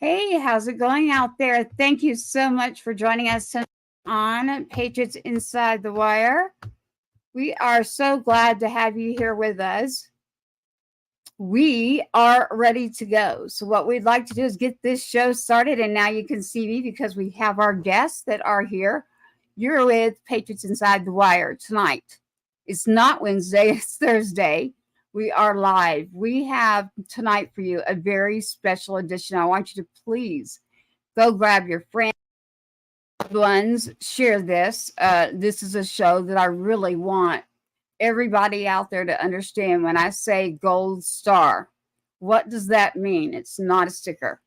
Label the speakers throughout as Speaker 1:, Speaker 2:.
Speaker 1: Hey, how's it going out there? Thank you so much for joining us tonight on Patriots Inside the Wire. We are so glad to have you here with us. We are ready to go. So, what we'd like to do is get this show started, and now you can see me because we have our guests that are here. You're with Patriots Inside the Wire tonight. It's not Wednesday, it's Thursday. We are live. We have tonight for you a very special edition. I want you to please go grab your friends, ones, share this. This is a show that I really want everybody out there to understand. When I say gold star, what does that mean? It's not a sticker.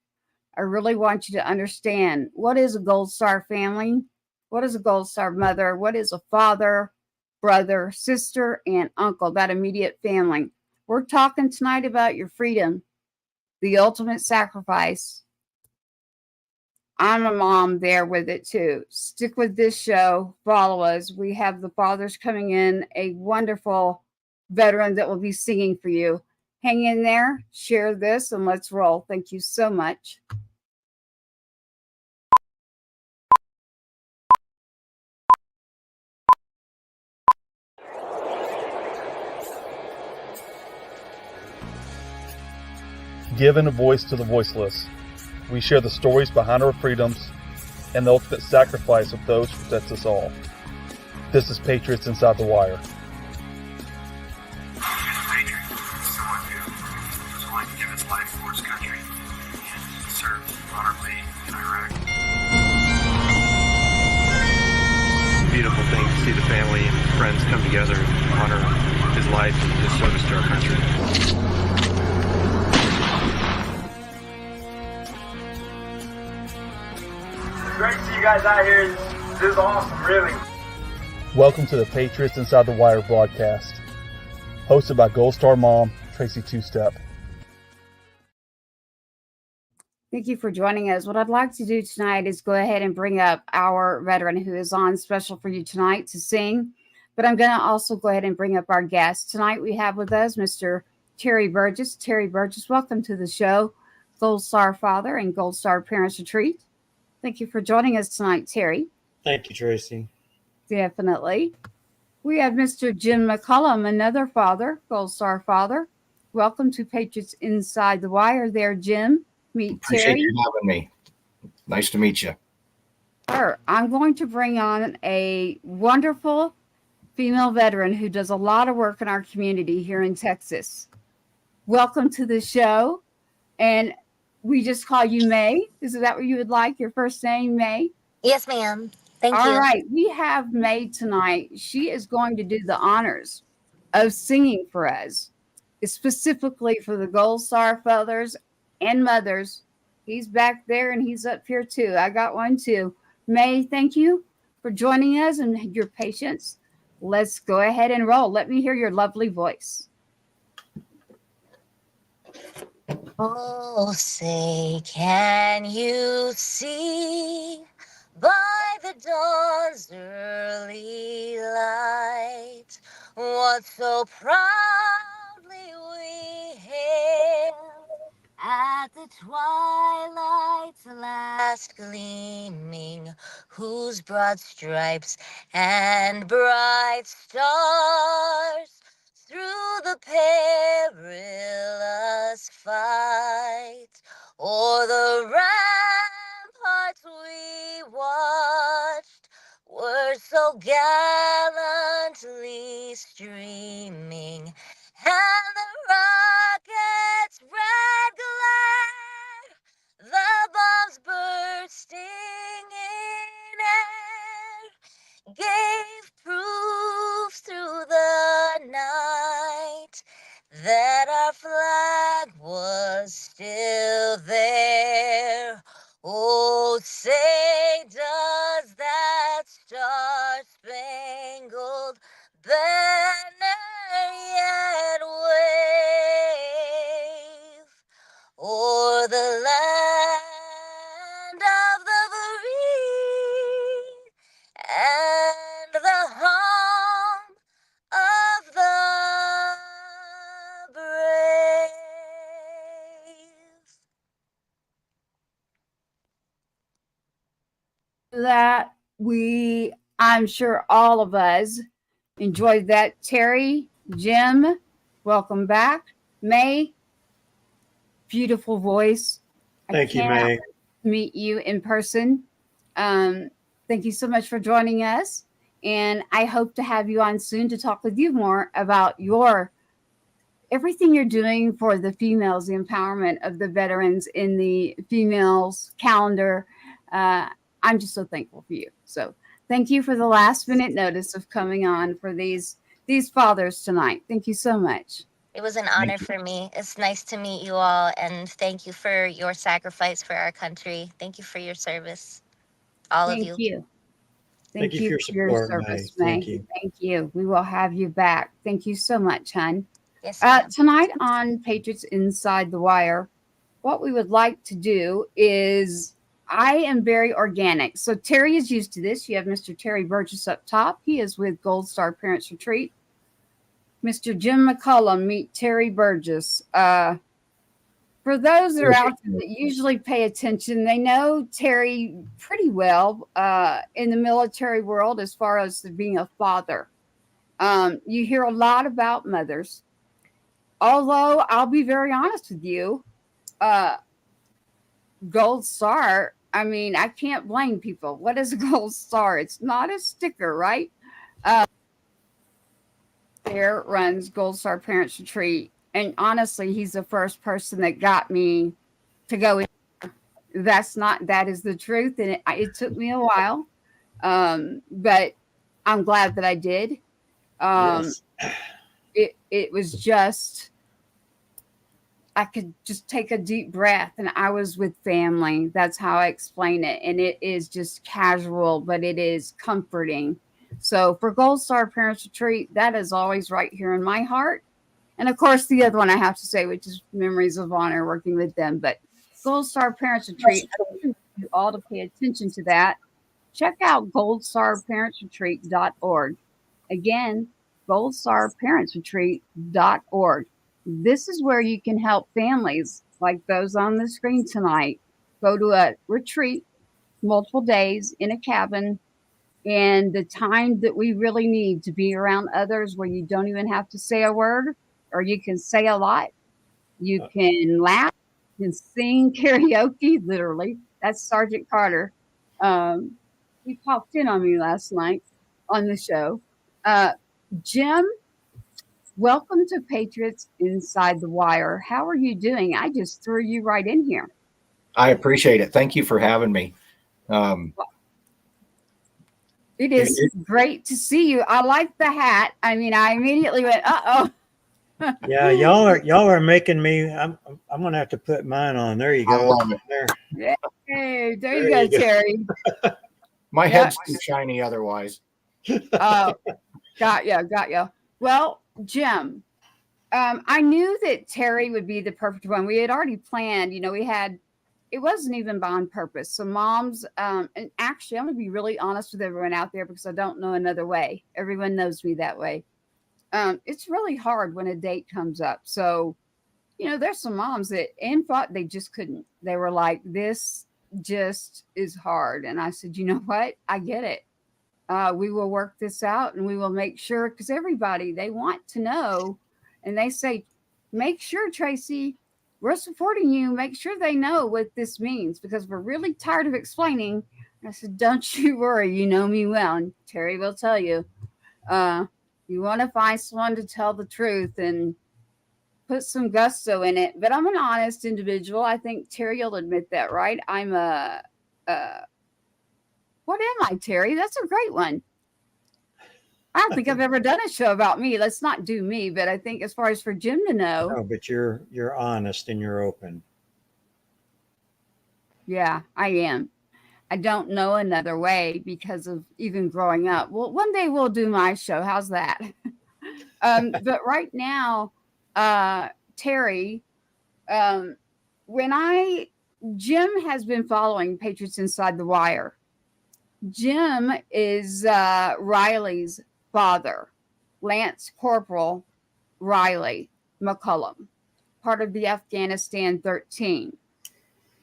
Speaker 1: I really want you to understand what is a gold star family, what is a gold star mother, what is a father, brother, sister, and uncle, that immediate family. We're talking tonight about your freedom, the ultimate sacrifice. I'm a mom there with it too. Stick with this show. Follow us. We have the fathers coming in, a wonderful veteran that will be singing for you. Hang in there, share this, and let's roll. Thank you so much.
Speaker 2: Giving a voice to the voiceless. We share the stories behind our freedoms and the ultimate sacrifice of those who protect us all. This is Patriots Inside the Wire.
Speaker 3: Patriot is someone who was willing to give his life for his country and served honorably in Iraq.
Speaker 4: Beautiful thing to see the family and friends come together and honor his life and his service to our country.
Speaker 5: Great to see you guys out here. This is awesome, really.
Speaker 2: Welcome to the Patriots Inside the Wire broadcast, hosted by Gold Star mom, Tracy Two-Step.
Speaker 1: Thank you for joining us. What I'd like to do tonight is go ahead and bring up our veteran who is on special for you tonight to sing. But I'm going to also go ahead and bring up our guest. Tonight we have with us Mr. Terry Burgess. Terry Burgess, welcome to the show. Gold Star father and Gold Star Parents Retreat. Thank you for joining us tonight, Terry.
Speaker 6: Thank you, Tracy.
Speaker 1: Definitely. We have Mr. Jim McCullum, another father, Gold Star father. Welcome to Patriots Inside the Wire there, Jim. Meet
Speaker 7: Appreciate
Speaker 1: Terry.
Speaker 7: you having me. Nice to meet you.
Speaker 1: Sure. I'm going to bring on a wonderful female veteran who does a lot of work in our community here in Texas. Welcome to the show. And we just call you May. Is that what you would like? Your first name, May?
Speaker 8: Yes, ma'am. Thank you.
Speaker 1: All right. We have May tonight. She is going to do the honors of singing for us, specifically for the Gold Star fathers and mothers. He's back there and he's up here too. I got one too. May, thank you for joining us and your patience. Let's go ahead and roll. Let me hear your lovely voice.
Speaker 8: Oh, say, can you see by the dawn's early light what so proudly we hailed at the twilight's last gleaming, whose broad stripes and bright stars through the perilous fight o'er the ramparts we watched were so gallantly streaming, and the rocket's red glare, the bombs bursting in air, gave proof through the night that our flag was still there. Oh, say does that star-spangled banner yet wave o'er the land of the free and the home of the brave?
Speaker 1: that I'm sure all of us enjoyed that. Terry, Jim, welcome back. May, beautiful voice.
Speaker 6: Thank you, May.
Speaker 1: Meet you in person. Thank you so much for joining us. And I hope to have you on soon to talk with you more about everything you're doing for the females, the empowerment of the veterans in the females calendar. I'm just so thankful for you. So thank you for the last minute notice of coming on for these fathers tonight. Thank you so much.
Speaker 8: It was an honor for me. It's nice to meet you all, and thank you for your sacrifice for our country. Thank you for your service, all of you.
Speaker 1: Thank you.
Speaker 6: Thank you for your support, May. Thank you.
Speaker 1: Thank you. We will have you back. Thank you so much, hon.
Speaker 8: Yes, ma'am.
Speaker 1: Tonight on Patriots Inside the Wire, what we would like to do is, I am very organic. So Terry is used to this. You have Mr. Terry Burgess up top. He is with Gold Star Parents Retreat. Mr. Jim McCullum, meet Terry Burgess. For those that are out there that usually pay attention, they know Terry pretty well in the military world as far as being a father. You hear a lot about mothers. Although I'll be very honest with you, Gold Star, I mean, I can't blame people. What is a Gold Star? It's not a sticker, right? There runs Gold Star Parents Retreat. And honestly, he's the first person that got me to go in. That is the truth. And it took me a while. But I'm glad that I did.
Speaker 6: Yes.
Speaker 1: It was just, I could just take a deep breath and I was with family. That's how I explain it. And it is just casual, but it is comforting. So for Gold Star Parents Retreat, that is always right here in my heart. And of course, the other one I have to say, which is Memories of Honor, working with them. But Gold Star Parents Retreat, I want you all to pay attention to that. Check out goldstarparentsretreat.org. Again, goldstarparentsretreat.org. This is where you can help families like those on the screen tonight go to a retreat, multiple days in a cabin, and the time that we really need to be around others where you don't even have to say a word, or you can say a lot. You can laugh, you can sing karaoke, literally. That's Sergeant Carter. He popped in on me last night on the show. Jim, welcome to Patriots Inside the Wire. How are you doing? I just threw you right in here.
Speaker 7: I appreciate it. Thank you for having me.
Speaker 1: It is great to see you. I like the hat. I mean, I immediately went, uh-oh.
Speaker 6: Yeah, y'all are making me. I'm gonna have to put mine on. There you go.
Speaker 7: I love it.
Speaker 6: There.
Speaker 1: Hey, there you go, Terry.
Speaker 7: My head's too shiny otherwise.
Speaker 1: Oh, got ya. Well, Jim, I knew that Terry would be the perfect one. We had already planned, it wasn't even on purpose. So moms, and actually, I'm going to be really honest with everyone out there because I don't know another way. Everyone knows me that way. It's really hard when a date comes up. So, there's some moms that thought they just couldn't. They were like, this just is hard. And I said, you know what? I get it. We will work this out and we will make sure, because everybody, they want to know. And they say, make sure, Tracy, we're supporting you. Make sure they know what this means because we're really tired of explaining. I said, don't you worry. You know me well. And Terry will tell you, you want to find someone to tell the truth and put some gusto in it. But I'm an honest individual. I think Terry will admit that, right? I'm what am I, Terry? That's a great one. I don't think I've ever done a show about me. Let's not do me, but I think as far as for Jim to know.
Speaker 6: No, but you're honest and you're open.
Speaker 1: Yeah, I am. I don't know another way because of even growing up. Well, one day we'll do my show. How's that? But right now, Terry, Jim has been following Patriots Inside the Wire. Jim is Riley's father, Lance Corporal Riley McCullum, part of the Afghanistan 13.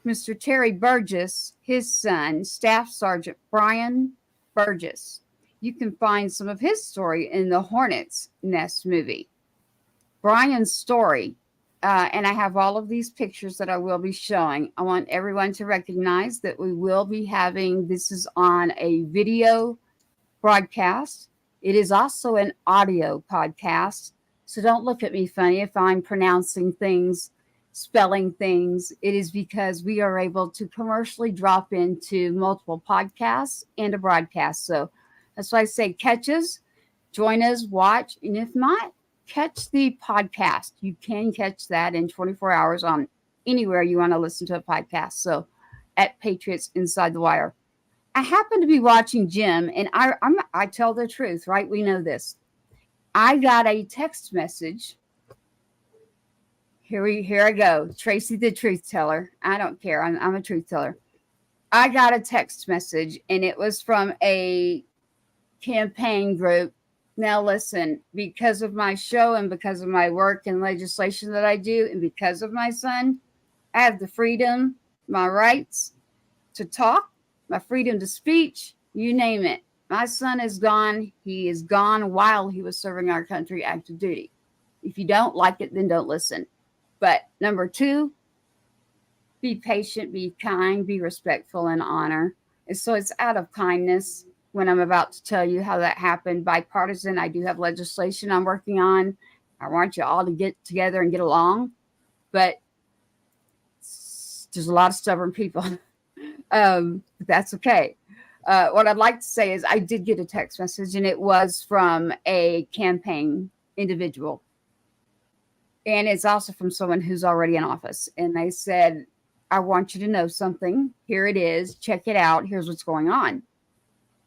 Speaker 1: Mr. Terry Burgess, his son, Staff Sergeant Brian Burgess. You can find some of his story in the Hornets Nest movie. Brian's story, and I have all of these pictures that I will be showing. I want everyone to recognize that we will be having, this is on a video broadcast. It is also an audio podcast. So don't look at me funny if I'm pronouncing things, spelling things. It is because we are able to commercially drop into multiple podcasts and a broadcast. So that's why I say catch us, join us, watch, and if not, catch the podcast. You can catch that in 24 hours on anywhere you want to listen to a podcast. So at Patriots Inside the Wire. I happen to be watching Jim, and I tell the truth, right? We know this. I got a text message. Here I go. Tracy, the truth teller. I don't care. I'm a truth teller. I got a text message, and it was from a campaign group. Now, listen, because of my show and because of my work and legislation that I do, and because of my son, I have the freedom, my rights to talk, my freedom to speech, you name it. My son is gone. He is gone while he was serving our country active duty. If you don't like it, then don't listen. But number 2, be patient, be kind, be respectful, and honor. And so it's out of kindness when I'm about to tell you how that happened. Bipartisan, I do have legislation I'm working on. I want you all to get together and get along. But there's a lot of stubborn people. But that's okay. What I'd like to say is I did get a text message, and it was from a campaign individual. And it's also from someone who's already in office. And they said, I want you to know something. Here it is. Check it out. Here's what's going on.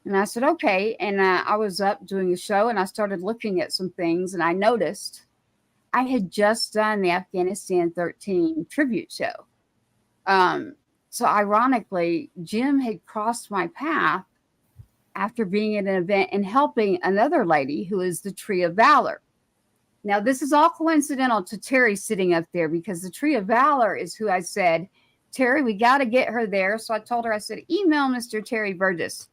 Speaker 1: And I said, okay. And I was up doing a show, and I started looking at some things, and I noticed I had just done the Afghanistan 13 tribute show. So ironically, Jim had crossed my path after being at an event and helping another lady who is the Tree of Valor. Now, this is all coincidental to Terry sitting up there, because the Tree of Valor is who I said, Terry, we got to get her there. So I told her, I said, email Mr. Terry Burgess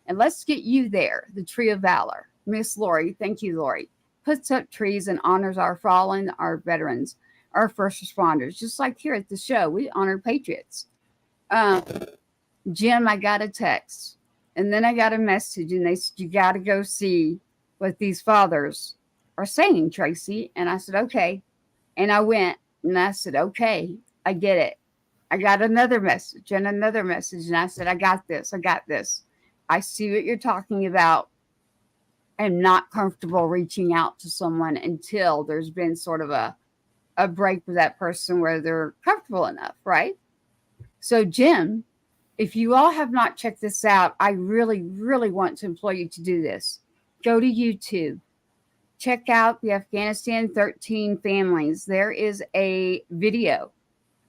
Speaker 1: and let's get you there. The Tree of Valor. Miss Lori, thank you, Lori, puts up trees and honors our fallen, our veterans, our first responders. Just like here at the show, we honor patriots. Jim, I got a text, and then I got a message, and they said, you got to go see what these fathers are saying, Tracy. And I said, okay. And I went, and I said, okay, I get it. I got another message and another message. And I said, I got this. I got this. I see what you're talking about. I'm not comfortable reaching out to someone until there's been sort of a break with that person where they're comfortable enough, right? So, Jim, if you all have not checked this out, I really, really want to implore you to do this. Go to YouTube. Check out the Afghanistan 13 families. There is a video,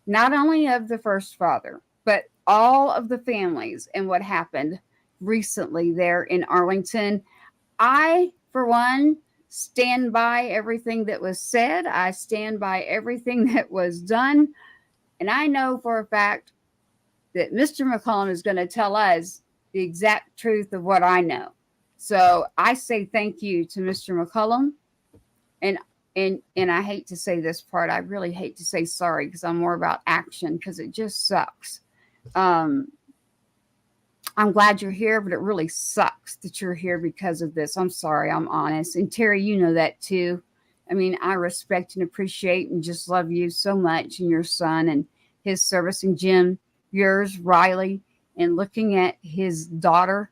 Speaker 1: not only of the first father, but all of the families and what happened recently there in Arlington. I, for one, stand by everything that was said. I stand by everything that was done. And I know for a fact that Mr. McCollum is going to tell us the exact truth of what I know. So I say thank you to Mr. McCollum. And I hate to say this part. I really hate to say sorry, because I'm more about action, because it just sucks. I'm glad you're here, but it really sucks that you're here because of this. I'm sorry. I'm honest. And Terry, you know that too. I mean, I respect and appreciate and just love you so much, and your son and his service, and Jim, yours, Riley, and looking at his daughter,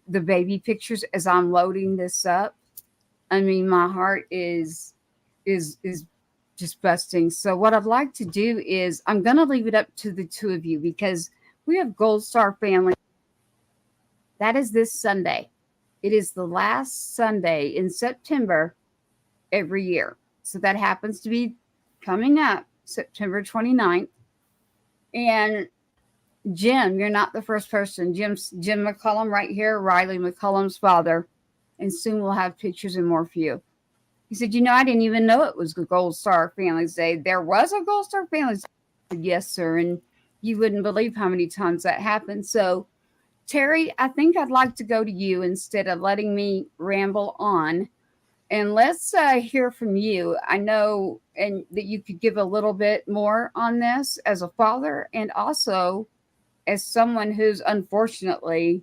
Speaker 1: the baby pictures as I'm loading this up. I mean, my heart is just busting. So what I'd like to do is I'm going to leave it up to the two of you, because we have Gold Star Family. That is this Sunday. It is the last Sunday in September every year. So that happens to be coming up September 29th. And Jim, you're not the first person. Jim McCollum right here, Riley McCollum's father. And soon we'll have pictures and more for you. He said, I didn't even know it was Gold Star Families Day. There was a Gold Star Families Day. I said, yes, sir. And you wouldn't believe how many times that happened. So, Terry, I think I'd like to go to you instead of letting me ramble on. And let's hear from you. I know and that you could give a little bit more on this as a father and also as someone who's unfortunately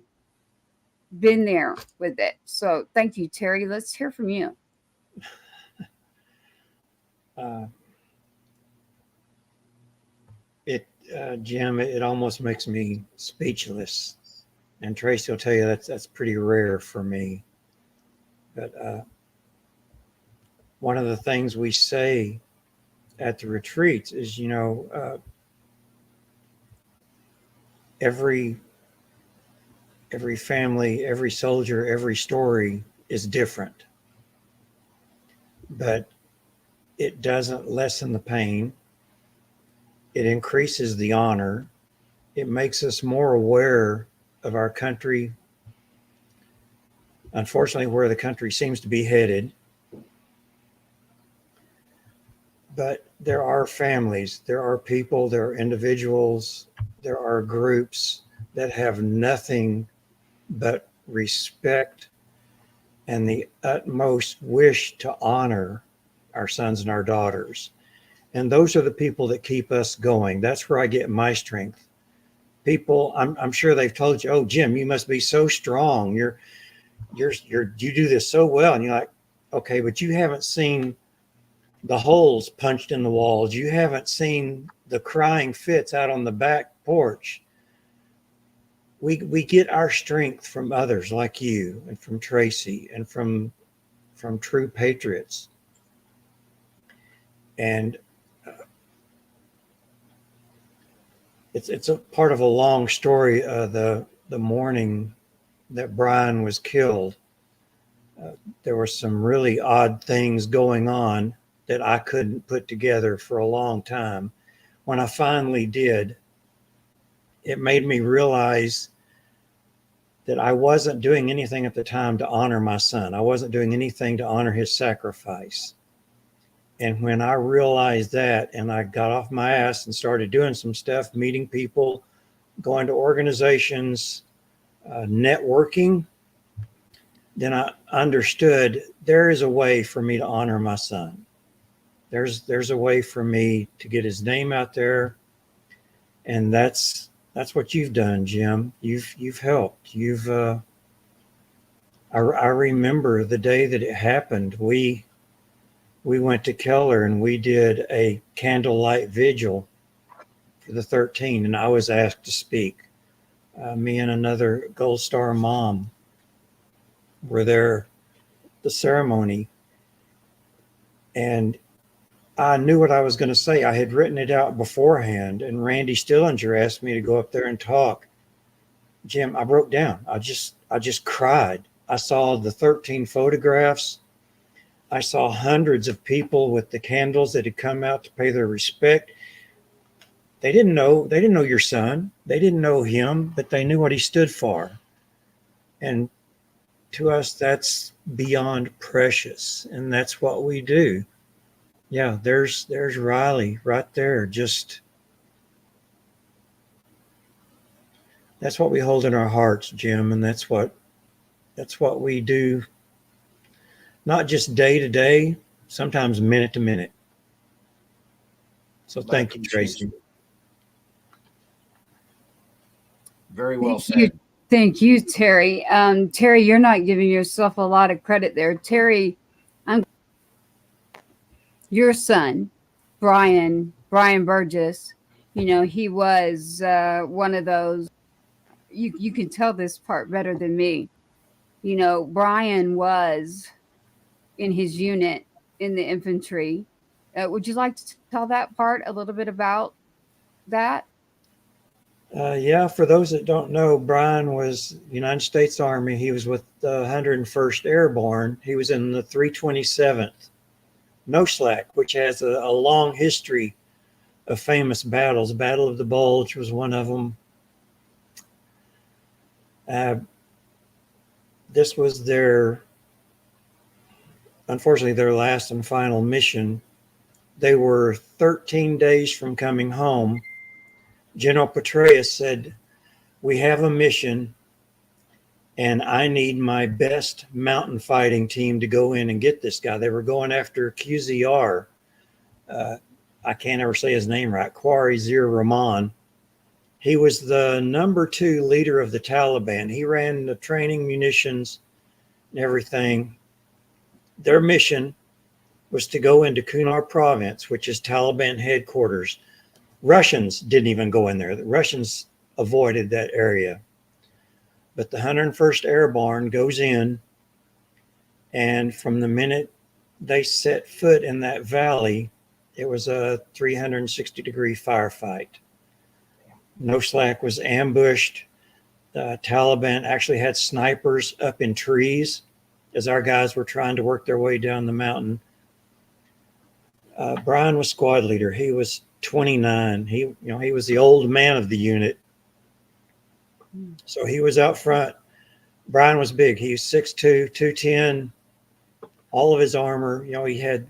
Speaker 1: been there with it. So thank you, Terry. Let's hear from you.
Speaker 6: Jim, it almost makes me speechless. And Tracy will tell you that's pretty rare for me. But one of the things we say at the retreats is, every family, every soldier, every story is different. But it doesn't lessen the pain. It increases the honor. It makes us more aware of our country, unfortunately, where the country seems to be headed. But there are families, there are people, there are individuals, there are groups that have nothing but respect and the utmost wish to honor our sons and our daughters. And those are the people that keep us going. That's where I get my strength. People, I'm sure they've told you, oh, Jim, you must be so strong. You do this so well. And you're like, okay, but you haven't seen the holes punched in the walls. You haven't seen the crying fits out on the back porch. We get our strength from others like you and from Tracy and from true patriots. And it's a part of a long story. The morning that Brian was killed, there were some really odd things going on that I couldn't put together for a long time. When I finally did, it made me realize that I wasn't doing anything at the time to honor my son. I wasn't doing anything to honor his sacrifice. And when I realized that, and I got off my ass and started doing some stuff, meeting people, going to organizations, networking, then I understood there is a way for me to honor my son. There's a way for me to get his name out there. And that's what you've done, Jim. You've helped. I remember the day that it happened. We went to Keller and we did a candlelight vigil for the 13, and I was asked to speak. Me and another Gold Star mom were there at the ceremony, and I knew what I was going to say. I had written it out beforehand, and Randy Stillinger asked me to go up there and talk. Jim, I broke down. I just cried. I saw the 13 photographs. I saw hundreds of people with the candles that had come out to pay their respect. They didn't know your son. They didn't know him, but they knew what he stood for. And to us, that's beyond precious. And that's what we do. Yeah, there's Riley right there. Just, that's what we hold in our hearts, Jim. And that's what we do. Not just day to day, sometimes minute to minute. So thank you, Tracy.
Speaker 7: Very well said.
Speaker 1: Thank you, Terry. Terry, you're not giving yourself a lot of credit there. Terry, your son, Brian Burgess, he was one of those, you can tell this part better than me. Brian was in his unit in the infantry. Would you like to tell that part a little bit about that?
Speaker 6: Yeah, for those that don't know, Brian was United States Army. He was with the 101st Airborne. He was in the 327th NOSLAC, which has a long history of famous battles. Battle of the Bulge was one of them. This was unfortunately, their last and final mission. They were 13 days from coming home General Petraeus said, "We have a mission, and I need my best mountain fighting team to go in and get this guy." They were going after QZR. I can't ever say his name right. Qari Zir Rahman. He was the #2 leader of the Taliban. He ran the training, munitions, and everything. Their mission was to go into Kunar province, which is Taliban headquarters. Russians didn't even go in there. The Russians avoided that area. But the 101st Airborne goes in, and from the minute they set foot in that valley, it was a 360-degree firefight. No slack, was ambushed. The Taliban actually had snipers up in trees as our guys were trying to work their way down the mountain. Brian was squad leader. He was 29. He was the old man of the unit. So he was out front. Brian was big. He was 6'2", 210, all of his armor. He had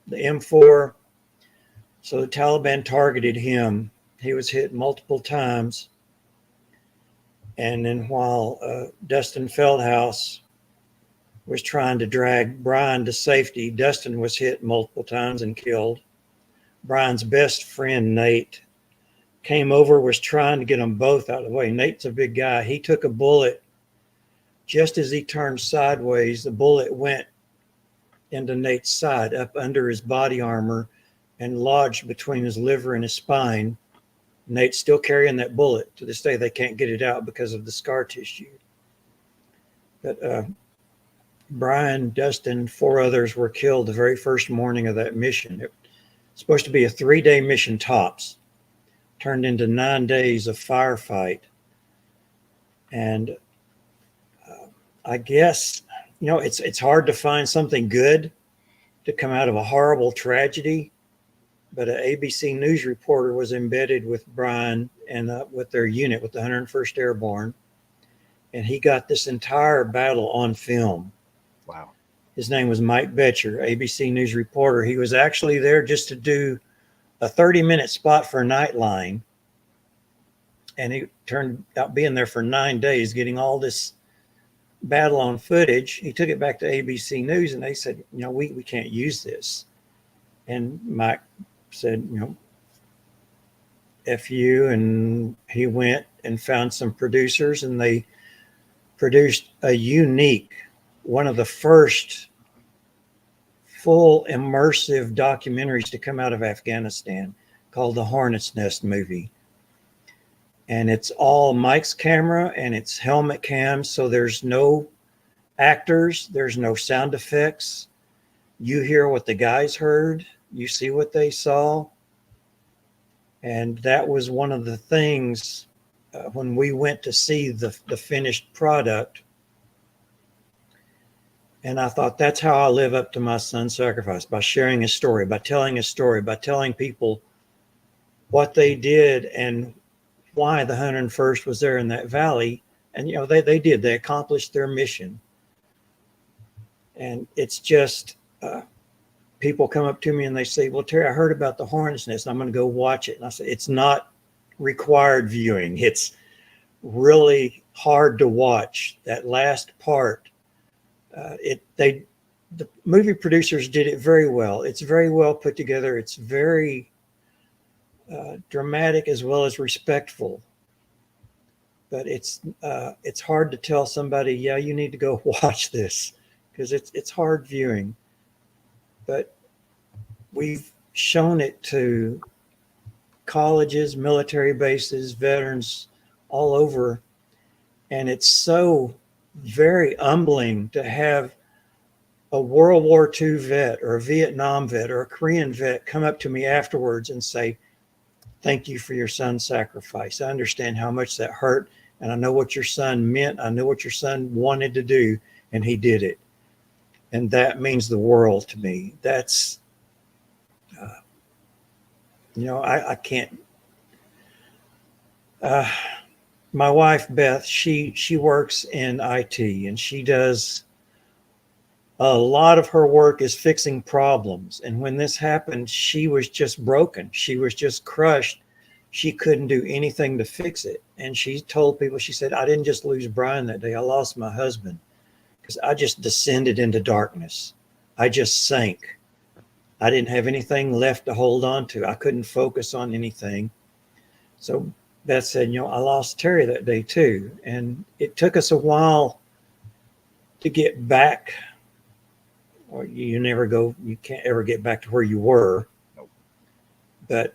Speaker 6: the M4. So the Taliban targeted him. He was hit multiple times. And then while Dustin Feldhaus was trying to drag Brian to safety, Dustin was hit multiple times and killed. Brian's best friend, Nate, came over, was trying to get them both out of the way. Nate's a big guy. He took a bullet. Just as he turned sideways, the bullet went into Nate's side, up under his body armor, and lodged between his liver and his spine. Nate's still carrying that bullet. To this day, they can't get it out because of the scar tissue. But Brian, Dustin, 4 others were killed the very first morning of that mission. It was supposed to be a 3-day mission tops. Turned into 9 days of firefight. And I guess, it's hard to find something good to come out of a horrible tragedy. But an ABC News reporter was embedded with Brian and with their unit, with the 101st Airborne. And he got this entire battle on film.
Speaker 7: Wow.
Speaker 6: His name was Mike Betcher, ABC News reporter. He was actually there just to do a 30-minute spot for Nightline. And he turned out being there for 9 days, getting all this battle on footage. He took it back to ABC News, and they said, we can't use this. And Mike said, F you. And he went and found some producers, and they produced a unique, one of the first full immersive documentaries to come out of Afghanistan, called the Hornets Nest movie. And it's all Mike's camera and it's helmet cams. So there's no actors, there's no sound effects. You hear what the guys heard, you see what they saw. And that was one of the things when we went to see the finished product. And I thought, that's how I live up to my son's sacrifice, by sharing his story, by telling his story, by telling people what they did and why the 101st was there in that valley. And, they accomplished their mission. And it's just, people come up to me and they say, well, Terry, I heard about the Hornets Nest. I'm going to go watch it. And I said, it's not required viewing. It's really hard to watch. That last part, the movie producers did it very well. It's very well put together. It's very dramatic as well as respectful. But it's hard to tell somebody, yeah, you need to go watch this, because it's hard viewing. But we've shown it to colleges, military bases, veterans all over. And it's so very humbling to have a World War II vet or a Vietnam vet or a Korean vet come up to me afterwards and say, thank you for your son's sacrifice. I understand how much that hurt, and I know what your son meant. I know what your son wanted to do, and he did it. And that means the world to me. That's, I can't. My wife, Beth, she works in IT, and she does a lot of her work is fixing problems. And when this happened, she was just broken. She was just crushed. she couldn't do anything to fix it. And she told people, she said, I didn't just lose Brian that day. I lost my husband because I just descended into darkness. I just sank. I didn't have anything left to hold on to. I couldn't focus on anything. So Beth said, I lost Terry that day too. And it took us a while to get back. Or you can't ever get back to where you were.
Speaker 7: Nope.
Speaker 6: But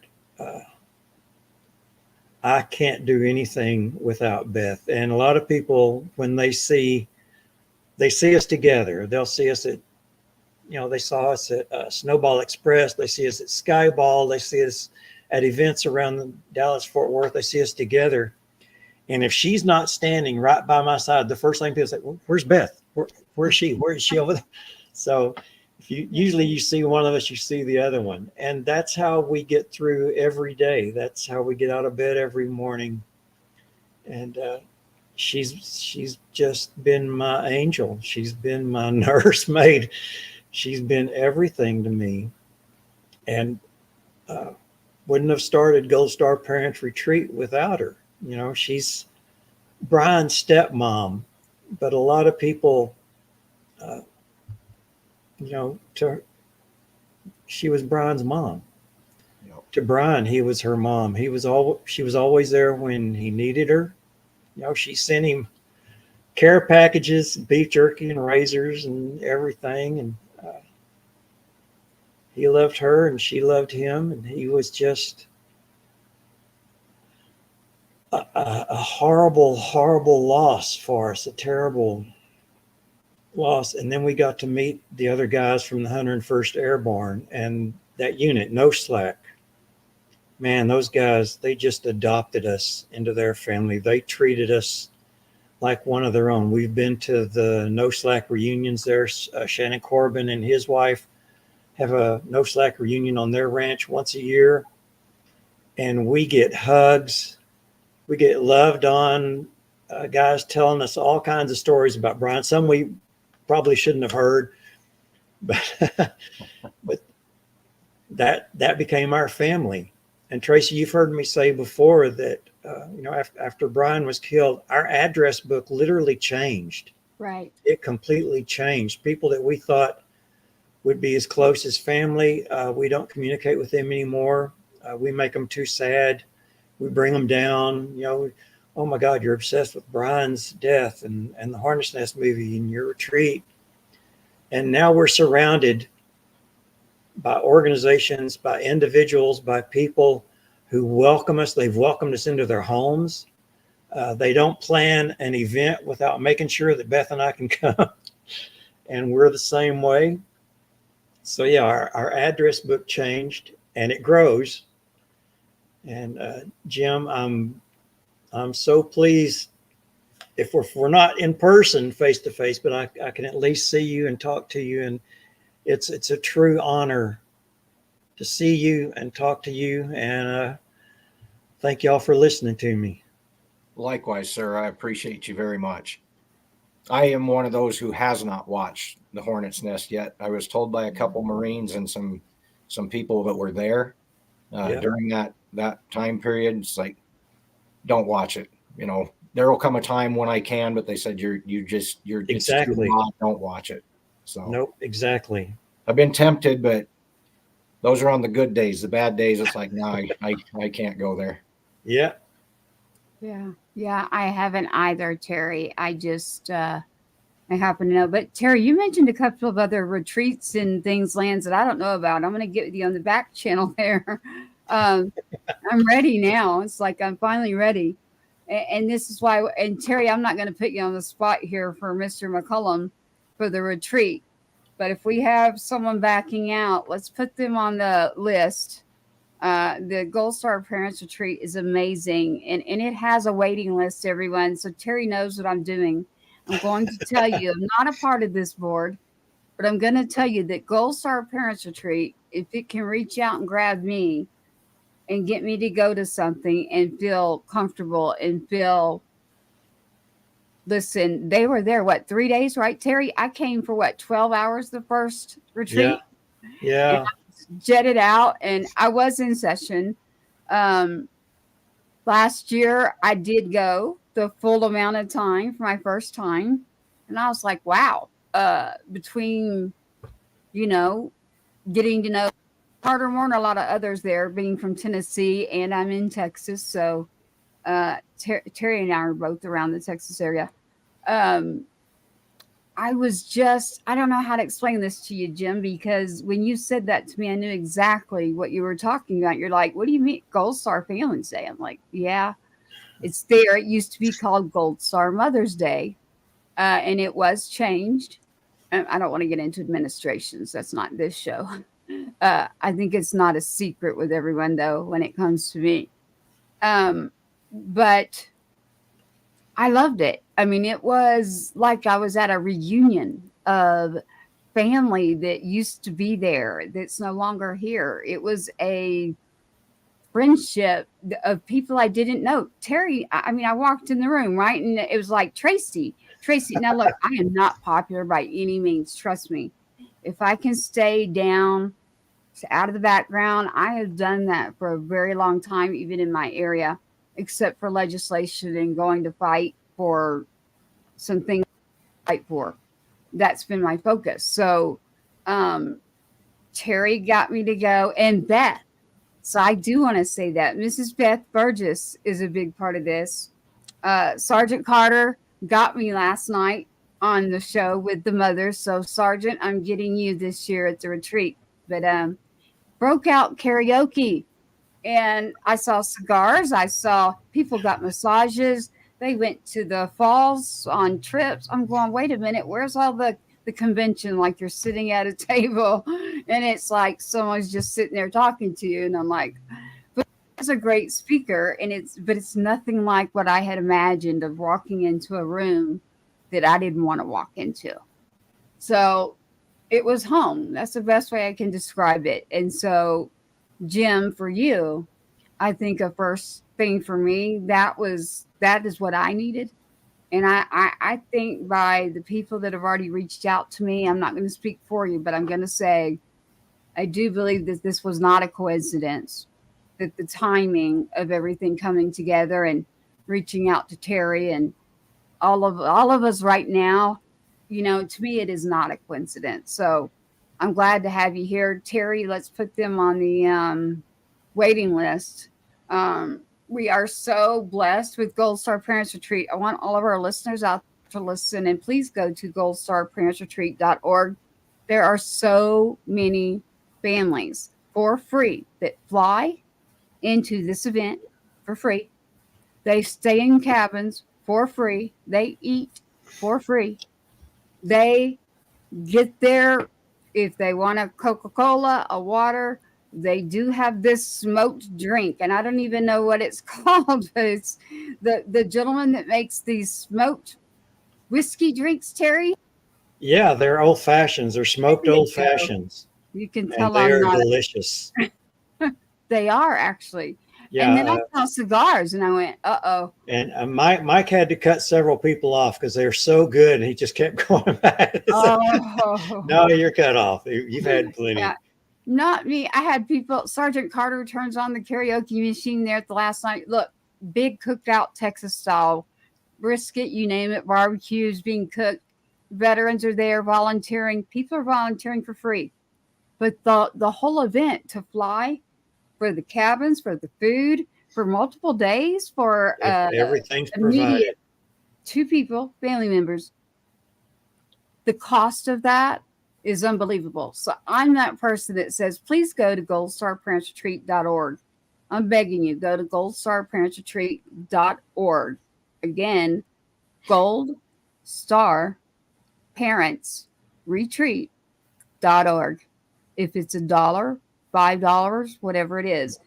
Speaker 6: I can't do anything without Beth. And a lot of people, when they see us together, they'll see us at, they saw us at Snowball Express. They see us at Skyball. They see us at events around Dallas, Fort Worth. They see us together. And if she's not standing right by my side, the first thing people say, well, where's Beth? Where's she? Where is she over there? So if usually you see one of us, you see the other one. And that's how we get through every day. That's how we get out of bed every morning. And she's just been my angel. She's been my nursemaid. She's been everything to me. And wouldn't have started Gold Star Parents Retreat without her. She's Brian's stepmom, but a lot of people, she was Brian's mom.
Speaker 7: Yep.
Speaker 6: To Brian, he was her mom. She was always there when he needed her. She sent him care packages, beef jerky and razors and everything. And he loved her and she loved him. And he was just a horrible, horrible loss for us, a terrible loss. And then we got to meet the other guys from the 101st Airborne and that unit, No Slack. Man, those guys, they just adopted us into their family. They treated us like one of their own. We've been to the No Slack reunions there. Shannon Corbin and his wife have a No Slack reunion on their ranch once a year. And we get hugs. We get loved on. Guys telling us all kinds of stories about Brian. Some we probably shouldn't have heard, but that became our family. And Tracy, you've heard me say before that after Brian was killed, our address book literally changed.
Speaker 1: Right.
Speaker 6: It completely changed. People that we thought would be as close as family, we don't communicate with them anymore. We make them too sad. We bring them down. Oh my God, you're obsessed with Brian's death and the Hornets Nest movie and your retreat. And now we're surrounded by organizations, by individuals, by people who welcome us. They've welcomed us into their homes. They don't plan an event without making sure that Beth and I can come. And we're the same way. So yeah, our address book changed and it grows. And Jim, I'm so pleased if we're not in person face to face, but I can at least see you and talk to you. And it's a true honor to see you and talk to you. And thank y'all for listening to me.
Speaker 7: Likewise, sir. I appreciate you very much. I am one of those who has not watched the Hornet's Nest yet. I was told by a couple Marines and some people that were there during that time period. It's like, don't watch it. There will come a time when I can, but they said you're
Speaker 6: Exactly.
Speaker 7: Don't watch it. So
Speaker 6: Nope, exactly.
Speaker 7: I've been tempted, but those are on the good days. The bad days, it's like, no, I can't go there.
Speaker 6: Yeah.
Speaker 1: Yeah, I haven't either, Terry. I just I happen to know. But Terry, you mentioned a couple of other retreats and things, lands that I don't know about. I'm going to get with you on the back channel there. I'm ready now. It's like I'm finally ready. And this is why, and Terry, I'm not going to put you on the spot here for Mr. McCullum for the retreat. But if we have someone backing out, let's put them on the list. The Gold Star Parents Retreat is amazing. And it has a waiting list, everyone. So Terry knows what I'm doing. I'm going to tell you, I'm not a part of this board, but I'm going to tell you that Gold Star Parents Retreat, if it can reach out and grab me and get me to go to something and feel comfortable and feel, listen, they were there, 3 days, right, Terry? I came for 12 hours the first retreat?
Speaker 6: Yeah.
Speaker 1: And I jetted out and I was in session. Last year, I did go the full amount of time for my first time. And I was like, wow, between, you know, getting to know Carter Moore and a lot of others there, being from Tennessee, and I'm in Texas. So Terry and I are both around the Texas area. Um, I don't know how to explain this to you, Jim, because when you said that to me, I knew exactly what you were talking about. You're like, what do you mean Gold Star Families Day? I'm like, yeah, it's there. It used to be called Gold Star Mother's Day, and it was changed. I don't want to get into administrations. That's not this show. I think it's not a secret with everyone, though, when it comes to me. But I loved it. I mean, it was like I was at a reunion of family that used to be there that's no longer here. It was a friendship of people I didn't know. Terry, I mean, I walked in the room, right? And it was like, Tracy. Now, look, I am not popular by any means. Trust me. If I can stay down, out of the background, I have done that for a very long time, even in my area, except for legislation and going to fight for some things to fight for. That's been my focus. So Terry got me to go, and Beth. So I do want to say that Mrs. Beth Burgess is a big part of this. Sergeant Carter got me last night on the show with the mothers. So Sergeant, I'm getting you this year at the retreat. But broke out karaoke, and I saw cigars. I saw people got massages. They went to the falls on trips. I'm going, wait a minute, where's all the convention? Like you're sitting at a table and it's like someone's just sitting there talking to you. And I'm like, but it's a great speaker, and it's nothing like what I had imagined of walking into a room that I didn't want to walk into. So it was home. That's the best way I can describe it. And so, Jim, for you, I think a first thing for me, that is what I needed. And I think by the people that have already reached out to me, I'm not going to speak for you, but I'm going to say, I do believe that this was not a coincidence, that the timing of everything coming together and reaching out to Terry and all of us right now, to me, it is not a coincidence. So I'm glad to have you here. Terry, let's put them on the waiting list. We are so blessed with Gold Star Parents Retreat. I want all of our listeners out to listen, and please go to goldstarparentsretreat.org. There are so many families for free that fly into this event for free. They stay in cabins for free. They eat for free. They get there if they want a Coca-Cola, a water. They do have this smoked drink, and I don't even know what it's called, but it's the gentleman that makes these smoked whiskey drinks, Terry.
Speaker 6: Yeah, they're old fashions. They're smoked
Speaker 1: There you
Speaker 6: old
Speaker 1: go.
Speaker 6: fashions,
Speaker 1: You can
Speaker 6: and
Speaker 1: tell
Speaker 6: they
Speaker 1: I'm
Speaker 6: are
Speaker 1: not.
Speaker 6: delicious.
Speaker 1: They are actually.
Speaker 6: Yeah,
Speaker 1: And then I saw cigars, and I went, uh-oh.
Speaker 6: and Mike had to cut several people off because they're so good, and he just kept going back.
Speaker 1: Oh.
Speaker 6: No, you're cut off. You've had plenty.
Speaker 1: Yeah. Not me. I had people. Sergeant Carter turns on the karaoke machine there at the last night. Look, big cookout Texas style, brisket, you name it, barbecues being cooked. Veterans are there volunteering. People are volunteering for free. But the whole event to fly for the cabins, for the food, for multiple days, for
Speaker 6: Everything's
Speaker 1: immediate
Speaker 6: provided.
Speaker 1: 2 people, family members. The cost of that is unbelievable. So I'm that person that says, please go to goldstarparentsretreat.org. I'm begging you, go to goldstarparentsretreat.org. Again, goldstarparentsretreat.org. If it's $1, $5, whatever it is.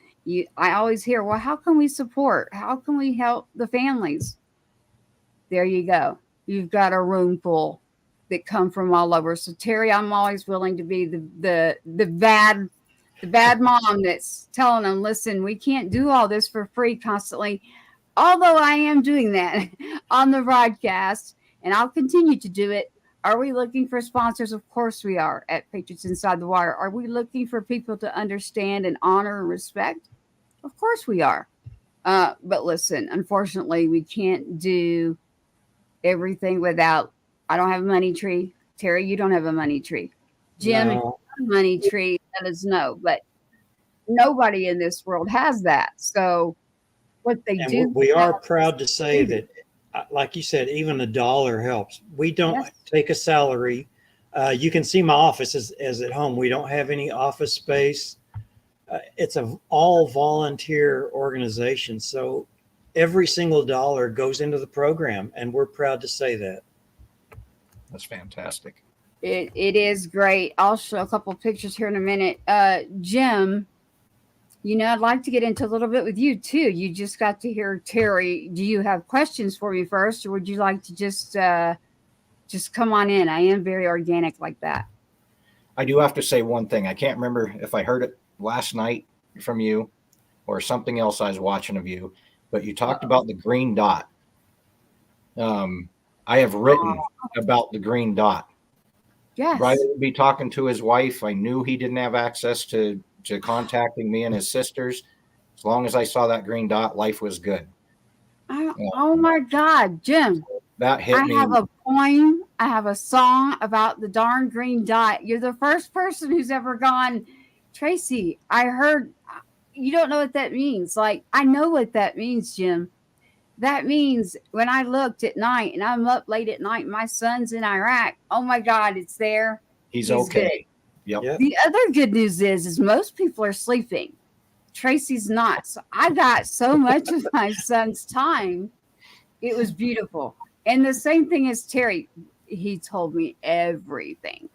Speaker 1: I always hear, well, how can we support? How can we help the families? There you go. You've got a room full that come from all over. So Terry, I'm always willing to be the bad mom that's telling them, listen, we can't do all this for free constantly. Although I am doing that on the broadcast, and I'll continue to do it. Are we looking for sponsors? Of course we are at Patriots Inside the Wire. Are we looking for people to understand and honor and respect? Of course we are. But listen, unfortunately, we can't do everything without. I don't have a money tree. Terry, you don't have a money tree. Jim, if you
Speaker 6: No,
Speaker 1: have a money tree, let us know. But nobody in this world has that. So what they
Speaker 6: and
Speaker 1: do
Speaker 6: we
Speaker 1: have
Speaker 6: are proud to say
Speaker 1: is,
Speaker 6: that, like you said, even a dollar helps. We don't
Speaker 1: yes,
Speaker 6: take a salary. You can see my office as at home. We don't have any office space. It's a all volunteer organization. So every single dollar goes into the program, and we're proud to say that.
Speaker 7: That's fantastic.
Speaker 1: it is great. I'll show a couple pictures here in a minute. Jim, I'd like to get into a little bit with you too. You just got to hear Terry. Do you have questions for me first, or would you like to just come on in? I am very organic like that.
Speaker 7: I do have to say one thing. I can't remember if I heard it last night from you or something else I was watching of you, but you talked about the green dot. I have written about the green dot.
Speaker 1: Yes.
Speaker 7: Riley would be talking to his wife. I knew he didn't have access to contacting me and his sisters. As long as I saw that green dot, life was good.
Speaker 1: Oh my God, Jim.
Speaker 7: That hit
Speaker 1: I
Speaker 7: me.
Speaker 1: have a poem. I have a song about the darn green dot. You're the first person who's ever gone, Tracy, I heard you don't know what that means. Like, I know what that means, Jim. That means when I looked at night and I'm up late at night, my son's in Iraq. Oh my God, it's there.
Speaker 7: He's okay.
Speaker 1: Good.
Speaker 7: Yep.
Speaker 1: The other good news is most people are sleeping. Tracy's not. So I got so much of my son's time. It was beautiful. And the same thing as Terry, he told me everything.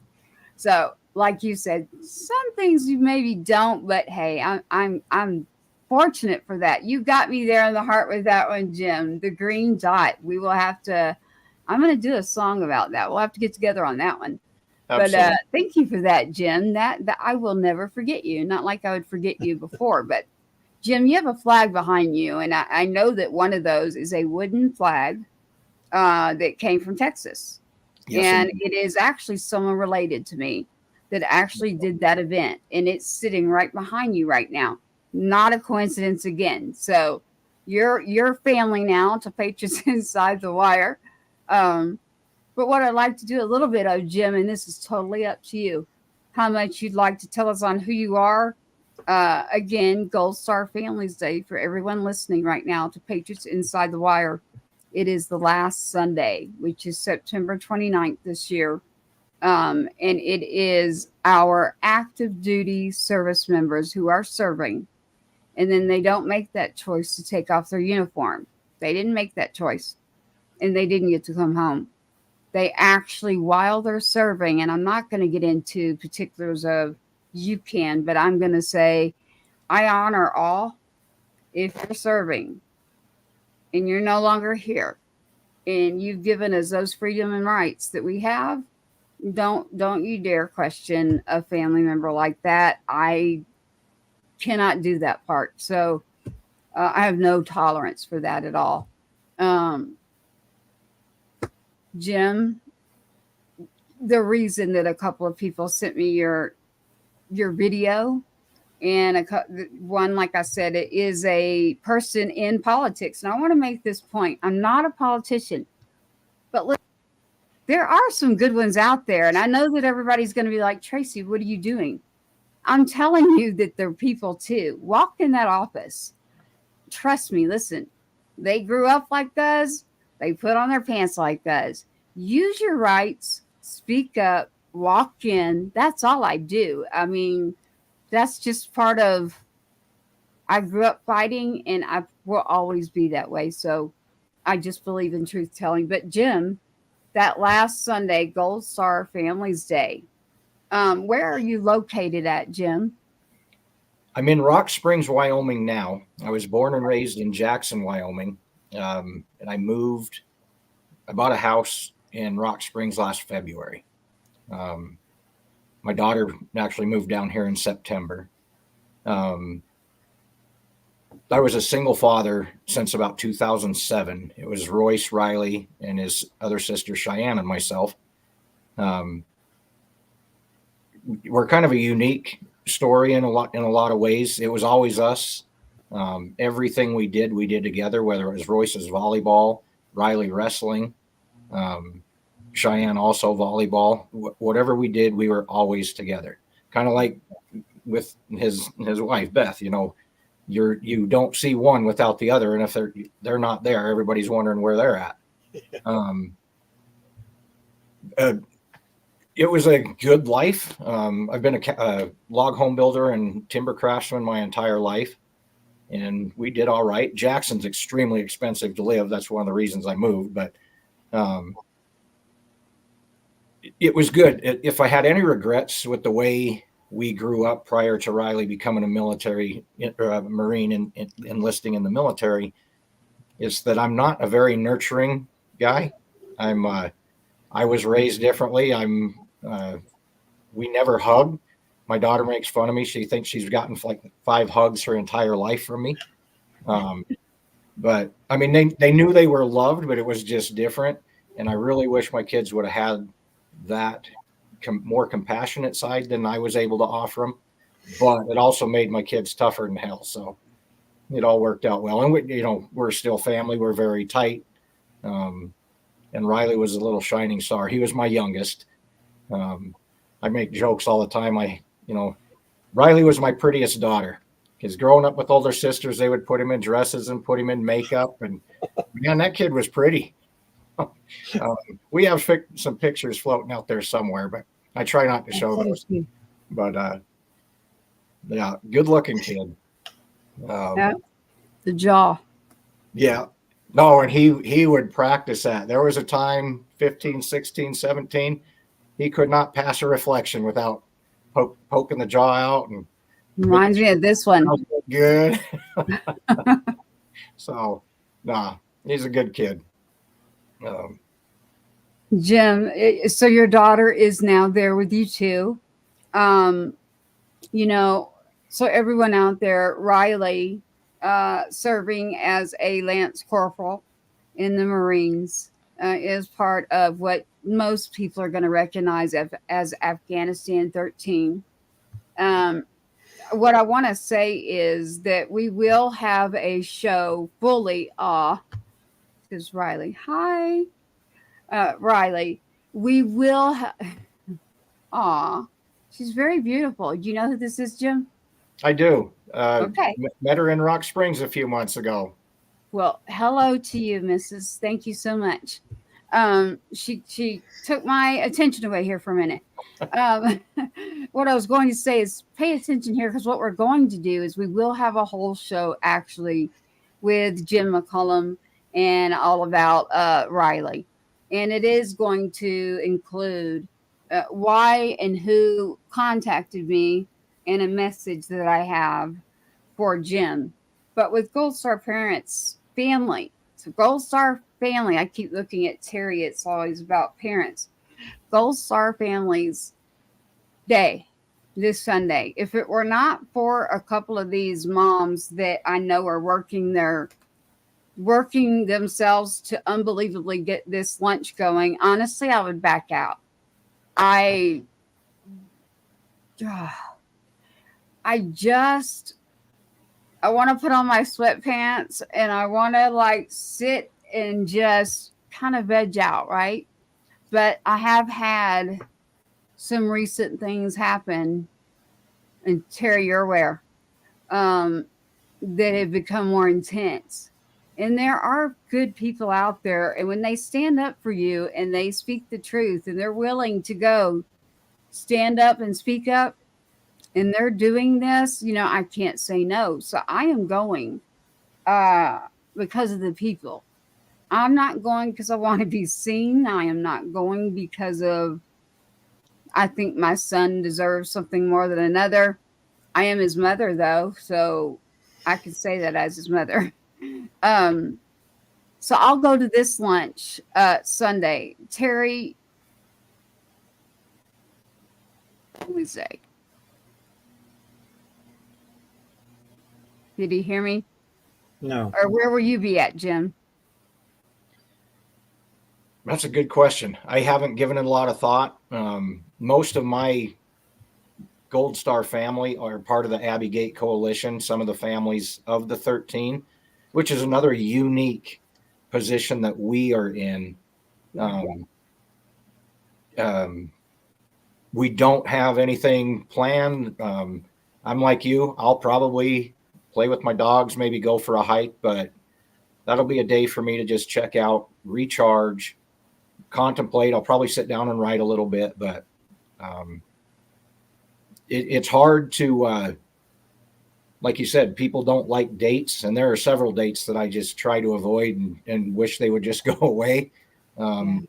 Speaker 1: So, like you said, some things you maybe don't, but hey, I'm fortunate for that. You got me there in the heart with that one, Jim. The green dot. We will have to. I'm going to do a song about that. We'll have to get together on that one.
Speaker 7: Absolutely.
Speaker 1: But thank you for that, Jim. That I will never forget you. Not like I would forget you before, but Jim, you have a flag behind you, and I know that one of those is a wooden flag that came from Texas.
Speaker 7: Yes,
Speaker 1: and
Speaker 7: indeed.
Speaker 1: it is actually someone related to me that actually did that event, and it's sitting right behind you right now. Not a coincidence again. So you're family now to Patriots Inside the Wire. But what I'd like to do a little bit of, Jim, and this is totally up to you, how much you'd like to tell us on who you are. Again, Gold Star Families Day for everyone listening right now to Patriots Inside the Wire. It is the last Sunday, which is September 29th this year. And it is our active duty service members who are serving. And then they don't make that choice to take off their uniform. They didn't make that choice. And they didn't get to come home. They actually, while they're serving, and I'm not going to get into particulars of you can, but I'm going to say I honor all. If you're serving and you're no longer here and you've given us those freedom and rights that we have, don't you dare question a family member like that. I cannot do that part. So I have no tolerance for that at all. Jim, the reason that a couple of people sent me your video, and one, like I said, it is a person in politics. And I want to make this point. I'm not a politician, but look, there are some good ones out there. And I know that everybody's going to be like, Tracy, what are you doing? I'm telling you that they're people too. Walk in that office. Trust me, listen, they grew up like us. They put on their pants like us. Use your rights, speak up, walk in. That's all I do. I mean, that's just part of, I grew up fighting and I will always be that way. So I just believe in truth telling. But Jim, that last Sunday, Gold Star Families Day, where are you located at, Jim?
Speaker 7: I'm in Rock Springs, Wyoming now. I was born and raised in Jackson, Wyoming. And I bought a house in Rock Springs last February. My daughter actually moved down here in September. I was a single father since about 2007. It was Royce, Riley, and his other sister, Cheyenne, and myself. We're kind of a unique story in a lot of ways. It was always us. Everything we did together, whether it was Royce's volleyball, Riley wrestling, Cheyenne also volleyball. Whatever we did, we were always together. Kind of like with his wife Beth. You know, you don't see one without the other, and if they're not there, everybody's wondering where they're at. It was a good life. I've been a log home builder and timber craftsman my entire life, and we did all right. Jackson's extremely expensive to live. That's one of the reasons I moved, but it was good. If I had any regrets with the way we grew up prior to Riley becoming a military Marine and enlisting in the military, is that I'm not a very nurturing guy. I was raised differently. We never hug. My daughter makes fun of me. She thinks she's gotten like 5 hugs her entire life from me. But I mean, they knew they were loved, but it was just different. And I really wish my kids would have had that more compassionate side than I was able to offer them. But it also made my kids tougher than hell. So it all worked out well. And we're still family. We're very tight. And Riley was a little shining star. He was my youngest. I make jokes all the time. Riley was my prettiest daughter, because growing up with older sisters, they would put him in dresses and put him in makeup. And man, that kid was pretty. We have some pictures floating out there somewhere, but I try not to show those. But yeah, good looking kid.
Speaker 1: Yeah, the jaw.
Speaker 7: Yeah. No, and he would practice that. There was a time, 15, 16, 17, he could not pass a reflection without poking the jaw out. And
Speaker 1: reminds me of this one.
Speaker 7: Good. So, nah, he's a good kid.
Speaker 1: Jim, so your daughter is now there with you too. So everyone out there, Riley, serving as a Lance Corporal in the Marines, is part of what most people are going to recognize as Afghanistan 13. What I want to say is that we will have a show fully. Because Riley, hi, Riley. We will. She's very beautiful. Do you know who this is, Jim?
Speaker 7: I do.
Speaker 1: Okay.
Speaker 7: Met her in Rock Springs a few months ago.
Speaker 1: Well, hello to you, Mrs. Thank you so much. She took my attention away here for a minute. What I was going to say is pay attention here, because what we're going to do is we will have a whole show actually with Jim McCullum and all about Riley. And it is going to include why and who contacted me and a message that I have for Jim. But with Gold Star Parents Family, so Gold Star Family, I keep looking at Terry, it's always about parents. Gold Star Families Day this Sunday. If it were not for a couple of these moms that I know are working themselves to unbelievably get this lunch going, honestly, I would back out. I want to put on my sweatpants and I want to sit and just kind of veg out, right? But I have had some recent things happen, and Terry, you're aware, that have become more intense. And there are good people out there, and when they stand up for you and they speak the truth and they're willing to go stand up and speak up, and they're doing this, I can't say no. So I am going because of the people. I'm not going because I want to be seen. I am not going because I think my son deserves something more than another. I am his mother, though, so I can say that as his mother. So I'll go to this lunch Sunday. Terry, let me say. Did he hear me?
Speaker 6: No.
Speaker 1: Or where will you be at, Jim?
Speaker 7: That's a good question. I haven't given it a lot of thought. Most of my Gold Star family are part of the Abbey Gate Coalition, some of the families of the 13, which is another unique position that we are in. We don't have anything planned. I'm like you. I'll probably play with my dogs, maybe go for a hike, but that'll be a day for me to just check out, recharge, contemplate. I'll probably sit down and write a little bit, but it's hard to, like you said, people don't like dates, and there are several dates that I just try to avoid and wish they would just go away. And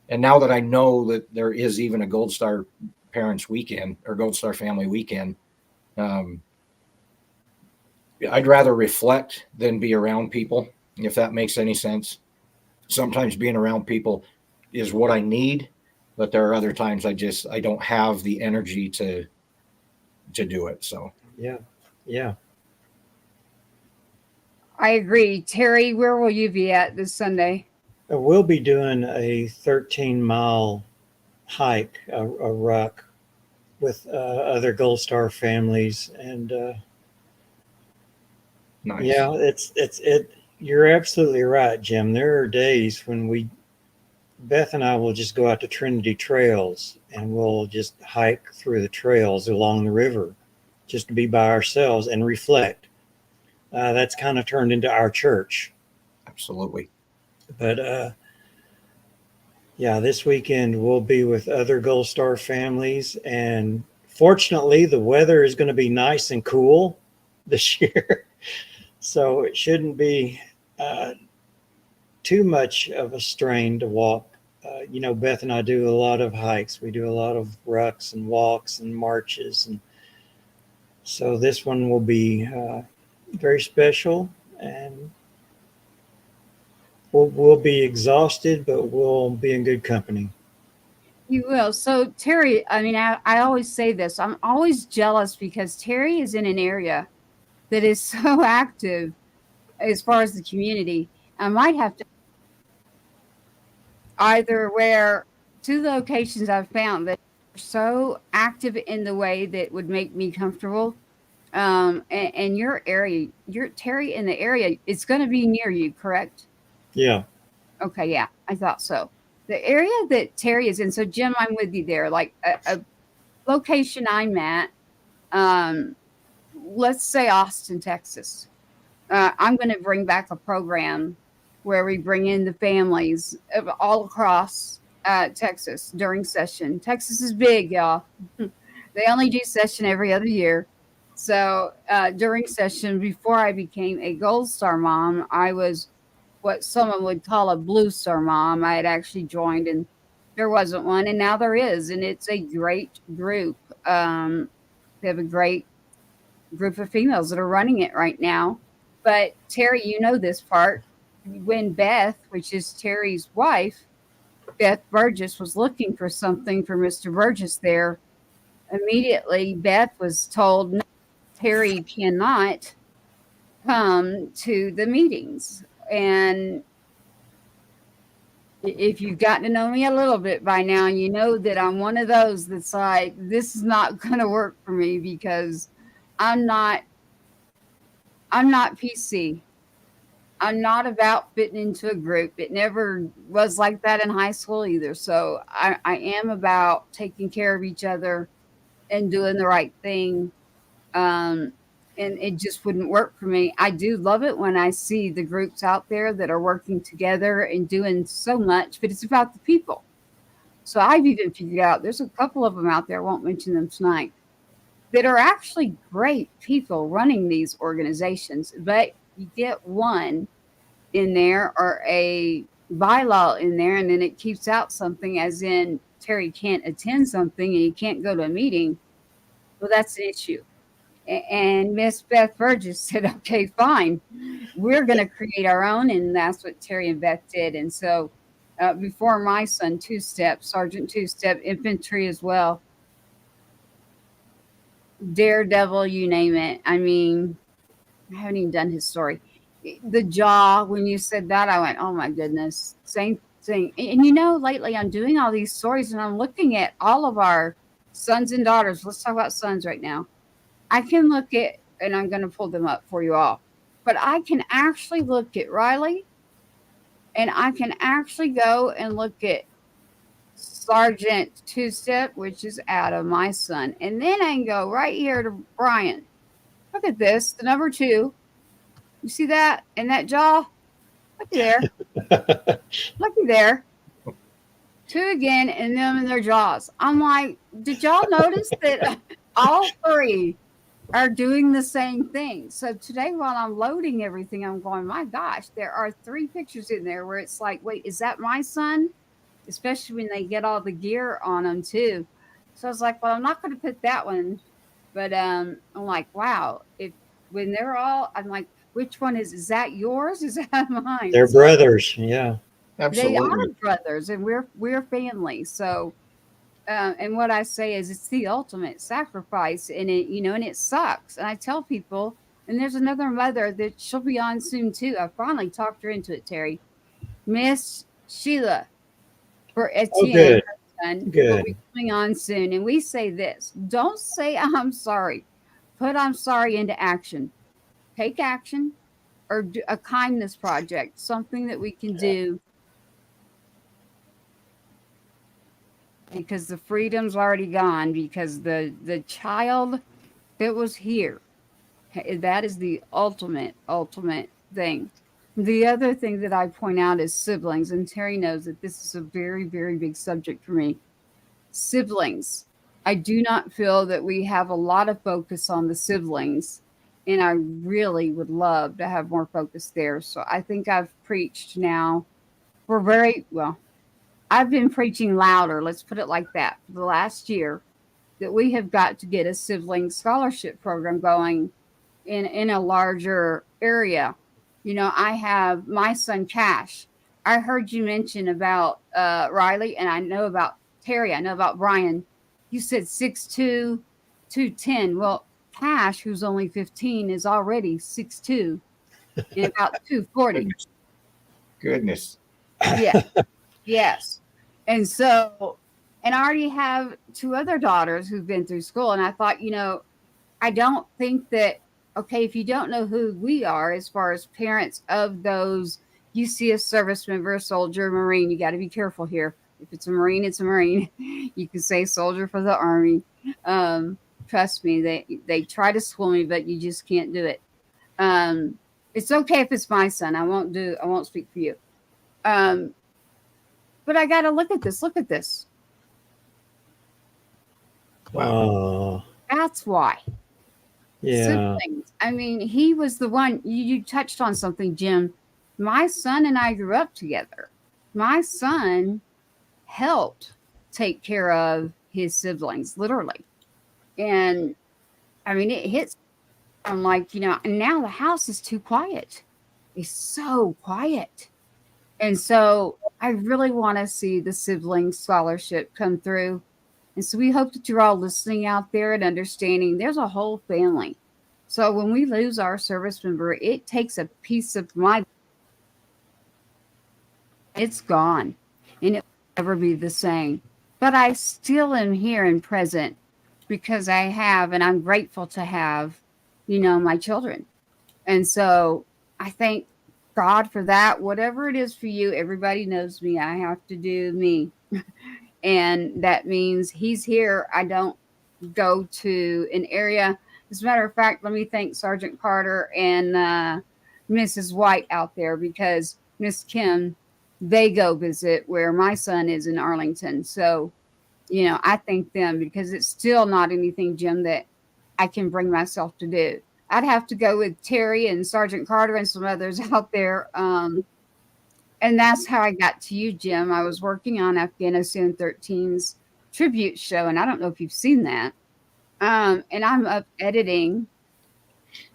Speaker 7: now that I know that there is even a Gold Star Parents Weekend or Gold Star Family Weekend, I'd rather reflect than be around people, if that makes any sense. Sometimes being around people is what I need, but there are other times I don't have the energy to do it. So
Speaker 6: yeah.
Speaker 1: I agree. Terry, where will you be at this Sunday?
Speaker 6: We'll be doing a 13-mile hike, a ruck, with other Gold Star families, and
Speaker 7: nice.
Speaker 6: yeah, it. You're absolutely right, Jim. There are days when Beth and I will just go out to Trinity Trails and we'll just hike through the trails along the river, just to be by ourselves and reflect. That's kind of turned into our church.
Speaker 7: Absolutely.
Speaker 6: But yeah, this weekend we'll be with other Gold Star families, and fortunately the weather is going to be nice and cool this year, so it shouldn't be too much of a strain to walk. Beth and I do a lot of hikes. We do a lot of rucks and walks and marches, and so this one will be very special, and we'll be exhausted, but we'll be in good company.
Speaker 1: You will. So Terry, I mean, I always say this. I'm always jealous because Terry is in an area that is so active as far as the community. I might have to either where two locations I've found that are so active in the way that would make me comfortable. And your area, Terry in the area, it's going to be near you, correct?
Speaker 6: Yeah.
Speaker 1: Okay. Yeah, I thought so. The area that Terry is in. So Jim, I'm with you there. Like a location I'm at, let's say Austin, Texas. I'm going to bring back a program where we bring in the families of all across Texas during session. Texas is big, y'all. They only do session every other year. So during session, before I became a Gold Star mom, I was what someone would call a Blue Star mom. I had actually joined and there wasn't one, and now there is, and it's a great group. They have a great group of females that are running it right now. But Terry, you know this part. When Beth, which is Terry's wife, Beth Burgess, was looking for something for Mr. Burgess there, immediately Beth was told, no, Terry cannot come to the meetings. And if you've gotten to know me a little bit by now, you know that I'm one of those that's like, this is not going to work for me because I'm not PC. I'm not about fitting into a group. It never was like that in high school either. So I am about taking care of each other and doing the right thing. And it just wouldn't work for me. I do love it when I see the groups out there that are working together and doing so much, but it's about the people. So I've even figured out there's a couple of them out there, I won't mention them tonight, that are actually great people running these organizations, but you get one in there or a bylaw in there, and then it keeps out something as in Terry can't attend something and he can't go to a meeting. Well, that's an issue. And Miss Beth Burgess said, okay, fine. We're going to create our own. And that's what Terry and Beth did. And so before my son, two-step, Sergeant two-step, infantry as well, Daredevil, you name it. I mean, I haven't even done his story. The jaw, when you said that, I went, oh my goodness, same thing. And lately I'm doing all these stories and I'm looking at all of our sons and daughters. Let's talk about sons right now. I can look at, and I'm going to pull them up for you all, but I can actually look at Riley, and I can actually go and look at Sergeant Two Step, which is Adam, my son. And then I can go right here to Brian. Look at this, the number 2. You see that? And that jaw? Looky there. Looky there. 2 again, and them in their jaws. I'm like, did y'all notice that all 3 are doing the same thing? So today, while I'm loading everything, I'm going, my gosh, there are 3 pictures in there where it's like, wait, is that my son? Especially when they get all the gear on them too. So I was like, well, I'm not going to put that one, but I'm like, wow, when they're all, I'm like, which one is that yours? Is that mine?
Speaker 6: They're brothers. Yeah.
Speaker 7: Absolutely.
Speaker 1: They are brothers, and we're family. So, and what I say is, it's the ultimate sacrifice, and it, and it sucks. And I tell people, and there's another mother that she'll be on soon too. I finally talked her into it, Terry. Miss Sheila for Etienne.
Speaker 6: Good.
Speaker 1: Son,
Speaker 6: Good.
Speaker 1: will be coming on soon, and we say this: don't say I'm sorry. Put I'm sorry into action. Take action, or do a kindness project, something that we can do. Because the freedom's already gone, because the child that was here, that is the ultimate thing. The other thing that I point out is siblings, and Terry knows that this is a very, very big subject for me. Siblings. I do not feel that we have a lot of focus on the siblings, and I really would love to have more focus there. So I think I've preached now for I've been preaching louder, let's put it like that, for the last year, that we have got to get a sibling scholarship program going in a larger area. I have my son Cash. I heard you mention about Riley, and I know about Terry. I know about Brian. You said 6'2", 210. Well, Cash, who's only 15, is already 6'2", and about 240.
Speaker 7: Goodness.
Speaker 1: Yeah. Yes. And so, and I already have 2 other daughters who've been through school. And I thought, I don't think that, okay, if you don't know who we are as far as parents of those, you see a service member, a soldier, Marine, you got to be careful here. If it's a Marine, it's a Marine. You can say soldier for the Army. Trust me, they try to school me, but you just can't do it. It's okay if it's my son. I won't speak for you. But I got to look at this. Look at this.
Speaker 6: Wow.
Speaker 1: That's why.
Speaker 6: Yeah.
Speaker 1: Siblings. I mean, he was the one, you touched on something, Jim. My son and I grew up together. My son helped take care of his siblings, literally. And I mean, it hits. I'm like, and now the house is too quiet. It's so quiet. And so I really want to see the sibling scholarship come through. And so we hope that you're all listening out there and understanding there's a whole family. So when we lose our service member, it takes a piece of it's gone, and it will never be the same. But I still am here and present because I have, and I'm grateful to have, my children. And so I thank God for that. Whatever it is for you, everybody knows me. I have to do me. And that means he's here. I don't go to an area. As a matter of fact, let me thank Sergeant Carter and Mrs. White out there, because Miss Kim, they go visit where my son is in Arlington. So, I thank them, because it's still not anything, Jim, that I can bring myself to do. I'd have to go with Terry and Sergeant Carter and some others out there. And that's how I got to you, Jim. I was working on Afghanistan 13's tribute show, and I don't know if you've seen that. And I'm up editing,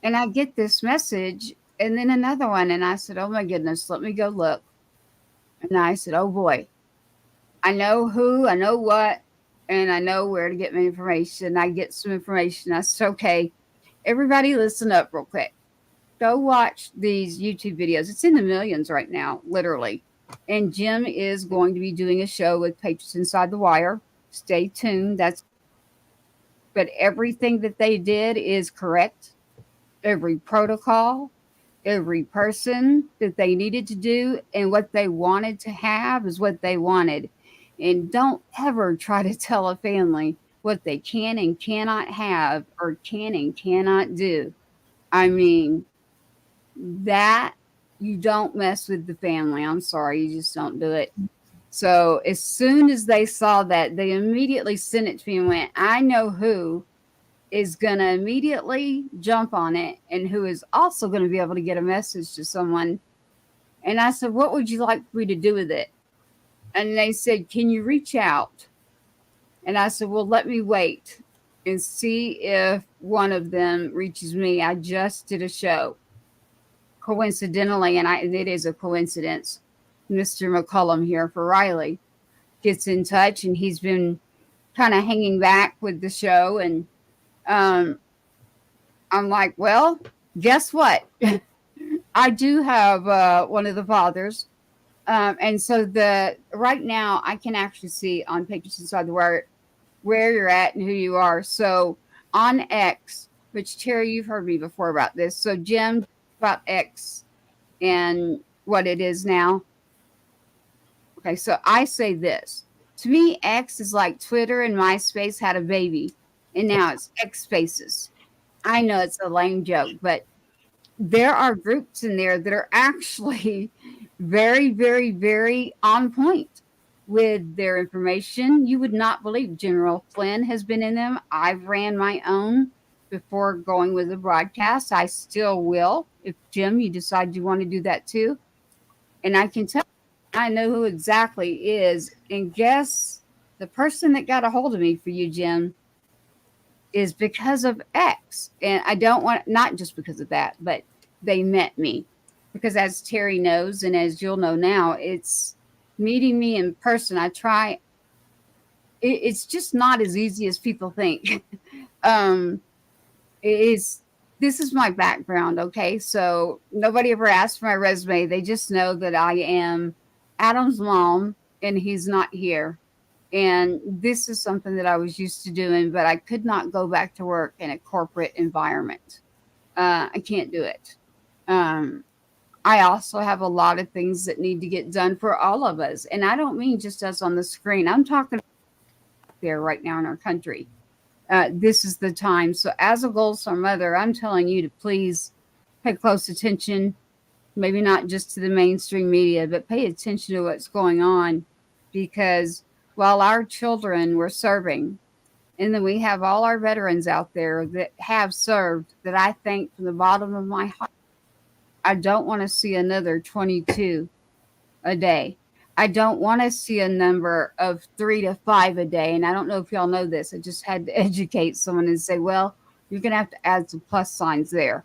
Speaker 1: and I get this message, and then another one, and I said, oh my goodness, let me go look. And I said, oh boy, I know who, I know what, and I know where to get my information. I get some information. I said, okay, everybody listen up real quick. Go watch these YouTube videos. It's in the millions right now, literally. And Jim is going to be doing a show with Patriots Inside the Wire. Stay tuned. That's but everything that they did is correct. Every protocol, every person that they needed to do, and what they wanted to have is what they wanted. And don't ever try to tell a family what they can and cannot have or can and cannot do. I mean, that you don't mess with the family. I'm sorry, you just don't do it. So as soon as they saw that, they immediately sent it to me and went, I know who is going to immediately jump on it and who is also going to be able to get a message to someone. And I said, what would you like me to do with it? And they said, can you reach out? And I said, well, let me wait and see if one of them reaches me. I just did a show. Coincidentally, and it is a coincidence, Mr. McCullum here for Riley gets in touch, and he's been kind of hanging back with the show. And I'm like, well, guess what? I do have one of the fathers. And so right now I can actually see on Patriots Inside the Wire where you're at and who you are. So on X, which Terry, you've heard me before about this. So Jim, about X and what it is now. Okay, so I say this. To me, X is like Twitter and MySpace had a baby, and now it's X Spaces. I know it's a lame joke, but there are groups in there that are actually very, very, very on point with their information. You would not believe General Flynn has been in them. I've ran my own before going with the broadcast. I still will. If Jim, you decide you want to do that too. And I can tell I know who exactly is. And guess the person that got a hold of me for you, Jim, is because of X. And I don't want, not just because of that, but they met me. Because as Terry knows, and as you'll know now, it's meeting me in person. I try, it's just not as easy as people think. This is my background, okay? So nobody ever asked for my resume. They just know that I am Adam's mom, and he's not here. And this is something that I was used to doing, but I could not go back to work in a corporate environment. I can't do it. I also have a lot of things that need to get done for all of us. And I don't mean just us on the screen. I'm talking there right now in our country. This is the time. So as a Gold Star mother, I'm telling you to please pay close attention, maybe not just to the mainstream media, but pay attention to what's going on, because while our children were serving, and then we have all our veterans out there that have served, that I thank from the bottom of my heart. I don't want to see another 22 a day. I don't want to see a number of 3 to 5 a day. And I don't know if y'all know this. I just had to educate someone and say, well, you're going to have to add some plus signs there.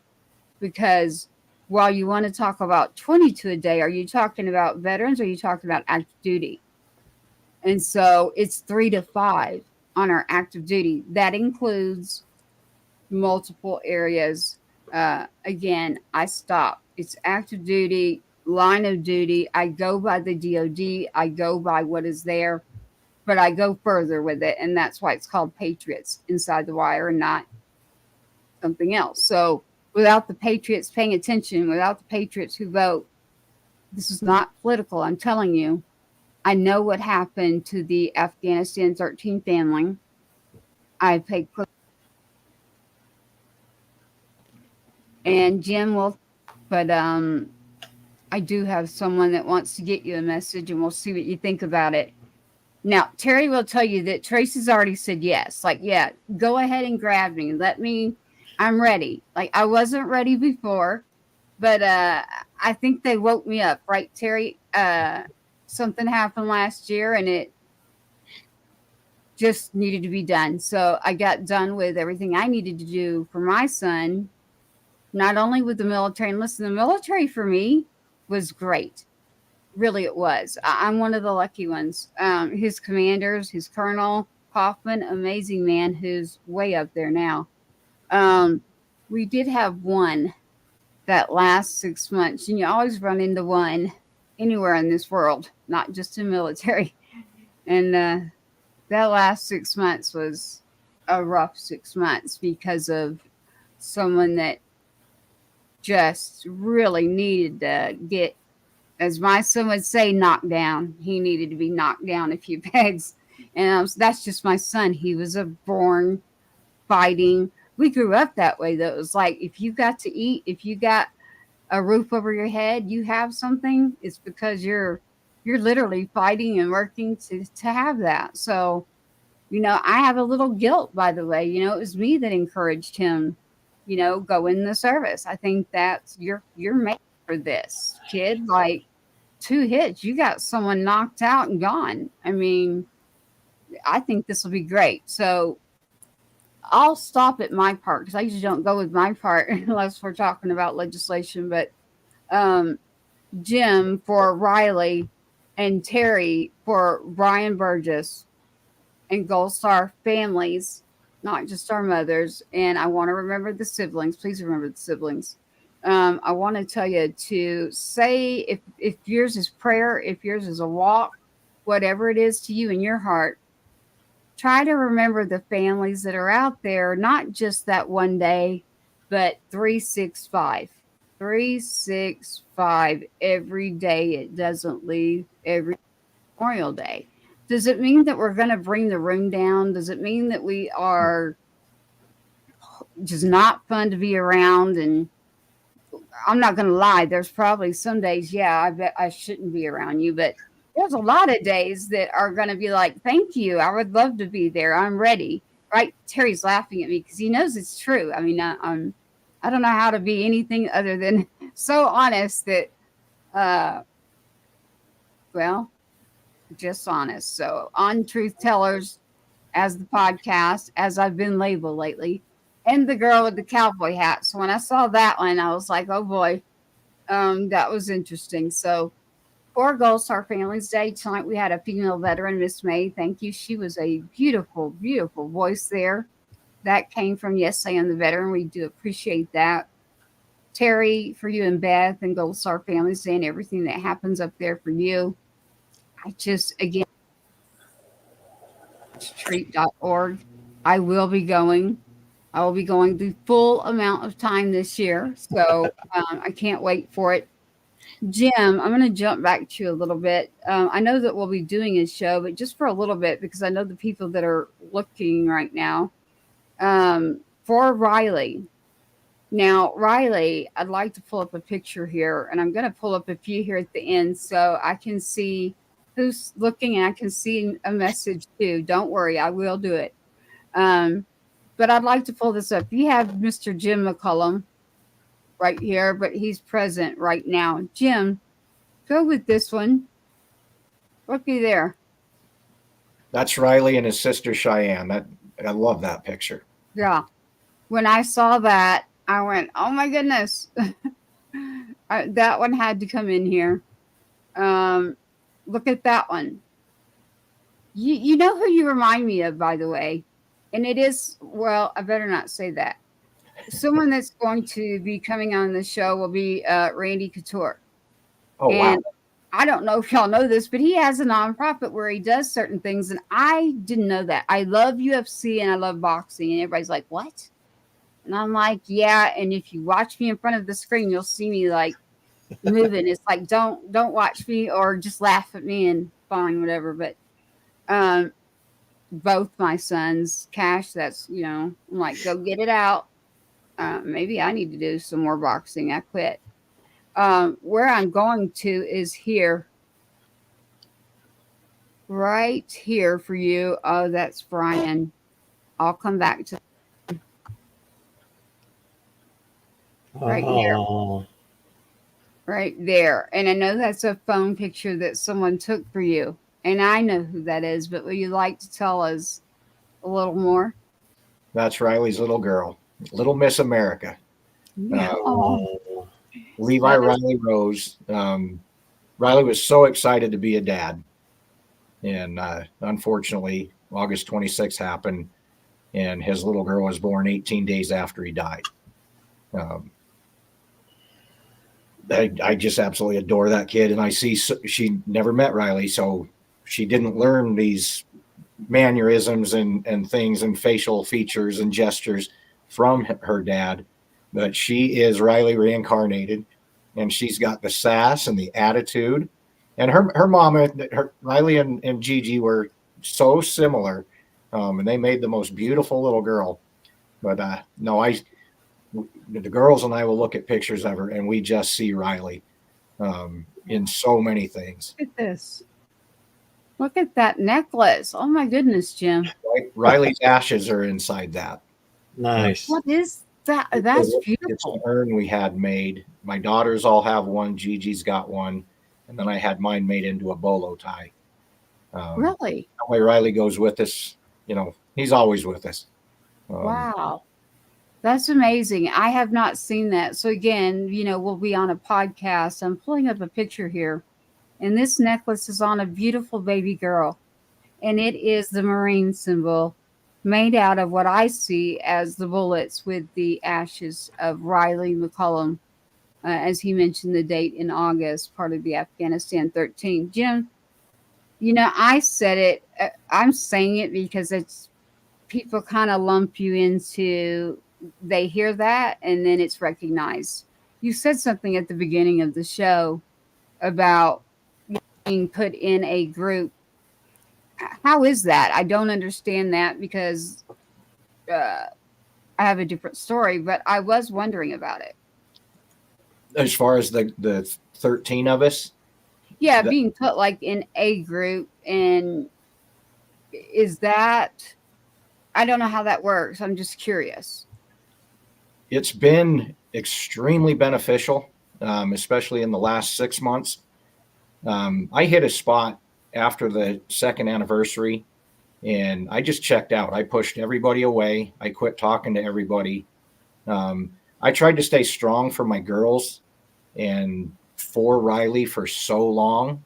Speaker 1: Because while you want to talk about 22 a day, are you talking about veterans or are you talking about active duty? And so it's 3 to 5 on our active duty. That includes multiple areas. Again, I stop. It's active duty, line of duty. I go by the DOD. I go by what is there, but I go further with it. And that's why it's called Patriots Inside the Wire and not something else. So without the Patriots paying attention, without the Patriots who vote, this is not political. I'm telling you, I know what happened to the Afghanistan 13 family. I paid close. And Jim will, but I do have someone that wants to get you a message, and we'll see what you think about it. Now, Terry will tell you that Tracy's already said yes. Like, yeah, go ahead and grab me. I'm ready. Like, I wasn't ready before, but I think they woke me up, right, Terry? Something happened last year, and it just needed to be done. So I got done with everything I needed to do for my son, not only with the military. And listen, the military for me was great. Really, it was. I'm one of the lucky ones. His commanders, his colonel, Hoffman, amazing man who's way up there now. We did have one that last 6 months, and you always run into one anywhere in this world, not just in military. And that last 6 months was a rough 6 months because of someone that just really needed to get, as my son would say, knocked down. He needed to be knocked down a few pegs. And that's just my son. He was a born fighting. We grew up that way, though. It was like, if you got to eat, if you got a roof over your head, you have something, it's because you're literally fighting and working to have that. So, I have a little guilt, by the way. It was me that encouraged him, go in the service. I think that's you're made for this, kid. Like 2 hits, you got someone knocked out and gone. I mean, I think this will be great. So I'll stop at my part because I usually don't go with my part unless we're talking about legislation. But Jim for Riley and Terry for Brian Burgess and Gold Star families, not just our mothers. And I want to remember the siblings. Please remember the siblings. I want to tell you to say if yours is prayer, if yours is a walk, whatever it is to you in your heart, try to remember the families that are out there, not just that one day, but 365. 365 every day. It doesn't leave every Memorial Day. Does it mean that we're going to bring the room down? Does it mean that we are just not fun to be around? And I'm not going to lie. There's probably some days, yeah, I bet I shouldn't be around you, but there's a lot of days that are going to be like, thank you. I would love to be there. I'm ready. Right? Terry's laughing at me because he knows it's true. I mean, I don't know how to be anything other than so honest that, well, just honest. So on Truth Tellers as the podcast, as I've been labeled lately, and the girl with the cowboy hat. So when I saw that one, I was like, oh boy, that was interesting. So for Gold Star Families Day tonight, we had a female veteran, Miss May. Thank you. She was a beautiful, beautiful voice there. That came from Yes, I Am the Veteran. We do appreciate that. Terry, for you and Beth and Gold Star Families Day and everything that happens up there for you. I just, again, treat.org. I will be going the full amount of time this year. So I can't wait for it. Jim, I'm going to jump back to you a little bit. I know that we'll be doing a show, but just for a little bit, because I know the people that are looking right now for Riley. Now, Riley, I'd like to pull up a picture here, and I'm going to pull up a few here at the end so I can see who's looking and I can see a message too. Don't worry, I will do it. But I'd like to pull this up. You have Mr. Jim McCullum right here, but he's present right now. Jim, go with this one. Looky there.
Speaker 7: That's Riley and his sister Cheyenne. I love that picture.
Speaker 1: Yeah. When I saw that, I went, oh my goodness. That one had to come in here. Look at that one. You know who you remind me of, by the way? And it is, well, I better not say that. Someone that's going to be coming on the show will be Randy Couture.
Speaker 7: Oh,
Speaker 1: and
Speaker 7: wow.
Speaker 1: I don't know if y'all know this, but he has a nonprofit where he does certain things. And I didn't know that. I love UFC and I love boxing. And everybody's like, what? And I'm like, yeah. And if you watch me in front of the screen, you'll see me like moving. It's like, don't watch me or just laugh at me and fine, whatever. But both my sons, Cash, that's, I'm like, go get it out. Maybe I need to do some more boxing. I quit. Where I'm going to is here. Right here for you. Oh, that's Brian. I'll come back to right here. Right there. And I know that's a phone picture that someone took for you. And I know who that is, but would you like to tell us a little more?
Speaker 7: That's Riley's little girl, Little Miss America. Levi Riley Rose. Riley was so excited to be a dad. And unfortunately, August 26th happened, and his little girl was born 18 days after he died. I just absolutely adore that kid. And I see she never met Riley, so she didn't learn these mannerisms and things and facial features and gestures from her dad, but she is Riley reincarnated, and she's got the sass and the attitude. And her mama, Riley and Gigi were so similar, and they made the most beautiful little girl. But no, the girls and I will look at pictures of her, and we just see Riley in so many things.
Speaker 1: Look at this. Look at that necklace. Oh my goodness, Jim.
Speaker 7: Riley's ashes are inside that.
Speaker 6: Nice.
Speaker 1: What is that? That's
Speaker 7: It's
Speaker 1: beautiful.
Speaker 7: an urn we had made. My daughters all have one. Gigi's got one. And then I had mine made into a bolo tie.
Speaker 1: Really?
Speaker 7: That way Riley goes with us. He's always with us.
Speaker 1: Wow. That's amazing. I have not seen that. So again, we'll be on a podcast. I'm pulling up a picture here. And this necklace is on a beautiful baby girl. And it is the Marine symbol made out of what I see as the bullets with the ashes of Riley McCollum. As he mentioned the date in August, part of the Afghanistan 13. Jim, I said it. I'm saying it because it's people kind of lump you into, they hear that and then it's recognized. You said something at the beginning of the show about being put in a group. How is that? I don't understand that because I have a different story, but I was wondering about it.
Speaker 7: As far as the 13 of us?
Speaker 1: Yeah, being put like in a group. And is that, I don't know how that works. I'm just curious.
Speaker 7: It's been extremely beneficial, especially in the last 6 months. I hit a spot after the second anniversary and I just checked out. I pushed everybody away. I quit talking to everybody. I tried to stay strong for my girls and for Riley for so long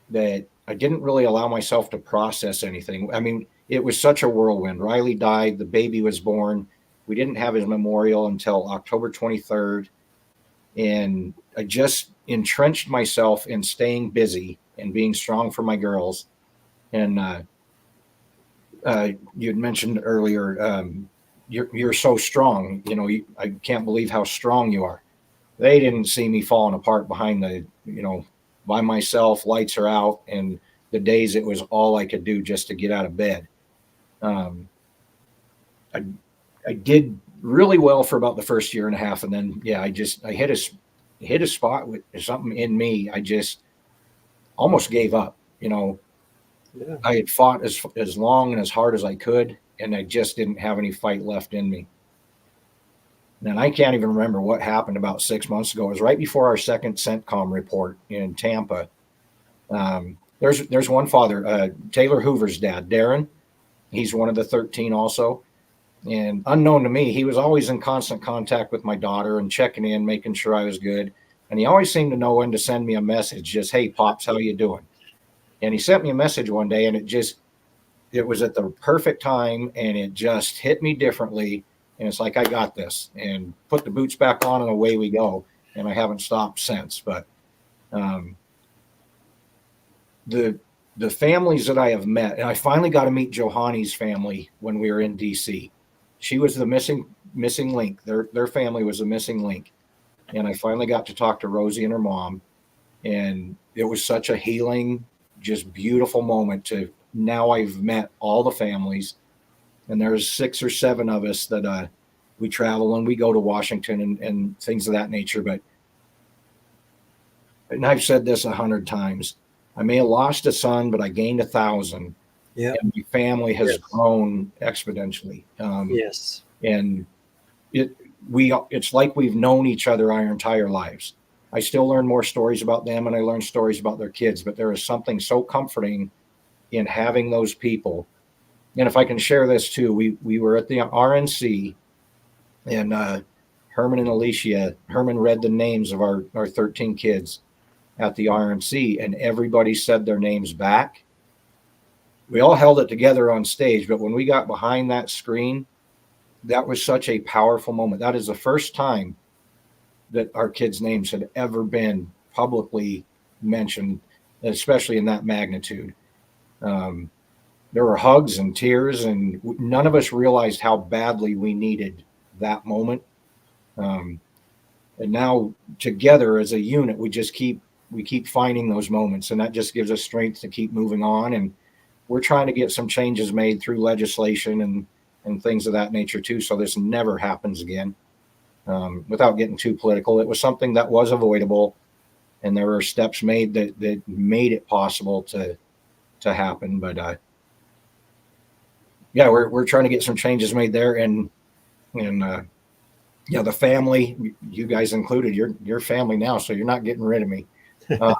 Speaker 7: that I didn't really allow myself to process anything. I mean, it was such a whirlwind. Riley died. The baby was born. We didn't have his memorial until October 23rd. And I just entrenched myself in staying busy and being strong for my girls. And you had mentioned earlier, you're so strong. I can't believe how strong you are. They didn't see me falling apart behind by myself. Lights are out, and the days it was all I could do just to get out of bed. I did really well for about the first year and a half, and then I hit a spot with something in me. I just almost gave up.
Speaker 6: Yeah.
Speaker 7: I had fought as long and as hard as I could, and I just didn't have any fight left in me. And I can't even remember what happened about 6 months ago. It was right before our second CENTCOM report in Tampa. There's one father, Taylor Hoover's dad, Darren. He's one of the 13 also. And unknown to me, he was always in constant contact with my daughter and checking in, making sure I was good. And he always seemed to know when to send me a message, just, "Hey, Pops, how you doing?" And he sent me a message one day, and it was at the perfect time, and it just hit me differently. And it's like, I got this, and put the boots back on, and away we go. And I haven't stopped since. But the families that I have met, and I finally got to meet Johanni's family when we were in DC. She was the missing link. Their family was the missing link. And I finally got to talk to Rosie and her mom. And it was such a healing, just beautiful moment to now I've met all the families. And there's 6 or 7 of us that we travel and we go to Washington and things of that nature. And I've said this 100 times. I may have lost a son, but I gained 1,000.
Speaker 6: Yeah.
Speaker 7: And my family has grown exponentially.
Speaker 6: Yes.
Speaker 7: And it's like we've known each other our entire lives. I still learn more stories about them, and I learn stories about their kids, but there is something so comforting in having those people. And if I can share this too, we were at the RNC, and Herman and Alicia, Herman read the names of our 13 kids at the RNC, and everybody said their names back. We all held it together on stage, but when we got behind that screen, that was such a powerful moment. That is the first time that our kids' names had ever been publicly mentioned, especially in that magnitude. there were hugs and tears, and none of us realized how badly we needed that moment. And now together as a unit, we keep finding those moments, and that just gives us strength to keep moving on. And we're trying to get some changes made through legislation and things of that nature too, so this never happens again. Without getting too political, it was something that was avoidable, and there were steps made that made it possible to happen. But yeah, we're trying to get some changes made there, and yeah, the family, you guys included, you're family now, so you're not getting rid of me. No,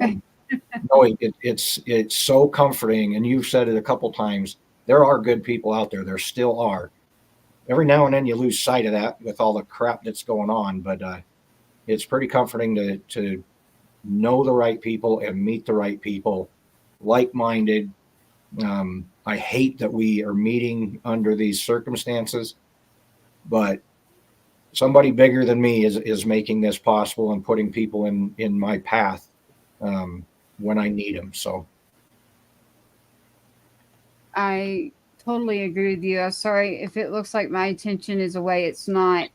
Speaker 7: it's so comforting, and you've said it a couple times. There are good people out there. There still are. Every now and then you lose sight of that with all the crap that's going on, but it's pretty comforting to know the right people and meet the right people, like-minded. I hate that we are meeting under these circumstances, but somebody bigger than me is making this possible and putting people in my path when I need them. So
Speaker 1: I totally agree with you. I'm sorry if it looks like my attention is away. It's not.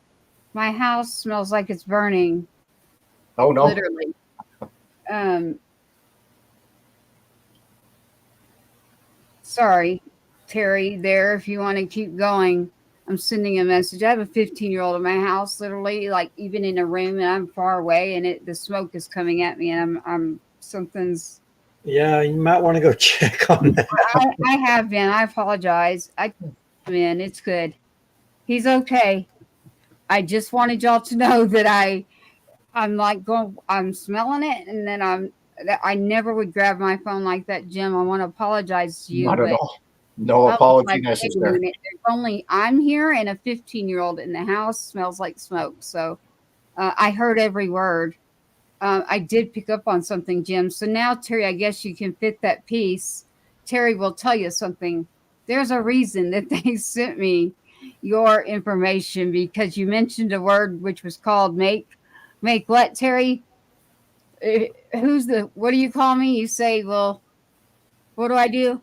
Speaker 1: My house smells like it's burning.
Speaker 7: oh no,
Speaker 1: Literally. Sorry, Terry, there, if you want to keep going, I'm sending a message. I have a 15-year-old in my house, literally, like even in a room, and I'm far away, and the smoke is coming at me, and I'm something's.
Speaker 6: Yeah, you might want to go check on that.
Speaker 1: I have been. I apologize. It's good. He's okay. I just wanted y'all to know that I'm like going. I'm smelling it, and then I never would grab my phone like that, Jim. I want to apologize to you.
Speaker 7: not at all. No apology necessary.
Speaker 1: Only I'm here, and a 15-year-old in the house smells like smoke. So I heard every word. I did pick up on something, Jim. So now, Terry, I guess you can fit that piece. Terry will tell you something. There's a reason that they sent me your information, because you mentioned a word which was called make what, Terry? What do you call me? You say, well, what do I do?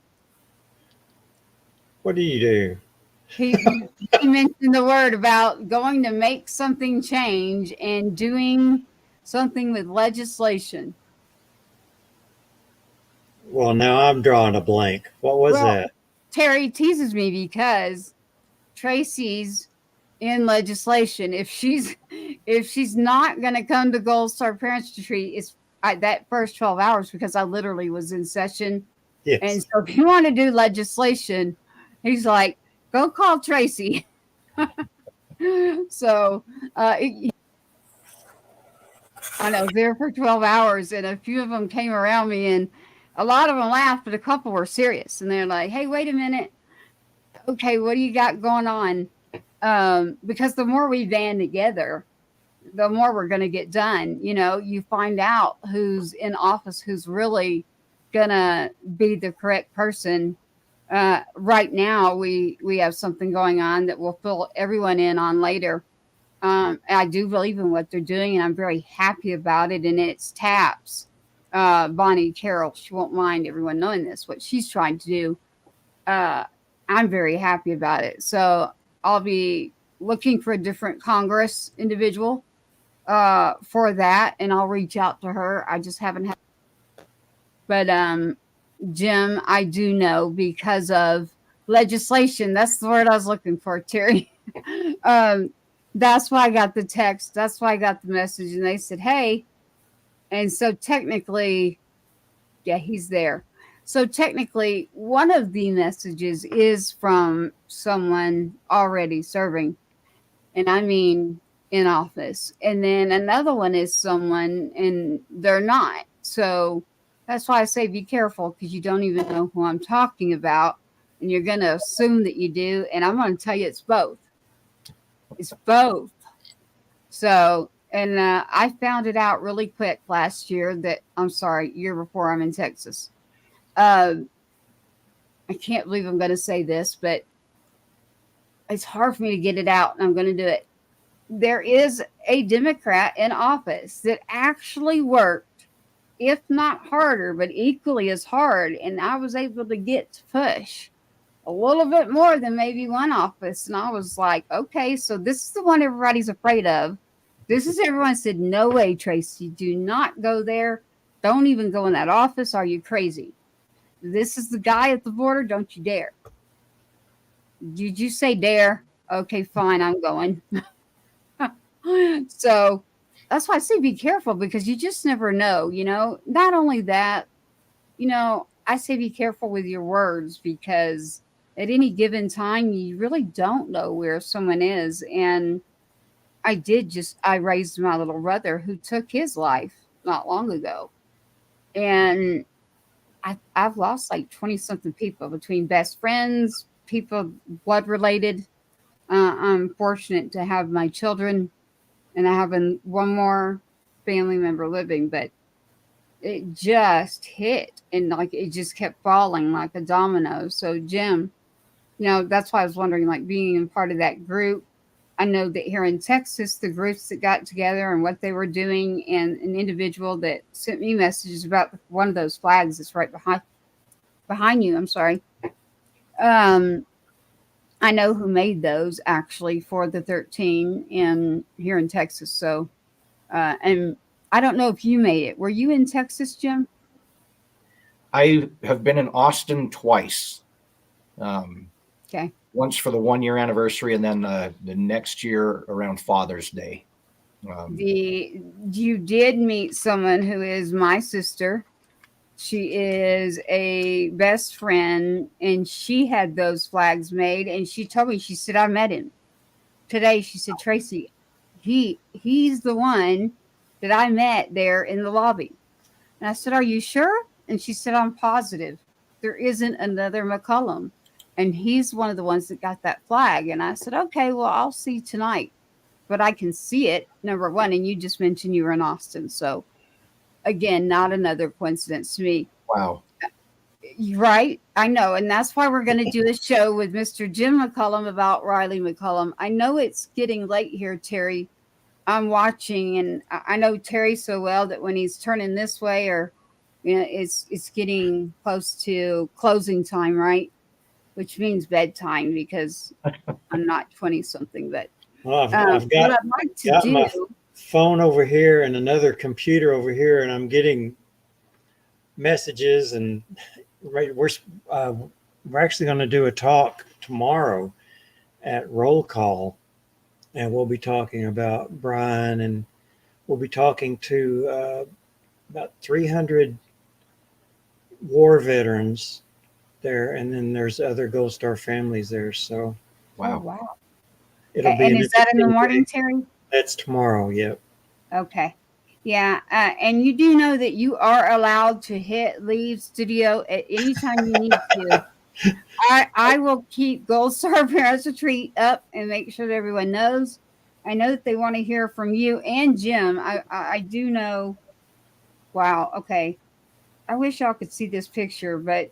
Speaker 6: What do you do?
Speaker 1: He mentioned the word about going to make something change and doing something with legislation.
Speaker 6: Well, now I'm drawing a blank. What was that?
Speaker 1: Terry teases me because Tracy's in legislation. If she's not going to come to Gold Star Parents Retreat, it's that first 12 hours, because I literally was in session.
Speaker 6: Yes.
Speaker 1: And so if you want to do legislation, he's like, go call Tracy. So I was there for 12 hours, and a few of them came around me, and a lot of them laughed, but a couple were serious. And they're like, hey, wait a minute. Okay, what do you got going on? Because the more we band together, the more we're going to get done. You find out who's in office, who's really going to be the correct person. Right now, we have something going on that we'll fill everyone in on later. I do believe in what they're doing, and I'm very happy about it. And it's TAPS. Bonnie Carroll, she won't mind everyone knowing this, what she's trying to do. I'm very happy about it. So I'll be looking for a different Congress individual for that, and I'll reach out to her. I just haven't had. But Jim, I do know, because of legislation. That's the word I was looking for, Terry. That's why I got the text. That's why I got the message. And they said, hey. And so technically, yeah, he's there. So technically, one of the messages is from someone already serving. And I mean in office. And then another one is someone, and they're not. So that's why I say be careful, because you don't even know who I'm talking about. And you're going to assume that you do. And I'm going to tell you it's both. It's both. So, and I found it out really quick last year year before, I'm in Texas. I can't believe I'm going to say this, but it's hard for me to get it out, and I'm going to do it. There is a Democrat in office that actually worked, if not harder, but equally as hard. And I was able to get to push a little bit more than maybe one office. And I was like, okay, so this is the one everybody's afraid of. This is everyone said, no way, Tracy, do not go there. Don't even go in that office. Are you crazy? This is the guy at the border. Don't you dare. Did you say dare? Okay, fine, I'm going. So that's why I say be careful, because you just never know, Not only that, I say be careful with your words, because at any given time, you really don't know where someone is. And I raised my little brother who took his life not long ago. And I've lost like 20 something people between best friends, people blood related. I'm fortunate to have my children, and I have one more family member living, but it just hit, and like it just kept falling like a domino. So Jim, that's why I was wondering, like being in part of that group. I know that here in Texas, the groups that got together and what they were doing, and an individual that sent me messages about one of those flags that's right behind you. I'm sorry. I know who made those actually for the 13 here in Texas. So, and I don't know if you made it. Were you in Texas, Jim?
Speaker 7: I have been in Austin twice.
Speaker 1: Okay.
Speaker 7: Once for the 1 year anniversary, and then the next year around Father's Day.
Speaker 1: You did meet someone who is my sister. She is a best friend, and she had those flags made. And she told me, she said, I met him today. She said, Tracy, he's the one that I met there in the lobby. And I said, are you sure? And she said, I'm positive. There isn't another McCollum. And he's one of the ones that got that flag. And I said, okay, well, I'll see tonight. But I can see it, number one. And you just mentioned you were in Austin. So, again, not another coincidence to me.
Speaker 7: Wow.
Speaker 1: Right? I know. And that's why we're going to do a show with Mr. Jim McCollum about Riley McCollum. I know it's getting late here, Terry. I'm watching, and I know Terry so well that when he's turning this way, or it's getting close to closing time, right? Which means bedtime, because I'm not 20 something. But
Speaker 6: Well, I've got,
Speaker 1: what I'd like to do,
Speaker 6: my phone over here and another computer over here, and I'm getting messages. And we're actually going to do a talk tomorrow at Roll Call, and we'll be talking about Brian, and we'll be talking to about 300 war veterans there, and then there's other Gold Star families there. So
Speaker 7: wow.
Speaker 1: Oh, wow.
Speaker 6: it'll be.
Speaker 1: And is that in the morning, Terry?
Speaker 6: That's tomorrow. Yep.
Speaker 1: Okay. Yeah. And you do know that you are allowed to leave studio at any time you need to. I will keep Gold Star Parents Retreat up and make sure that everyone knows. I know that they want to hear from you and Jim. I do know. Wow. Okay. I wish y'all could see this picture, but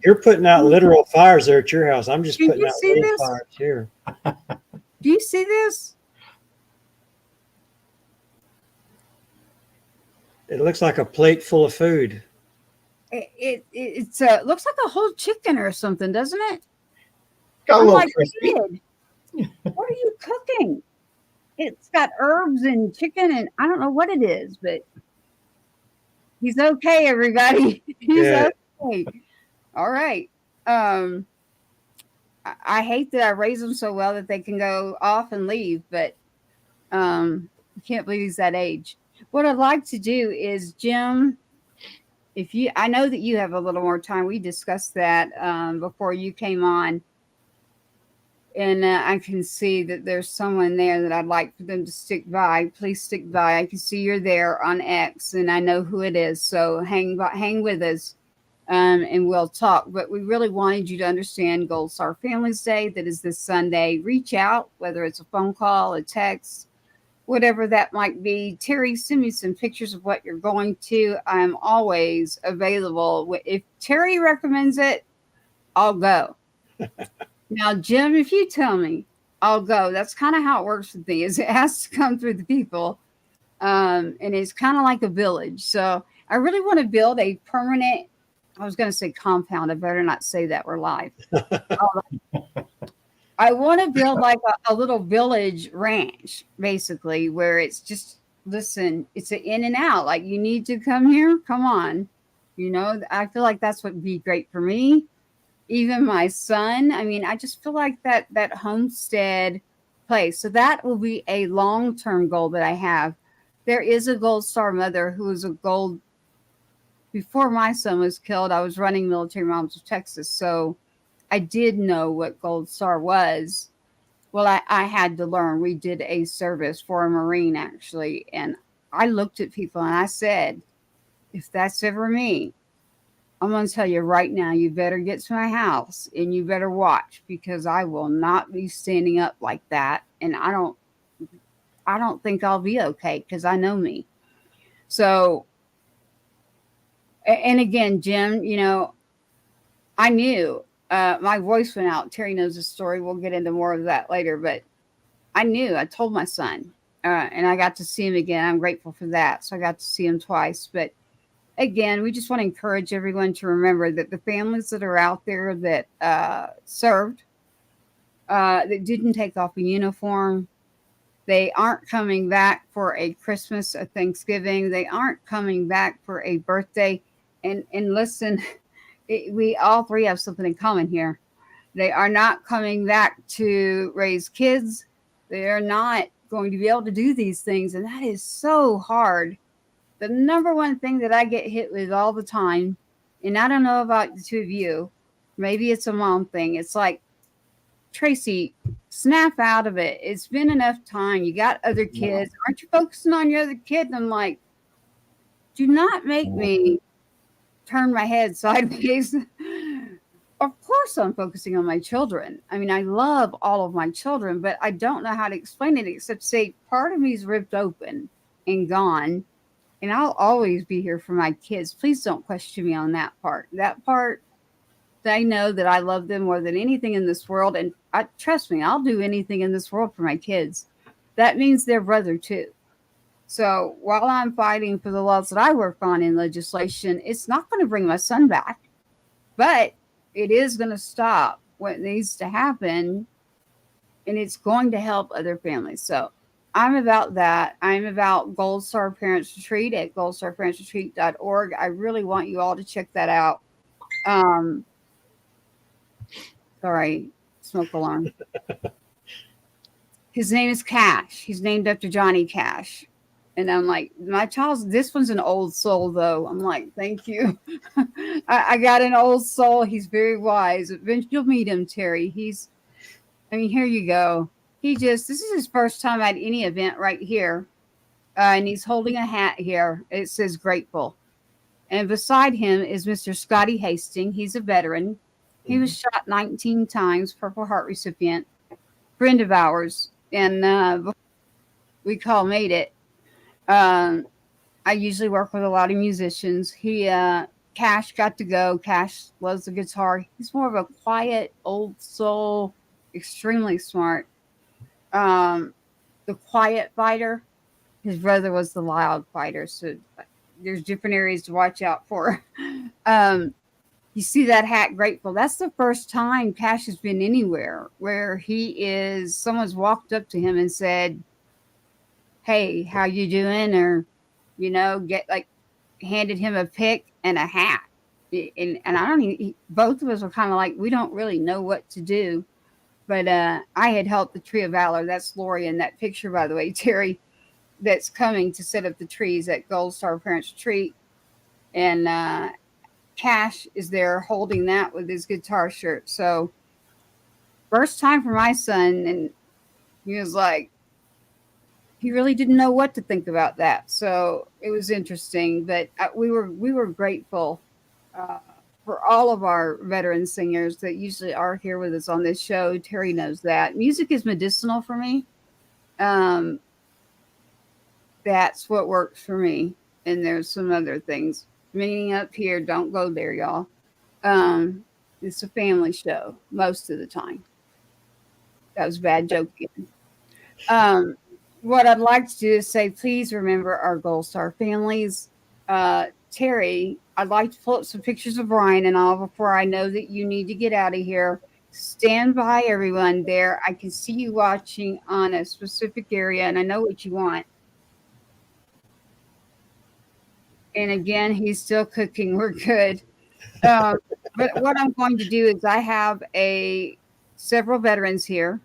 Speaker 6: you're putting out literal fires there at your house. I'm just putting out little
Speaker 1: this?
Speaker 6: fires here.
Speaker 1: Do you see this?
Speaker 6: It looks like a plate full of food.
Speaker 1: It looks like a whole chicken or something, doesn't it?
Speaker 7: Got a
Speaker 1: I'm
Speaker 7: little
Speaker 1: like,
Speaker 7: crispy.
Speaker 1: kid, what are you cooking? It's got herbs and chicken, and I don't know what it is, but he's okay, everybody. He's okay. All right. I hate that I raise them so well that they can go off and leave, but I can't believe he's that age. What I'd like to do is, Jim, I know that you have a little more time. We discussed that before you came on. And I can see that there's someone there that I'd like for them to stick by. Please stick by. I can see you're there on X, and I know who it is. So hang with us, and we'll talk. But we really wanted you to understand Gold Star Families Day. That is this Sunday. Reach out, whether it's a phone call, a text, whatever that might be. Terry, send me some pictures of what you're going to. I'm always available. If Terry recommends it, I'll go. Now, Jim, if you tell me, I'll go. That's kind of how it works with me, is it has to come through the people. And it's kind of like a village. So I really want to build a permanent I was going to say compound. I better not say that. We're live. I want to build like a little village ranch, basically, where it's just, listen, it's an in and out. Like, you need to come here. Come on. You know, I feel like that's what would be great for me. Even my son. I mean, I just feel like that homestead place. So that will be a long-term goal that I have. There is a Gold Star mother who was a gold. Before my son was killed, I was running Military Moms of Texas. So I did know what Gold Star was. Well, I had to learn. We did a service for a Marine, actually. And I looked at people and I said, if that's ever me, I'm going to tell you right now, you better get to my house and you better watch, because I will not be standing up like that. And I don't think I'll be okay, because I know me. So, and again, Jim, you know, I knew my voice went out. Terry knows the story. We'll get into more of that later, but I knew. I told my son, and I got to see him again. I'm grateful for that. So I got to see him twice. But again, we just want to encourage everyone to remember that the families that are out there that served, that didn't take off a uniform, they aren't coming back for a Christmas, a Thanksgiving. They aren't coming back for a birthday. And listen, we all three have something in common here. They are not coming back to raise kids. They are not going to be able to do these things. And that is so hard. The number one thing that I get hit with all the time, and I don't know about the two of you, maybe it's a mom thing. It's like, Tracy, snap out of it. It's been enough time. You got other kids. Aren't you focusing on your other kid? And I'm like, do not make me turn my head sideways. Of course I'm focusing on my children. I mean, I love all of my children, but I don't know how to explain it except say part of me is ripped open and gone. And I'll always be here for my kids. Please don't question me on that part. That part, they know that I love them more than anything in this world. And trust me, I'll do anything in this world for my kids. That means their brother too. So while I'm fighting for the laws that I work on in legislation, it's not going to bring my son back, but it is going to stop what needs to happen. And it's going to help other families. So I'm about that. I'm about Gold Star Parents Retreat at goldstarparentsretreat.org. I really want you all to check that out. Sorry, smoke alarm. His name is Cash. He's named after Johnny Cash. And I'm like, this one's an old soul, though. I'm like, thank you. I got an old soul. He's very wise. Eventually, you'll meet him, Terry. Here you go. This is his first time at any event right here. And he's holding a hat here. It says grateful. And beside him is Mr. Scotty Hastings. He's a veteran. He was shot 19 times, Purple Heart recipient, friend of ours. And we made it. I usually work with a lot of musicians. Cash got to go. Cash loves the guitar. He's more of a quiet, old soul, extremely smart. The quiet fighter. His brother was the loud fighter. So there's different areas to watch out for. You see that hat, grateful. That's the first time Cash has been anywhere where someone's walked up to him and said, hey, how you doing? Or, handed him a pick and a hat. And I don't even, both of us were kind of like, we don't really know what to do. But I had helped the Tree of Valor. That's Lori in that picture, by the way, Terry, that's coming to set up the trees at Gold Star Parents Retreat. And Cash is there holding that with his guitar shirt. So first time for my son. And he was like, he really didn't know what to think about that. So it was interesting, but we were grateful for all of our veteran singers that usually are here with us on this show. Terry knows that. Music is medicinal for me. That's what works for me. And there's some other things. Meaning up here, don't go there, y'all. It's a family show most of the time. That was a bad joke again. What I'd like to do is say, please remember our Gold Star families. Terry, I'd like to pull up some pictures of Brian and all before I know that you need to get out of here. Stand by, everyone there. I can see you watching on a specific area, and I know what you want. And again, he's still cooking. We're good. But what I'm going to do is I have several veterans here,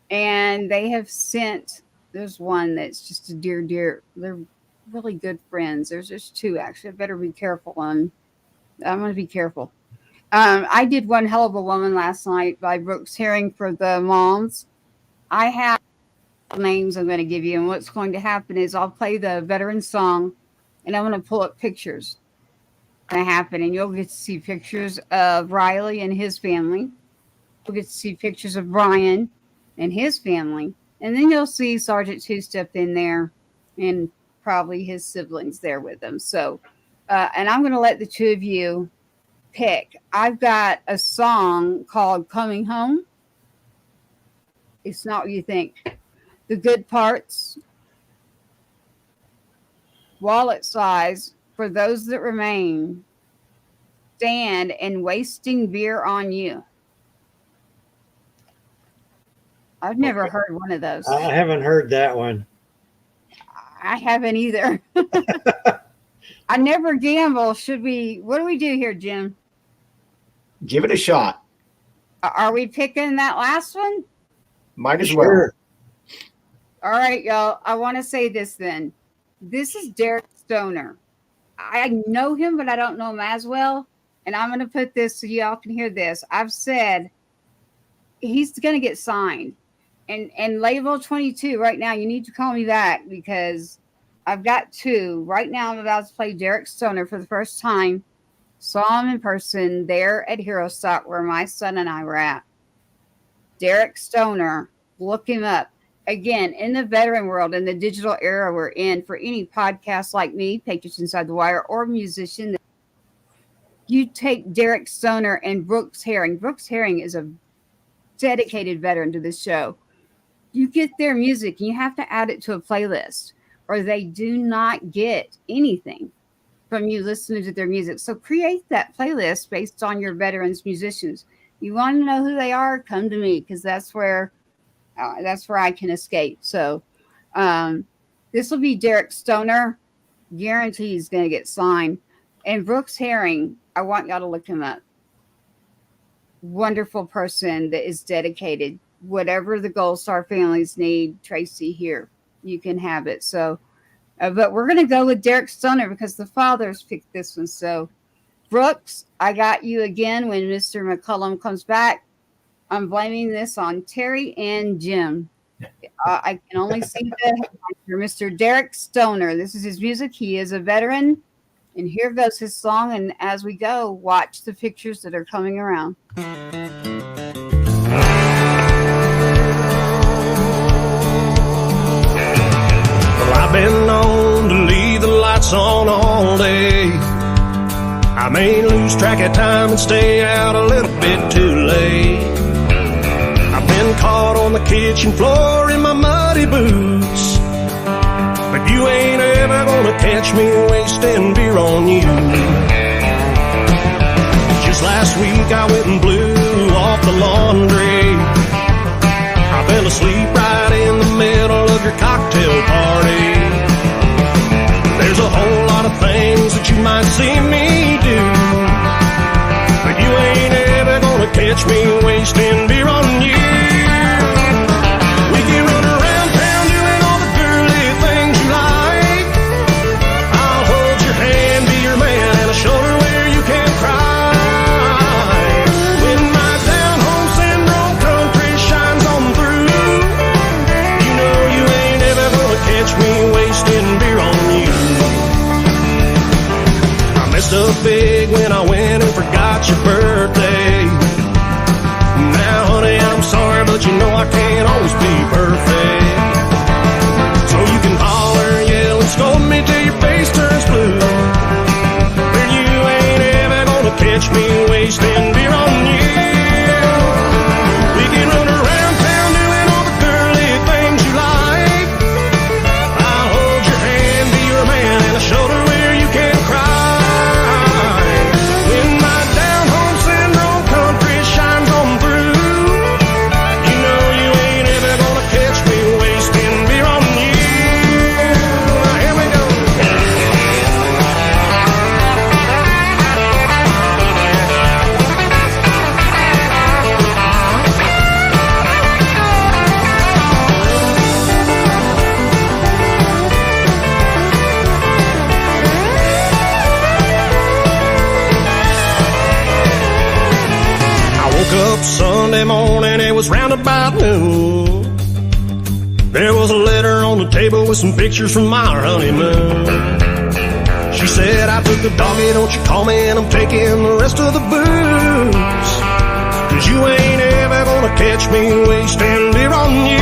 Speaker 1: and they have sent. There's one that's just a dear. They're really good friends. There's two actually. I better be careful on. I'm going to be careful. I did One Hell of a Woman last night by Brooks Herring for the moms. I have names I'm going to give you, and what's going to happen is I'll play the veteran song, and I'm going to pull up pictures. Going to happen, and you'll get to see pictures of Riley and his family. You'll get to see pictures of Brian and his family, and then you'll see Sergeant Two-Step in there, and probably his siblings there with him. So, and I'm going to let the two of you pick. I've got a song called Coming Home. It's Not What You Think. The Good Parts. Wallet Size. For Those That Remain. Stand and Wasting Beer on You. I've never heard one of those.
Speaker 6: I haven't heard that one.
Speaker 1: I haven't either. I never gamble. What do we do here, Jim?
Speaker 7: Give it a shot.
Speaker 1: Are we picking that last one?
Speaker 7: Might as
Speaker 6: Sure.
Speaker 1: All right, y'all. I want to say this then. This is Derek Stoner. I know him, but I don't know him as well. And I'm going to put this so y'all can hear this. I've said he's going to get signed. And Label 22 right now, you need to call me back because I've got two. Right now, I'm about to play Derek Stoner for the first time. Saw him in person there at Hero Stock where my son and I were at. Derek Stoner, look him up. Again, in the veteran world, in the digital era we're in, for any podcast like me, Patriots Inside the Wire, or musician, you take Derek Stoner and Brooks Herring. Brooks Herring is a dedicated veteran to this show. You get their music and you have to add it to a playlist, or they do not get anything from you listening to their music. So create that playlist based on your veterans musicians. You want to know who they are? Come to me, because that's where I can escape. So this will be Derek Stoner. Guarantee he's going to get signed. And Brooks Herring, I want y'all to look him up. Wonderful person that is dedicated. Whatever the Gold Star families need, Tracy, here, you can have it. So, but we're going to go with Derek Stoner because the fathers picked this one. So, Brooks, I got you again when Mr. McCullum comes back. I'm blaming this on Terry and Jim. I can only see the Mr. Derek Stoner. This is his music. He is a veteran. And here goes his song. And as we go, watch the pictures that are coming around.
Speaker 9: Well, I've been known to leave the lights on all day. I may lose track of time and stay out a little bit too late. I've been caught on the kitchen floor in my muddy boots, but you ain't ever gonna catch me wasting beer on you. Just last week I went and blew off the laundry. I fell asleep right in the middle of your cocktail party. There's a whole lot of things that you might see me do, but you ain't ever gonna catch me wasting beer on you. We can run around town doing all the girly things you like. I'll hold your hand, be your man, and a shoulder where you can cry. When my down-home syndrome country shines on through, you know you ain't ever gonna catch me wasting beer on you. I messed up big when I went and forgot your birthday. Now, honey, I'm sorry, but you know I can't always be perfect. So you can holler, yell, and scold me till your face turns blue, but you ain't ever gonna catch me wasting beer on you. We can run around town doing all the girly things you like. I'll hold your hand, be your man, and a shoulder where you can cry. Sunday morning, it was round about noon. There was a letter on the table with some pictures from our honeymoon. She said, I took the doggy, don't you call me, and I'm taking the rest of the booze. 'Cause you ain't ever gonna catch me wasting beer on you.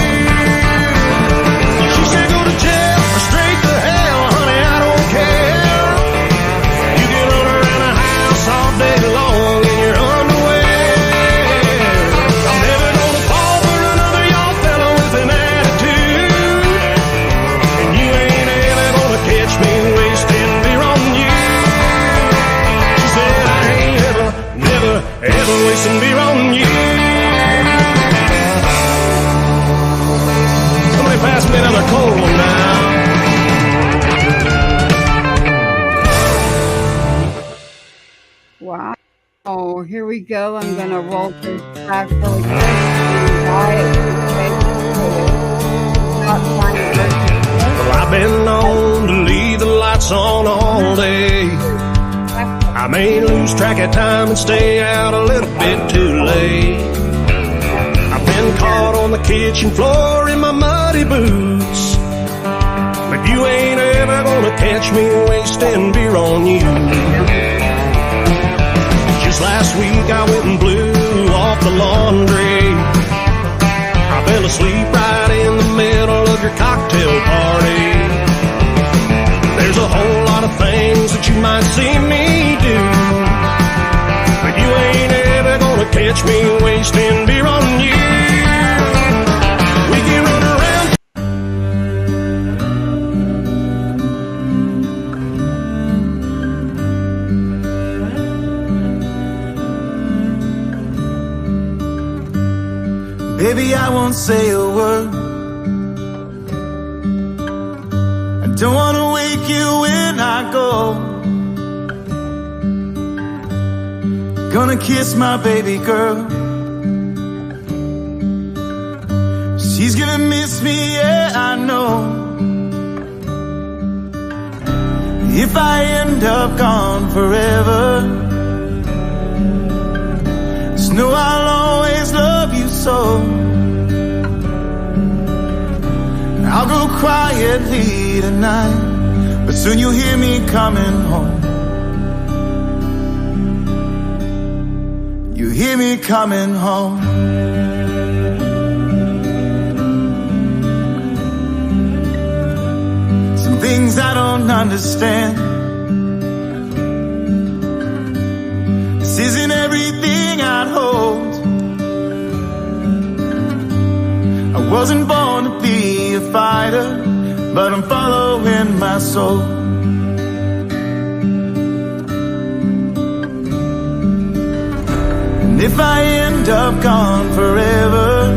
Speaker 9: She said, go to jail or straight to hell, honey, I don't care. You can run around the house all day long in your underwear. I'm never gonna fall for another young fella with an attitude. And you ain't ever gonna catch me wasting beer on you. She said, I ain't never wasting beer on you. Somebody pass me another cold one now.
Speaker 1: Wow. Oh, here we go. I'm going to roll through track really quick.
Speaker 9: Well, I've been known to leave the lights on all day. I may lose track of time and stay out a little bit too late. I've been caught on the kitchen floor in my muddy boots, but you ain't ever gonna catch me wasting beer on you. Just last week I went and blew off the laundry. I fell asleep right in the middle of your cocktail party. There's a whole lot of things that you might see me do, but you ain't ever gonna catch me wasting beer on you. We can run around.
Speaker 10: Baby, I won't say a word. I don't wanna wake you when I go. Gonna kiss my baby girl. She's gonna miss me, yeah, I know. If I end up gone forever, just know I'll always love you so. I'll go quietly tonight, but soon you'll hear me coming home. You hear me coming home. Some things I don't understand. This isn't everything I'd hold. I wasn't born to be a fighter, but I'm following my soul. And if I end up gone forever,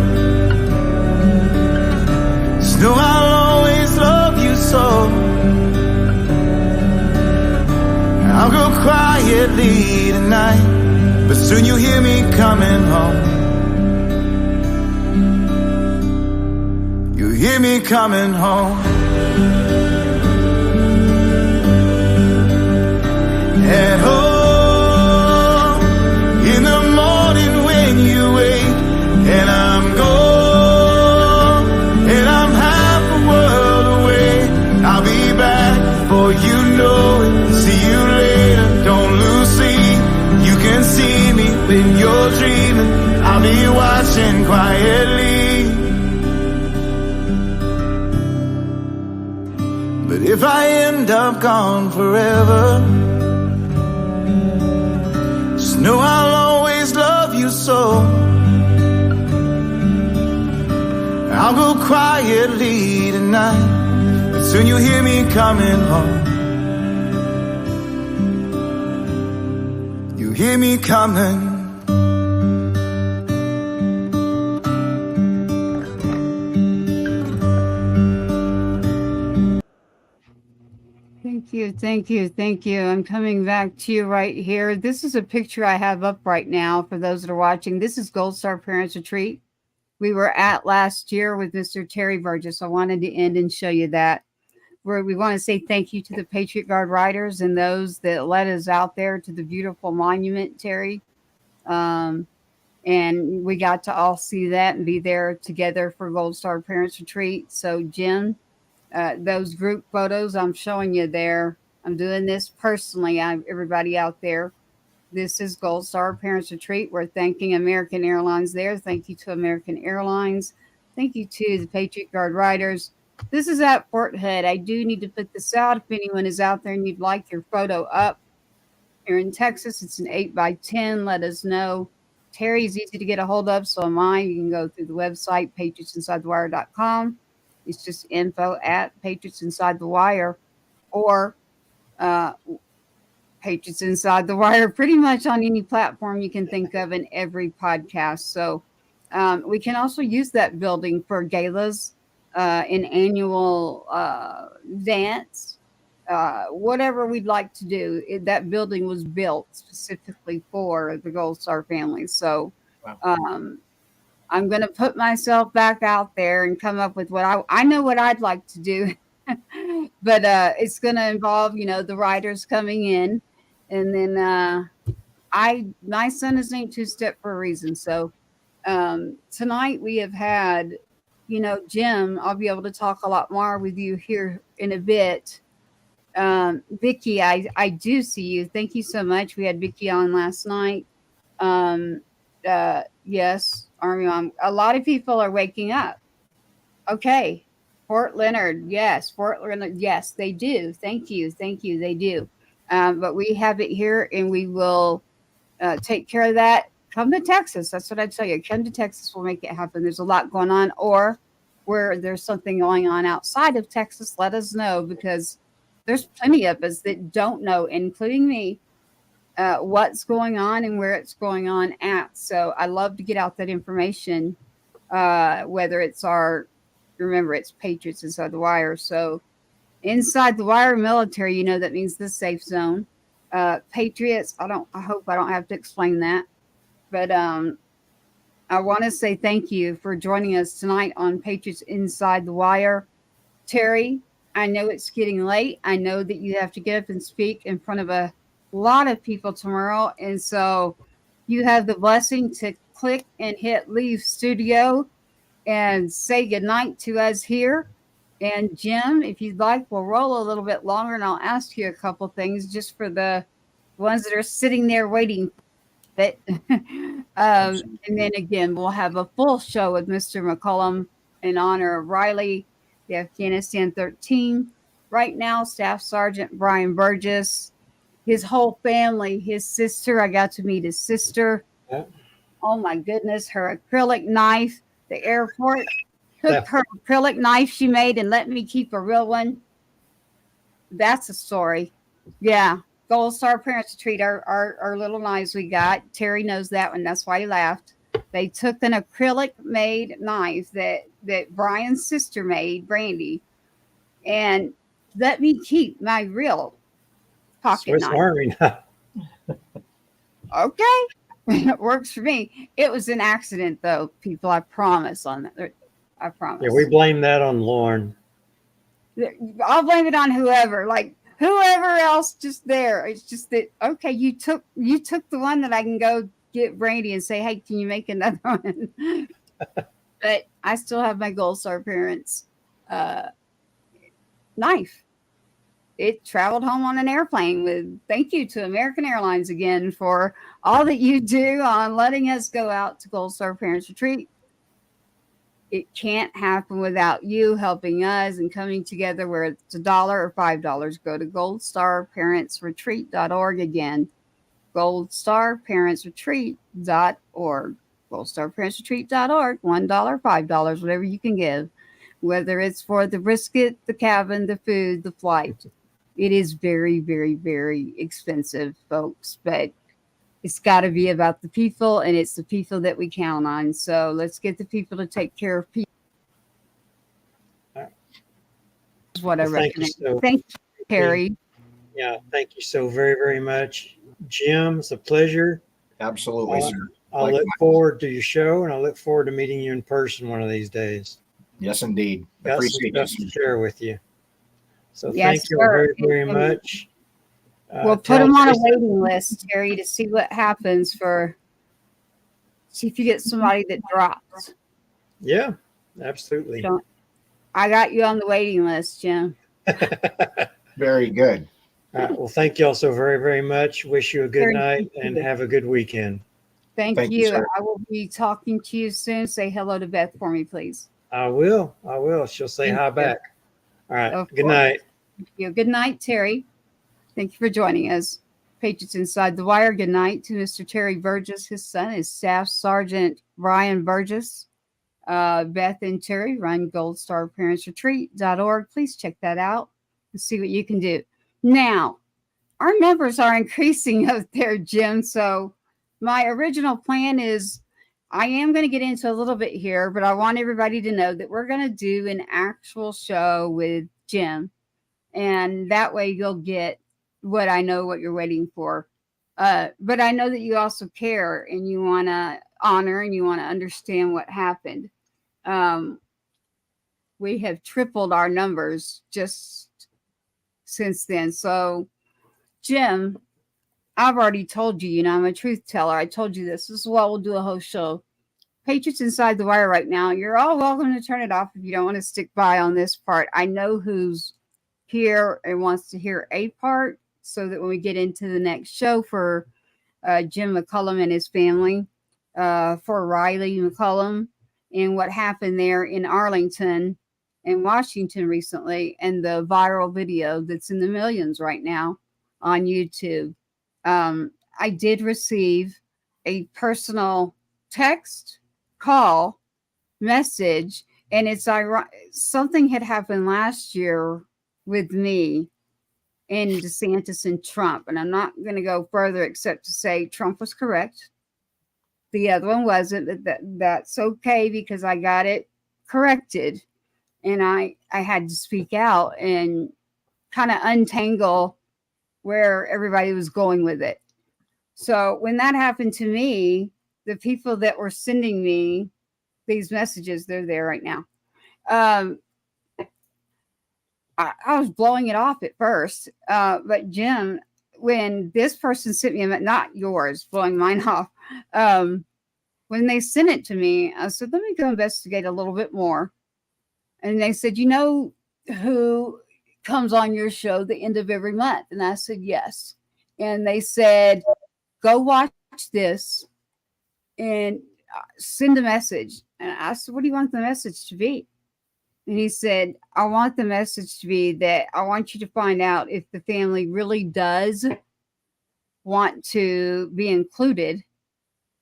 Speaker 10: just know I'll always love you so. I'll go quietly tonight, but soon you'll hear me coming home. You hear me coming home. At home, in the morning when you wake, and I'm gone, and I'm half a world away. I'll be back before you know it. See you later, don't lose sleep. You can see me when you're dreaming. I'll be watching quietly. But if I end up gone forever, just know I'll always love you so. I'll go quietly tonight, but soon you'll hear me coming home. You hear me coming.
Speaker 1: Thank you. I'm coming back to you right here. This is a picture I have up right now for those that are watching. This is Gold Star Parents Retreat we were at last year with Mr. Terry Burgess. I wanted to end and show you that. Where we want to say thank you to the Patriot Guard riders and those that led us out there to the beautiful monument, Terry. And And we got to all see that and be there together for Gold Star Parents Retreat. So, Jim, those group photos I'm showing you there, I'm doing this personally. Everybody out there, this is Gold Star Parents Retreat. We're thanking American Airlines there. Thank you to American Airlines. Thank you to the Patriot Guard Riders. This is at Fort Hood. I do need to put this out. If anyone is out there and you'd like your photo up here in Texas, it's an 8x10. Let us know. Terry's easy to get a hold of, so am I. You can go through the website, patriotsinsidethewire.com. It's just info@patriotsinsidethewire or Patriots Inside the Wire, pretty much on any platform you can think of in every podcast. So we can also use that building for galas, an annual dance, whatever we'd like to do. That building was built specifically for the Gold Star family. So I'm going to put myself back out there and come up with what I know what I'd like to do. But it's going to involve, the riders coming in. And then my son is named Two-Step for a reason. So tonight we have had, Jim, I'll be able to talk a lot more with you here in a bit. Vicky, I do see you. Thank you so much. We had Vicky on last night. Yes, Army Mom. A lot of people are waking up. Okay. Fort Leonard. Yes. Fort Leonard. Yes, they do. Thank you. They do. But we have it here and we will take care of that. Come to Texas. That's what I tell you. Come to Texas. We'll make it happen. There's a lot going on, or where there's something going on outside of Texas, let us know, because there's plenty of us that don't know, including me, what's going on and where it's going on at. So I love to get out that information, whether it's remember, it's Patriots Inside the Wire. So Inside the Wire military, that means the safe zone. Patriots, I hope I don't have to explain that. But I want to say thank you for joining us tonight on Patriots Inside the Wire. Terry, I know it's getting late. I know that you have to get up and speak in front of a lot of people tomorrow. And so you have the blessing to click and hit leave studio and say goodnight to us here. And Jim, if you'd like, we'll roll a little bit longer and I'll ask you a couple things just for the ones that are sitting there waiting. But, and then again, we'll have a full show with Mr. McCullum in honor of Riley, the Afghanistan 13. Right now, Staff Sergeant Brian Burgess, his whole family, his sister. I got to meet his sister. Yeah. Oh, my goodness. Her acrylic knife. The airport took her acrylic knife she made and let me keep a real one. That's a story. Yeah. Gold Star Parents Retreat, our little knives we got. Terry knows that one. That's why he laughed. They took an acrylic made knife that Brian's sister made, Brandy, and let me keep my real pocket
Speaker 6: Swiss
Speaker 1: knife.
Speaker 6: Army.
Speaker 1: Okay. It works for me. It was an accident, though, people. I promise on that. I promise.
Speaker 6: Yeah, we blame that on Lauren.
Speaker 1: I'll blame it on whoever else just there. It's just that, okay, you took the one that I can go get Brandy and say, hey, can you make another one? But I still have my Gold Star Parents knife. It traveled home on an airplane with thank you to American Airlines again for all that you do on letting us go out to Gold Star Parents Retreat. It can't happen without you helping us and coming together, where it's $1 or $5. Go to goldstarparentsretreat.org again. goldstarparentsretreat.org. goldstarparentsretreat.org. $1, $5, whatever you can give. Whether it's for the brisket, the cabin, the food, the flight. It is very, very, very expensive, folks, but it's got to be about the people, and it's the people that we count on. So let's get the people to take care of people. That's what I recommend. Thank you, Terry.
Speaker 6: Yeah, thank you so very, very much. Jim, it's a pleasure.
Speaker 7: Absolutely, sir.
Speaker 6: I'll look forward to your show, and I look forward to meeting you in person one of these days.
Speaker 7: Yes, indeed.
Speaker 6: Got some
Speaker 7: Appreciate
Speaker 6: stuff to share with you. So
Speaker 1: yes,
Speaker 6: thank you very, very much.
Speaker 1: We'll put them on a waiting list, Terry, to see what happens for See if you get somebody that drops.
Speaker 6: Yeah, absolutely.
Speaker 1: Don't, I got you on the waiting list, Jim.
Speaker 7: Very good.
Speaker 6: Well, thank you all so very, very much. Wish you a good
Speaker 1: Very
Speaker 6: night and
Speaker 1: good.
Speaker 6: have a good weekend.
Speaker 1: Thank
Speaker 7: you,
Speaker 1: you.
Speaker 7: sir.
Speaker 1: I will be talking to you soon. Say hello to Beth for me, please.
Speaker 6: I will. She'll say
Speaker 1: Thank
Speaker 6: hi
Speaker 1: you.
Speaker 6: back. All right.
Speaker 1: Of
Speaker 6: Good
Speaker 1: course.
Speaker 6: night.
Speaker 1: Thank you. Good night, Terry. Thank you for joining us. Patriots Inside the Wire. Good night to Mr. Terry Burgess. His son is Staff Sergeant Brian Burgess. Beth and Terry run goldstarparentsretreat.org. Please check that out and see what you can do. Now, our numbers are increasing out there, Jim. So my original plan is I am going to get into a little bit here, but I want everybody to know that we're going to do an actual show with Jim. And that way you'll get what I know what you're waiting for. But I know that you also care and you want to honor and you want to understand what happened. We have tripled our numbers just since then. So, Jim, I've already told you, I'm a truth teller. I told you this. This is why we'll do a whole show. Patriots Inside the Wire right now. You're all welcome to turn it off if you don't want to stick by on this part. I know who's here and wants to hear a part so that when we get into the next show for Jim McCullum and his family, for Riley McCullum and what happened there in Arlington and Washington recently, and the viral video that's in the millions right now on YouTube. I did receive a personal text, call, message, and it's something had happened last year with me and DeSantis and Trump. And I'm not going to go further except to say Trump was correct. The other one wasn't. That's okay because I got it corrected. And I had to speak out and kind of untangle where everybody was going with it. So when that happened to me, the people that were sending me these messages, they're there right now. I was blowing it off at first. But Jim, when this person sent me, not yours, blowing mine off. When they sent it to me, I said, let me go investigate a little bit more. And they said, you know who comes on your show the end of every month? And I said, yes. And they said, go watch this and send a message. And I said, what do you want the message to be? And he said, I want the message to be that I want you to find out if the family really does want to be included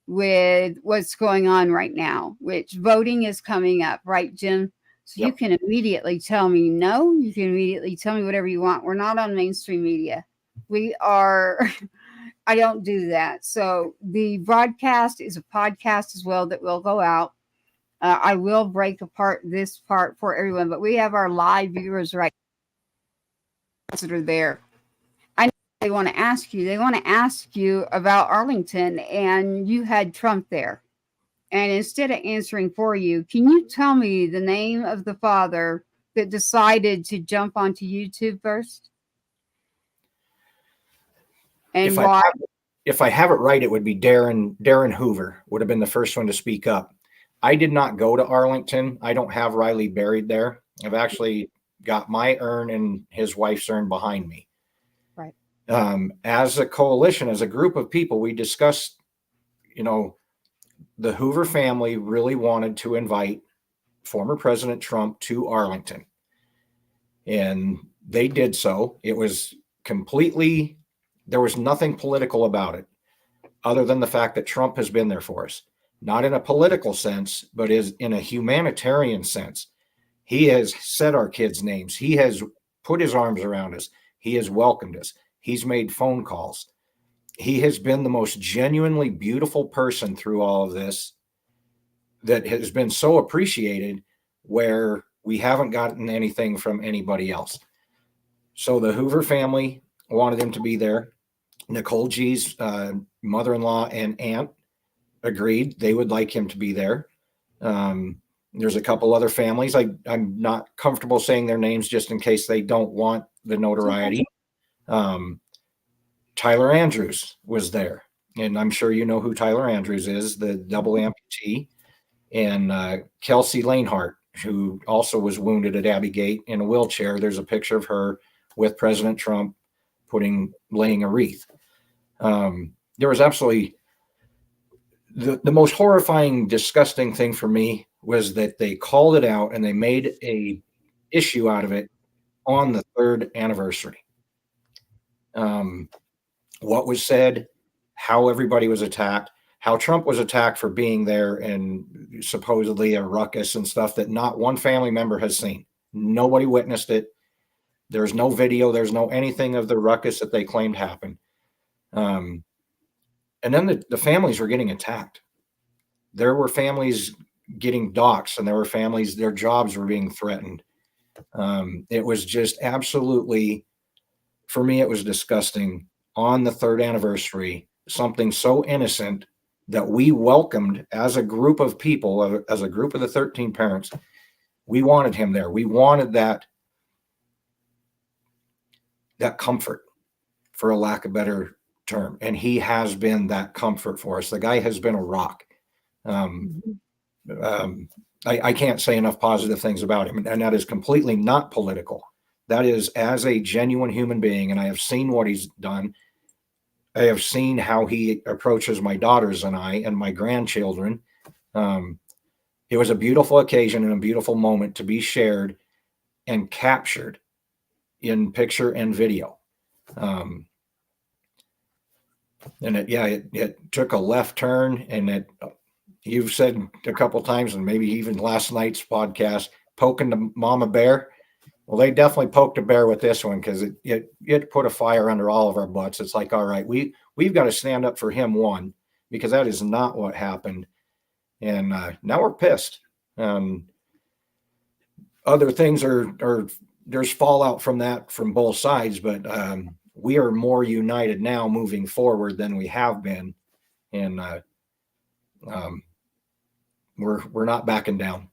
Speaker 1: with what's going on right now, which voting is coming up, right, Jim? So
Speaker 7: Yep.
Speaker 1: You can immediately tell me no. You can immediately tell me whatever you want. We're not on mainstream media. We are, I don't do that. So the broadcast is a podcast as well that will go out. I will break apart this part for everyone, but we have our live viewers right that are there. I know they want to ask you. They want to ask you about Arlington, and you had Trump there. And instead of answering for you, can you tell me the name of the father that decided to jump onto YouTube first? And why?
Speaker 7: If I have it right, it would be Darren Hoover would have been the first one to speak up. I did not go to Arlington. I don't have Riley buried there. I've actually got my urn and his wife's urn behind me.
Speaker 1: Right.
Speaker 7: As a coalition, as a group of people, we discussed, the Hoover family really wanted to invite former President Trump to Arlington. And they did so. It was there was nothing political about it other than the fact that Trump has been there for us. Not in a political sense, but is in a humanitarian sense. He has said our kids' names. He has put his arms around us. He has welcomed us. He's made phone calls. He has been the most genuinely beautiful person through all of this that has been so appreciated, where we haven't gotten anything from anybody else. So the Hoover family wanted him to be there. Nicole G's mother-in-law and aunt agreed they would like him to be there. There's a couple other families. I'm not comfortable saying their names just in case they don't want the notoriety. Tyler Andrews was there. and I'm sure you know who Tyler Andrews is, the double amputee, and Kelsey Lanehart, who also was wounded at Abbey Gate in a wheelchair. There's a picture of her with President Trump laying a wreath. There was absolutely the most horrifying, disgusting thing for me was that they called it out and they made a issue out of it on the 3rd anniversary. What was said, how everybody was attacked, how Trump was attacked for being there, and supposedly a ruckus and stuff that not one family member has seen. Nobody witnessed it. There's no video. There's no anything of the ruckus that they claimed happened. And then the families were getting attacked. There were families getting doxxed, and there were families, their jobs were being threatened. It was just absolutely, for me, it was disgusting on the 3rd anniversary, something so innocent that we welcomed as a group of people, as a group of the 13 parents. We wanted him there. We wanted that comfort, for a lack of a better term. And he has been that comfort for us. The guy has been a rock. I can't say enough positive things about him. And that is completely not political. That is as a genuine human being. And I have seen what he's done. I have seen how he approaches my daughters and I and my grandchildren. It was a beautiful occasion and a beautiful moment to be shared and captured in picture and video. And it took a left turn, and you've said a couple of times, and maybe even last night's podcast, poking the mama bear. Well, they definitely poked a bear with this one, because it put a fire under all of our butts. It's like, all right, we've got to stand up for him, one, because that is not what happened. And now we're pissed. Other things are there's fallout from that from both sides, but we are more united now moving forward than we have been. And we're not backing down.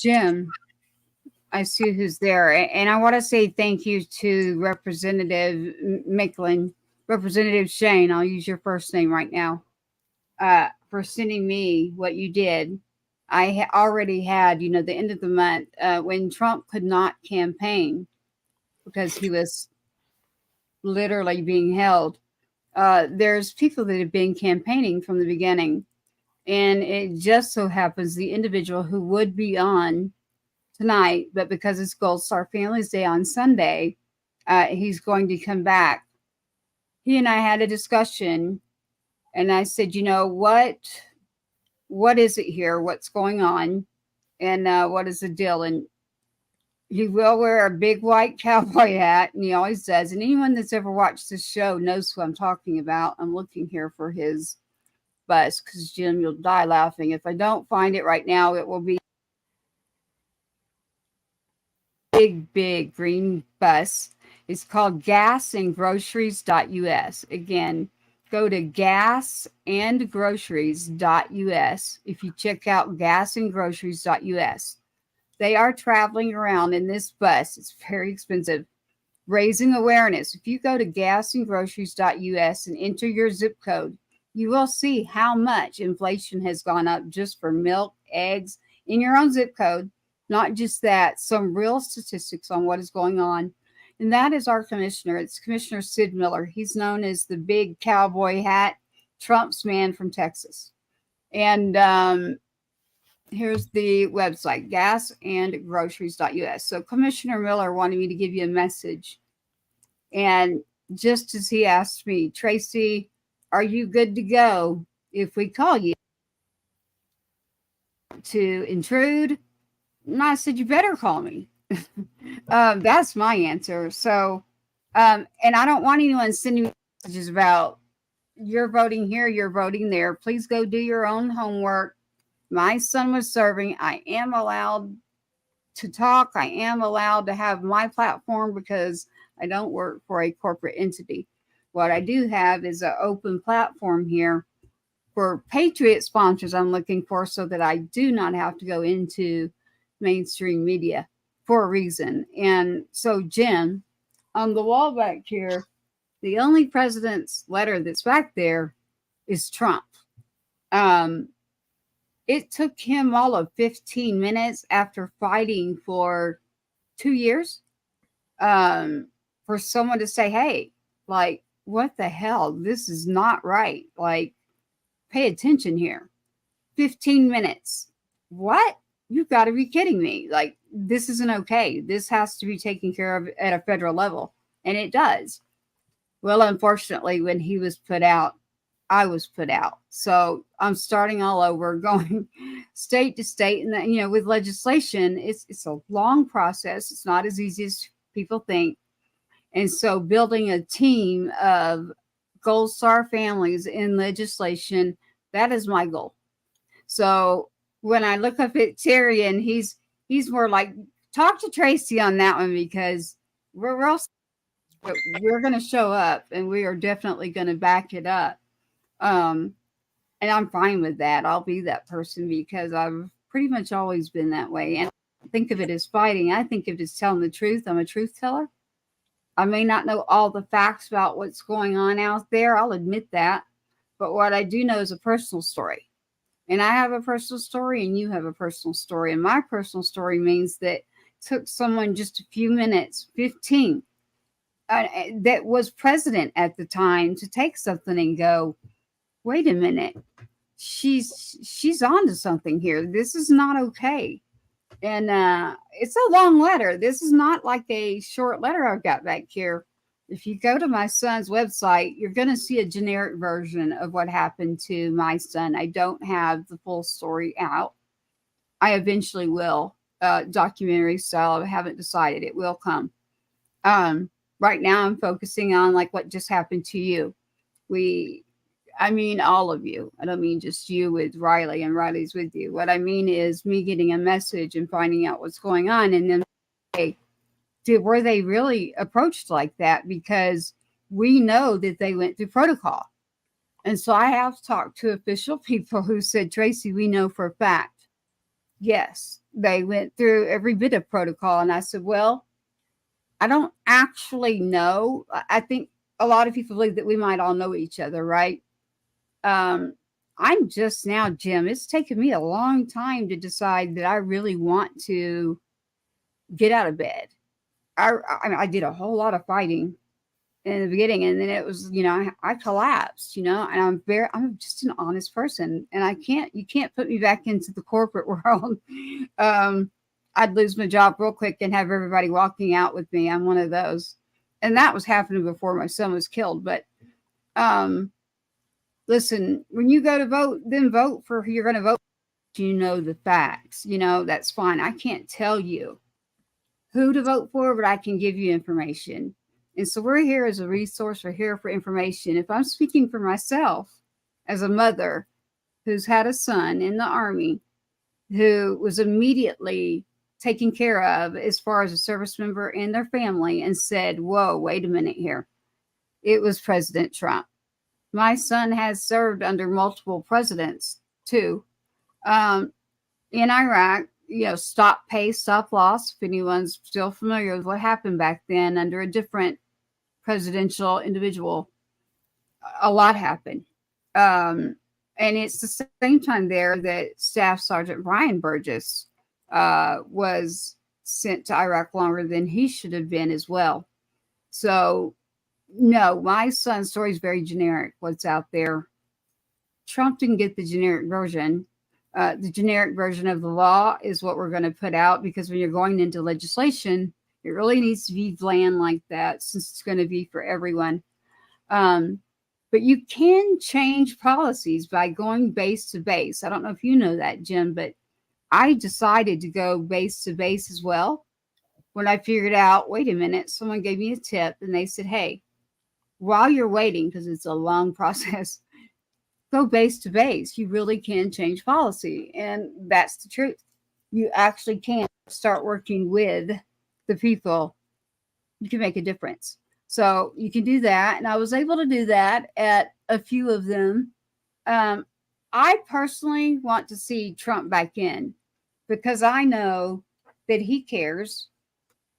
Speaker 1: Jim, I see who's there. And I want to say thank you to Representative Micklin, Representative Shane, I'll use your first name right now, for sending me what you did. I already had, the end of the month, when Trump could not campaign because he was literally being held. There's people that have been campaigning from the beginning. And it just so happens the individual who would be on tonight, but because it's Gold Star Families Day on Sunday, he's going to come back. He and I had a discussion, and I said, what is it here? What's going on? And what is the deal? And he will wear a big white cowboy hat, and he always does. And anyone that's ever watched this show knows who I'm talking about. I'm looking here for his bus, because Jim, you'll die laughing. If I don't find it right now, it will be big green bus. It's called gasandgroceries.us. Again, go to gasandgroceries.us. If you check out gasandgroceries.us, they are traveling around in this bus. It's very expensive, raising awareness. If you go to gasandgroceries.us and enter your zip code, you will see how much inflation has gone up just for milk, eggs in your own zip code. Not just that, some real statistics on what is going on. And that is our commissioner. It's Commissioner Sid Miller. He's known as the big cowboy hat, Trump's man from Texas. And here's the website, gasandgroceries.us. So Commissioner Miller wanted me to give you a message. And just as he asked me, Tracy, are you good to go if we call you to intrude? And I said, you better call me. That's my answer. So, and I don't want anyone sending me messages about you're voting here, you're voting there. Please go do your own homework. My son was serving. I am allowed to talk. I am allowed to have my platform because I don't work for a corporate entity. What I do have is an open platform here for Patriot sponsors I'm looking for, so that I do not have to go into mainstream media. For a reason. And so, Jim, on the wall back here, The only president's letter that's back there is Trump. It took him all of 15 minutes after fighting for 2 years for someone to say, hey, like, what the hell? This is not right. Like, pay attention here. 15 minutes. What? You've got to be kidding me. Like, this isn't okay. This has to be taken care of at a federal level. And it does. Well, unfortunately, when he was put out, I was put out. So I'm starting all over, going state to state. And, you know, with legislation, it's a long process. It's not as easy as people think. And so building a team of Gold Star families in legislation, that is my goal. So when I look up at Terry, and he's more like, talk to Tracy on that one, because we're going to show up, and we are definitely going to back it up. And I'm fine with that. I'll be that person, because I've pretty much always been that way. And I think of it as fighting. I think of it as telling the truth. I'm a truth teller. I may not know all the facts about what's going on out there. I'll admit that. But what I do know is a personal story. And I have a personal story, and you have a personal story. And my personal story means that it took someone just a few minutes, 15, that was president at the time, to take something and go, wait a minute, she's onto something here. This is not okay. And it's a long letter. This is not like a short letter I've got back here. If you go to my son's website, you're going to see a generic version of what happened to my son. I don't have the full story out. I eventually will, documentary style. I haven't decided. It will come. Right now I'm focusing on like what just happened to you. I mean, all of you. I don't mean just you with Riley, and Riley's with you. What I mean is me getting a message and finding out what's going on. And then, hey, were they really approached like that? Because we know that they went through protocol. And so I have talked to official people who said, Tracy, we know for a fact, yes, they went through every bit of protocol. And I said, well, I don't actually know. I think a lot of people believe that we might all know each other, right? I'm just now, Jim, it's taken me a long time to decide that I really want to get out of bed. I did a whole lot of fighting in the beginning, and then it was, you know, I collapsed, you know, and I'm just an honest person, and you can't put me back into the corporate world. I'd lose my job real quick and have everybody walking out with me. I'm one of those. And that was happening before my son was killed. But, listen, when you go to vote, then vote for who you're going to vote. You know the facts, you know, that's fine. I can't tell you who to vote for, but I can give you information. And so we're here as a resource. We're here for information. If I'm speaking for myself as a mother who's had a son in the Army who was immediately taken care of as far as a service member and their family, and said, whoa, wait a minute here. It was President Trump. My son has served under multiple presidents too. In Iraq, you know, stop pay, stop loss. If anyone's still familiar with what happened back then under a different presidential individual, a lot happened. And it's the same time there that Staff Sergeant Brian Burgess was sent to Iraq longer than he should have been as well. So, no, my son's story is very generic, what's out there. Trump didn't get the generic version. The generic version of the law is what we're going to put out, because when you're going into legislation, it really needs to be bland like that, since it's going to be for everyone. But you can change policies by going base to base. I don't know if you know that, Jim, but I decided to go base to base as well when I figured out, wait a minute, someone gave me a tip and they said, hey, while you're waiting, because it's a long process, go base to base. You really can change policy. And that's the truth. You actually can start working with the people. You can make a difference. So you can do that. And I was able to do that at a few of them. I personally want to see Trump back in, because I know that he cares.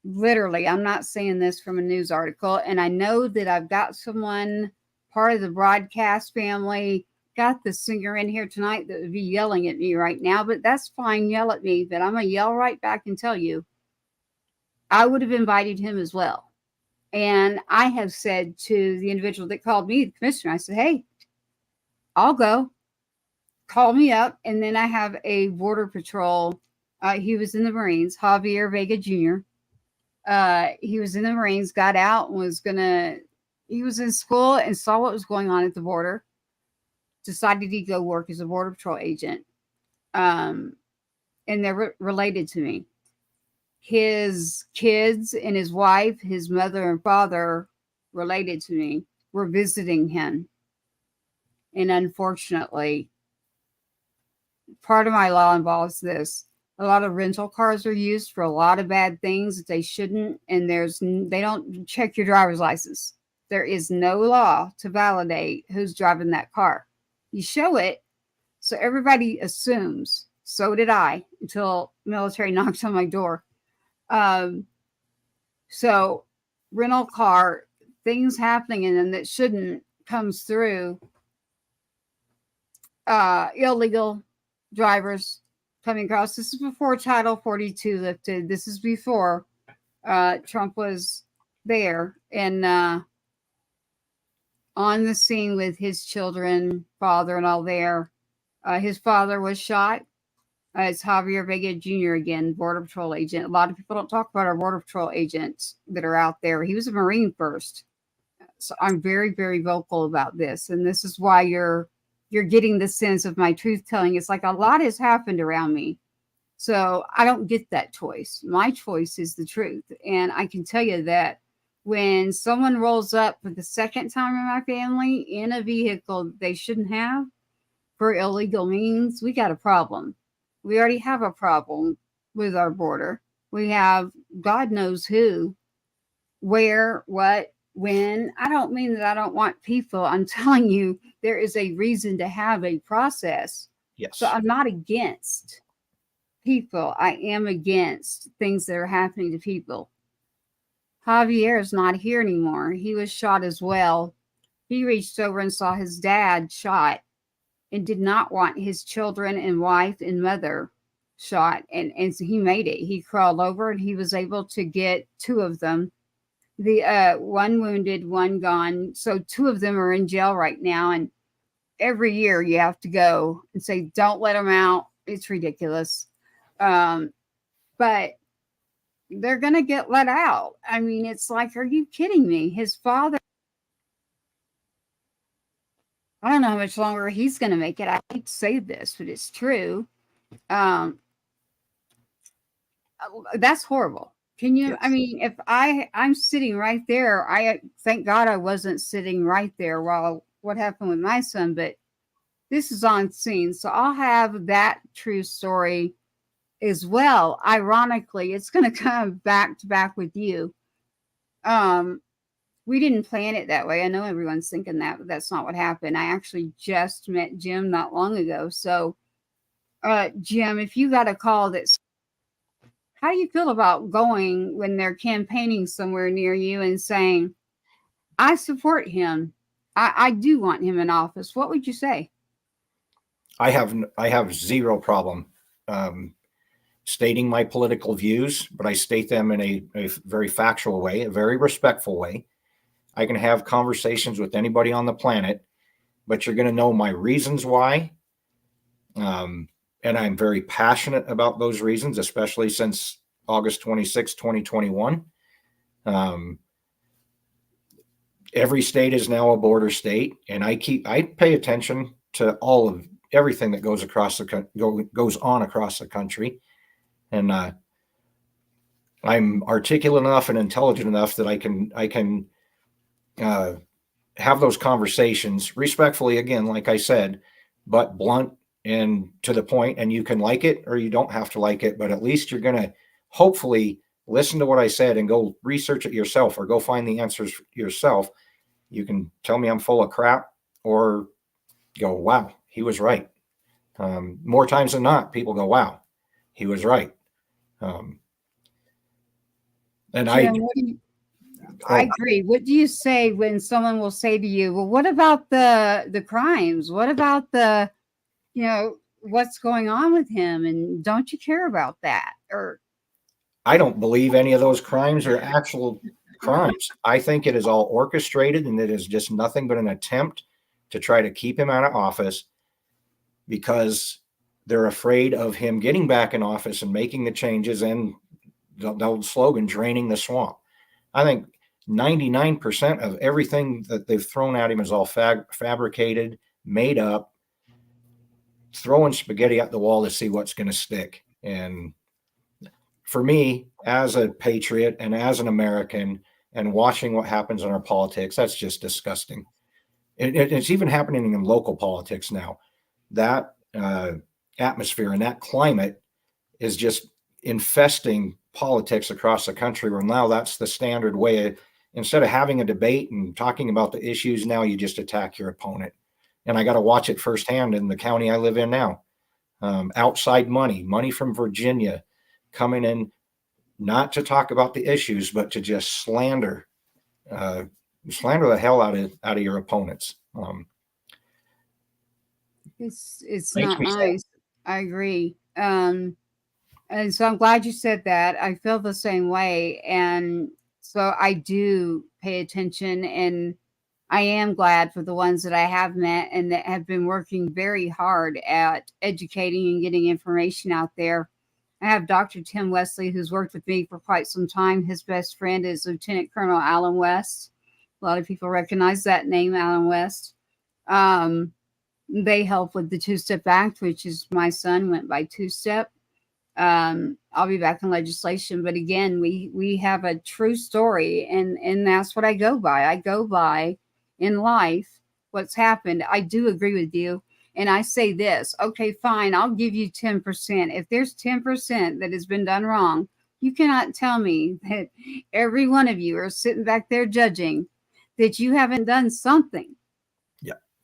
Speaker 1: literally, I'm not saying this from a news article, and I know that I've got someone part of the broadcast family, got the singer in here tonight that would be yelling at me right now, but that's fine. Yell at me, but I'm going to yell right back and tell you, I would have invited him as well. And I have said to the individual that called me, the commissioner, I said, hey, I'll go. Call me up. And then I have a Border Patrol. He was in the Marines, Javier Vega Jr. He was in the Marines, got out and he was in school and saw what was going on at the border, decided he'd go work as a Border Patrol agent. And they're related to me. His kids and his wife, his mother and father, related to me, were visiting him. And unfortunately, part of my law involves this. A lot of rental cars are used for a lot of bad things that they shouldn't, and they don't check your driver's license. There is no law to validate who's driving that car. You show it, so everybody assumes. So did I, until military knocked on my door. So rental car, things happening in them that shouldn't, comes through. Illegal drivers coming across. This is before Title 42 lifted. This is before Trump was there and on the scene with his children, father, and all there. His father was shot. It's Javier Vega Jr. again, Border Patrol agent. A lot of people don't talk about our Border Patrol agents that are out there. He was a Marine first. So I'm very, very vocal about this. And this is why you're getting the sense of my truth telling. It's like a lot has happened around me. So I don't get that choice. My choice is the truth. And I can tell you that when someone rolls up for the second time in my family in a vehicle they shouldn't have for illegal means, we got a problem. We already have a problem with our border. We have God knows who, where, what, when. I don't mean that I don't want people. I'm telling you, there is a reason to have a process.
Speaker 7: Yes.
Speaker 1: So I'm not against people. I am against things that are happening to people. Javier is not here anymore. He was shot as well. He reached over and saw his dad shot and did not want his children and wife and mother shot. And so he made it. He crawled over and he was able to get two of them. The one wounded, one gone. So two of them are in jail right now. And every year you have to go and say, don't let them out. It's ridiculous. But they're going to get let out. I mean, it's like, are you kidding me? His father, I don't know how much longer he's going to make it. I hate to say this, but it's true. That's horrible. Can you,
Speaker 7: Yes.
Speaker 1: I mean, if I'm sitting right there, I thank God I wasn't sitting right there while what happened with my son, but this is on scene. So I'll have that true story as well. Ironically, it's going to come back to back with you. We didn't plan it that way. I know everyone's thinking that, but that's not what happened. I actually just met Jim not long ago. So, Jim, if you got a call that's, how do you feel about going when they're campaigning somewhere near you and saying, I support him. I do want him in office. What would you say?
Speaker 7: I have zero problem stating my political views, but I state them in a very factual way, a very respectful way. I can have conversations with anybody on the planet, but you're going to know my reasons why. And I'm very passionate about those reasons, especially since August 26, 2021. Every state is now a border state, and I pay attention to all of everything that goes on across the country. And I'm articulate enough and intelligent enough that I can have those conversations respectfully, again, like I said, but blunt and to the point. And you can like it or you don't have to like it, but at least you're going to hopefully listen to what I said and go research it yourself or go find the answers yourself. You can tell me I'm full of crap or go, wow, he was right. More times than not, people go, wow, he was right. And
Speaker 1: Jim, I agree. What do you say when someone will say to you, well, what about the crimes? What about the, what's going on with him? And don't you care about that? Or
Speaker 7: I don't believe any of those crimes are actual crimes. I think it is all orchestrated, and it is just nothing but an attempt to try to keep him out of office because they're afraid of him getting back in office and making the changes and the old slogan, draining the swamp. I think 99% of everything that they've thrown at him is all fabricated, made up, throwing spaghetti at the wall to see what's going to stick. And for me, as a patriot and as an American and watching what happens in our politics, that's just disgusting. It's even happening in local politics now. That atmosphere and that climate is just infesting politics across the country, where now that's the standard way. Instead of having a debate and talking about the issues, now you just attack your opponent. And I got to watch it firsthand in the county I live in now. Outside money from Virginia coming in, not to talk about the issues, but to just slander the hell out of your opponents.
Speaker 1: It's not nice. I agree. And so I'm glad you said that. I feel the same way. And so I do pay attention, and I am glad for the ones that I have met and that have been working very hard at educating and getting information out there. I have Dr. Tim Wesley, who's worked with me for quite some time. His best friend is Lieutenant Colonel Alan West. A lot of people recognize that name, Alan West. They help with the Two-Step Act, which is my son went by two-step. I'll be back in legislation, but again, we have a true story, and that's what I go by. I go by in life what's happened. I do agree with you. And I say this, okay, fine, I'll give you 10%. If there's 10% that has been done wrong, you cannot tell me that every one of you are sitting back there judging that you haven't done something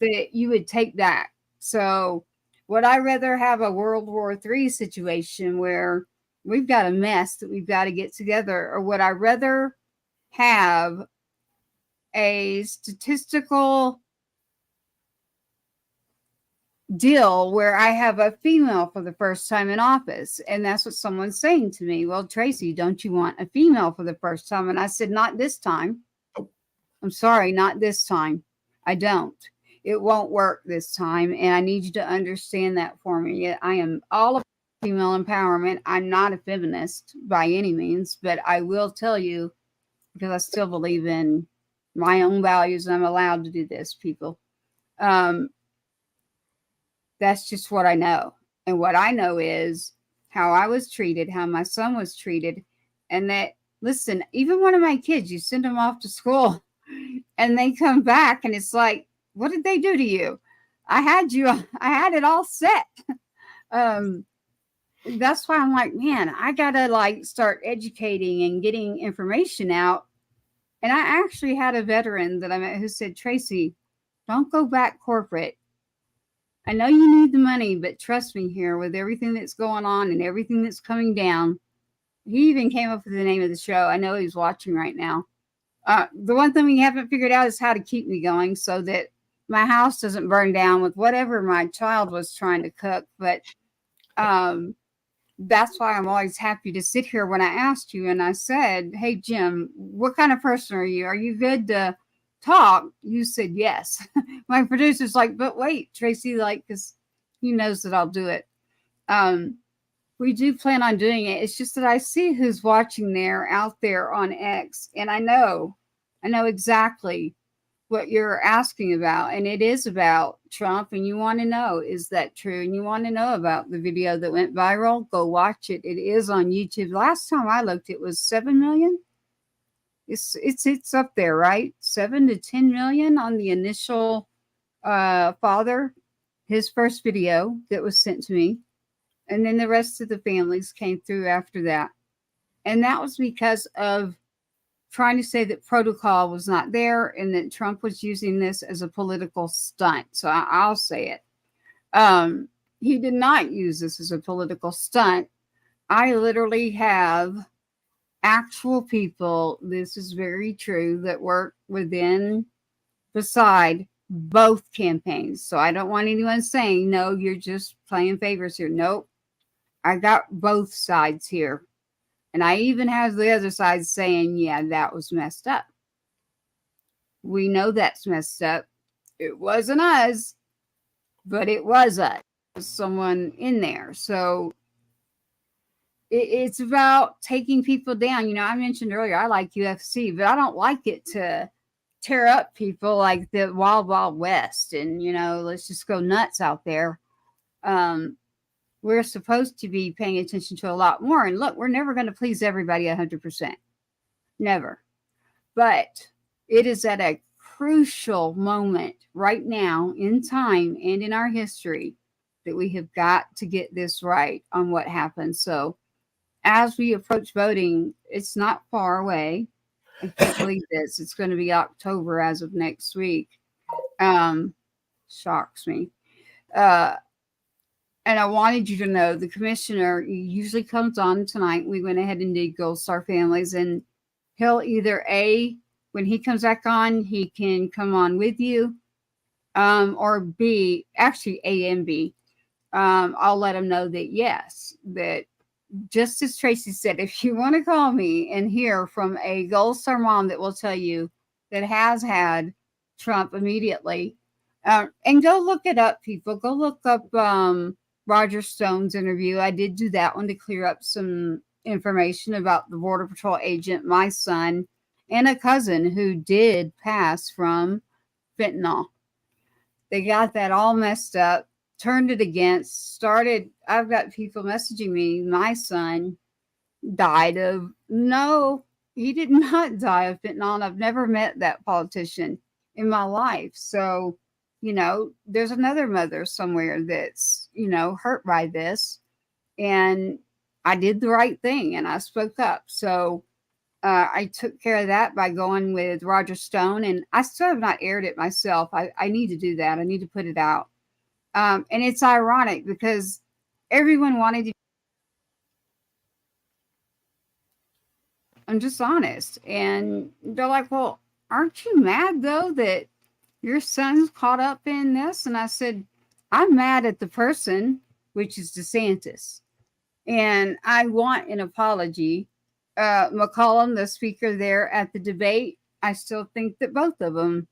Speaker 1: that you would take back. So would I rather have a World War III situation where we've got a mess that we've got to get together, or would I rather have a statistical deal where I have a female for the first time in office? And that's what someone's saying to me. Well, Tracy, don't you want a female for the first time? And I said, not this time. I'm sorry, not this time. I don't. It won't work this time. And I need you to understand that for me. I am all about female empowerment. I'm not a feminist by any means, but I will tell you, because I still believe in my own values, and I'm allowed to do this, people. That's just what I know. And what I know is how I was treated, how my son was treated. And that, listen, even one of my kids, you send them off to school and they come back and it's like, what did they do to you? I had it all set. That's why I'm like, man, I got to start educating and getting information out. And I actually had a veteran that I met who said, Tracy, don't go back corporate. I know you need the money, but trust me here, with everything that's going on and everything that's coming down. He even came up with the name of the show. I know he's watching right now. The one thing we haven't figured out is how to keep me going so that my house doesn't burn down with whatever my child was trying to cook. But that's why I'm always happy to sit here when I asked you and I said, hey, Jim, what kind of person are you? Are you good to talk? You said yes. My producer's like, but wait, Tracy, because he knows that I'll do it. We do plan on doing it. It's just that I see who's watching out there on X, and I know exactly what you're asking about, and it is about Trump, and you want to know, is that true? And you want to know about the video that went viral? Go watch it. It is on YouTube. Last time I looked, it was 7 million. It's up there, right? 7 to 10 million on the initial father, his first video that was sent to me. And then the rest of the families came through after that. And that was because of trying to say that protocol was not there and that Trump was using this as a political stunt. So I'll say it. He did not use this as a political stunt. I literally have actual people, this is very true, that work beside both campaigns. So I don't want anyone saying, no, you're just playing favors here. Nope. I got both sides here. And I even have the other side saying, yeah, that was messed up. We know that's messed up. It wasn't us, but it was us. Someone in there. So it's about taking people down. You know, I mentioned earlier, I like UFC, but I don't like it to tear up people like the Wild Wild West and, you know, let's just go nuts out there. We're supposed to be paying attention to a lot more. And look, we're never going to please everybody 100%. Never. But it is at a crucial moment right now in time and in our history that we have got to get this right on what happened. So as we approach voting, it's not far away. I can't believe this. It's going to be October as of next week. Shocks me. And I wanted you to know the commissioner usually comes on tonight. We went ahead and did Gold Star Families, and he'll either when he comes back on, he can come on with you, or B, actually A and B. I'll let him know that yes, that just as Tracy said, if you want to call me and hear from a Gold Star mom that will tell you that has had Trump immediately, and go look it up, people. Go look up Roger Stone's interview. I did do that one to clear up some information about the Border Patrol agent, my son, and a cousin who did pass from fentanyl. They got that all messed up, turned it against, I've got people messaging me, my son died of, no, he did not die of fentanyl. And I've never met that politician in my life. So, you know, there's another mother somewhere that's, you know, hurt by this. And I did the right thing and I spoke up. So I took care of that by going with Roger Stone. And I still have not aired it myself. I need to do that. I need to put it out. And it's ironic because everyone wanted to. I'm just honest. And they're like, well, aren't you mad though that your son's caught up in this? And I said, I'm mad at the person, which is DeSantis. And I want an apology. McCollum, the speaker there at the debate, I still think that both of them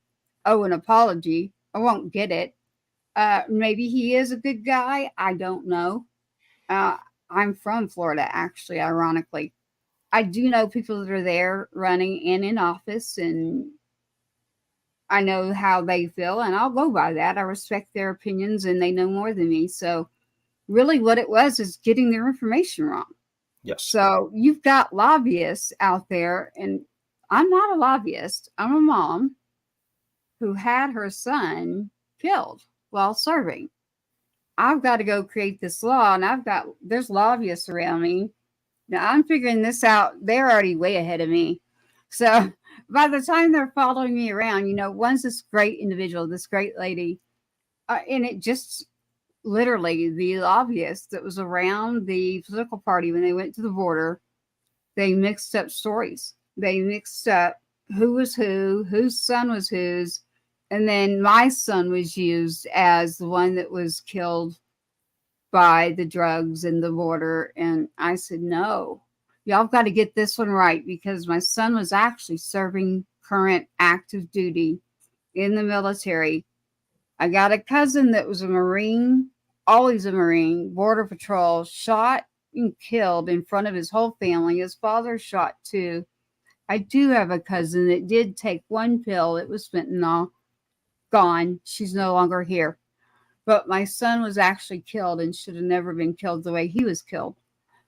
Speaker 1: owe an apology. I won't get it. Maybe he is a good guy. I don't know. I'm from Florida, actually, ironically. I do know people that are there running and in office, and I know how they feel, and I'll go by that. I respect their opinions, and they know more than me. So really what it was is getting their information wrong.
Speaker 7: Yes.
Speaker 1: So you've got lobbyists out there, and I'm not a lobbyist. I'm a mom who had her son killed while serving. I've got to go create this law, and there's lobbyists around me. Now I'm figuring this out. They're already way ahead of me. So by the time they're following me around, you know, one's this great individual, this great lady, and it just literally the lobbyist that was around the political party when they went to the border, they mixed up stories. They mixed up who was who, whose son was whose, and then my son was used as the one that was killed by the drugs and the border. And I said, no, y'all got to get this one right, because my son was actually serving current active duty in the military. I got a cousin that was a Marine, always a Marine, Border Patrol, shot and killed in front of his whole family. His father shot too. I do have a cousin that did take one pill. It was fentanyl. Gone. She's no longer here. But my son was actually killed and should have never been killed the way he was killed.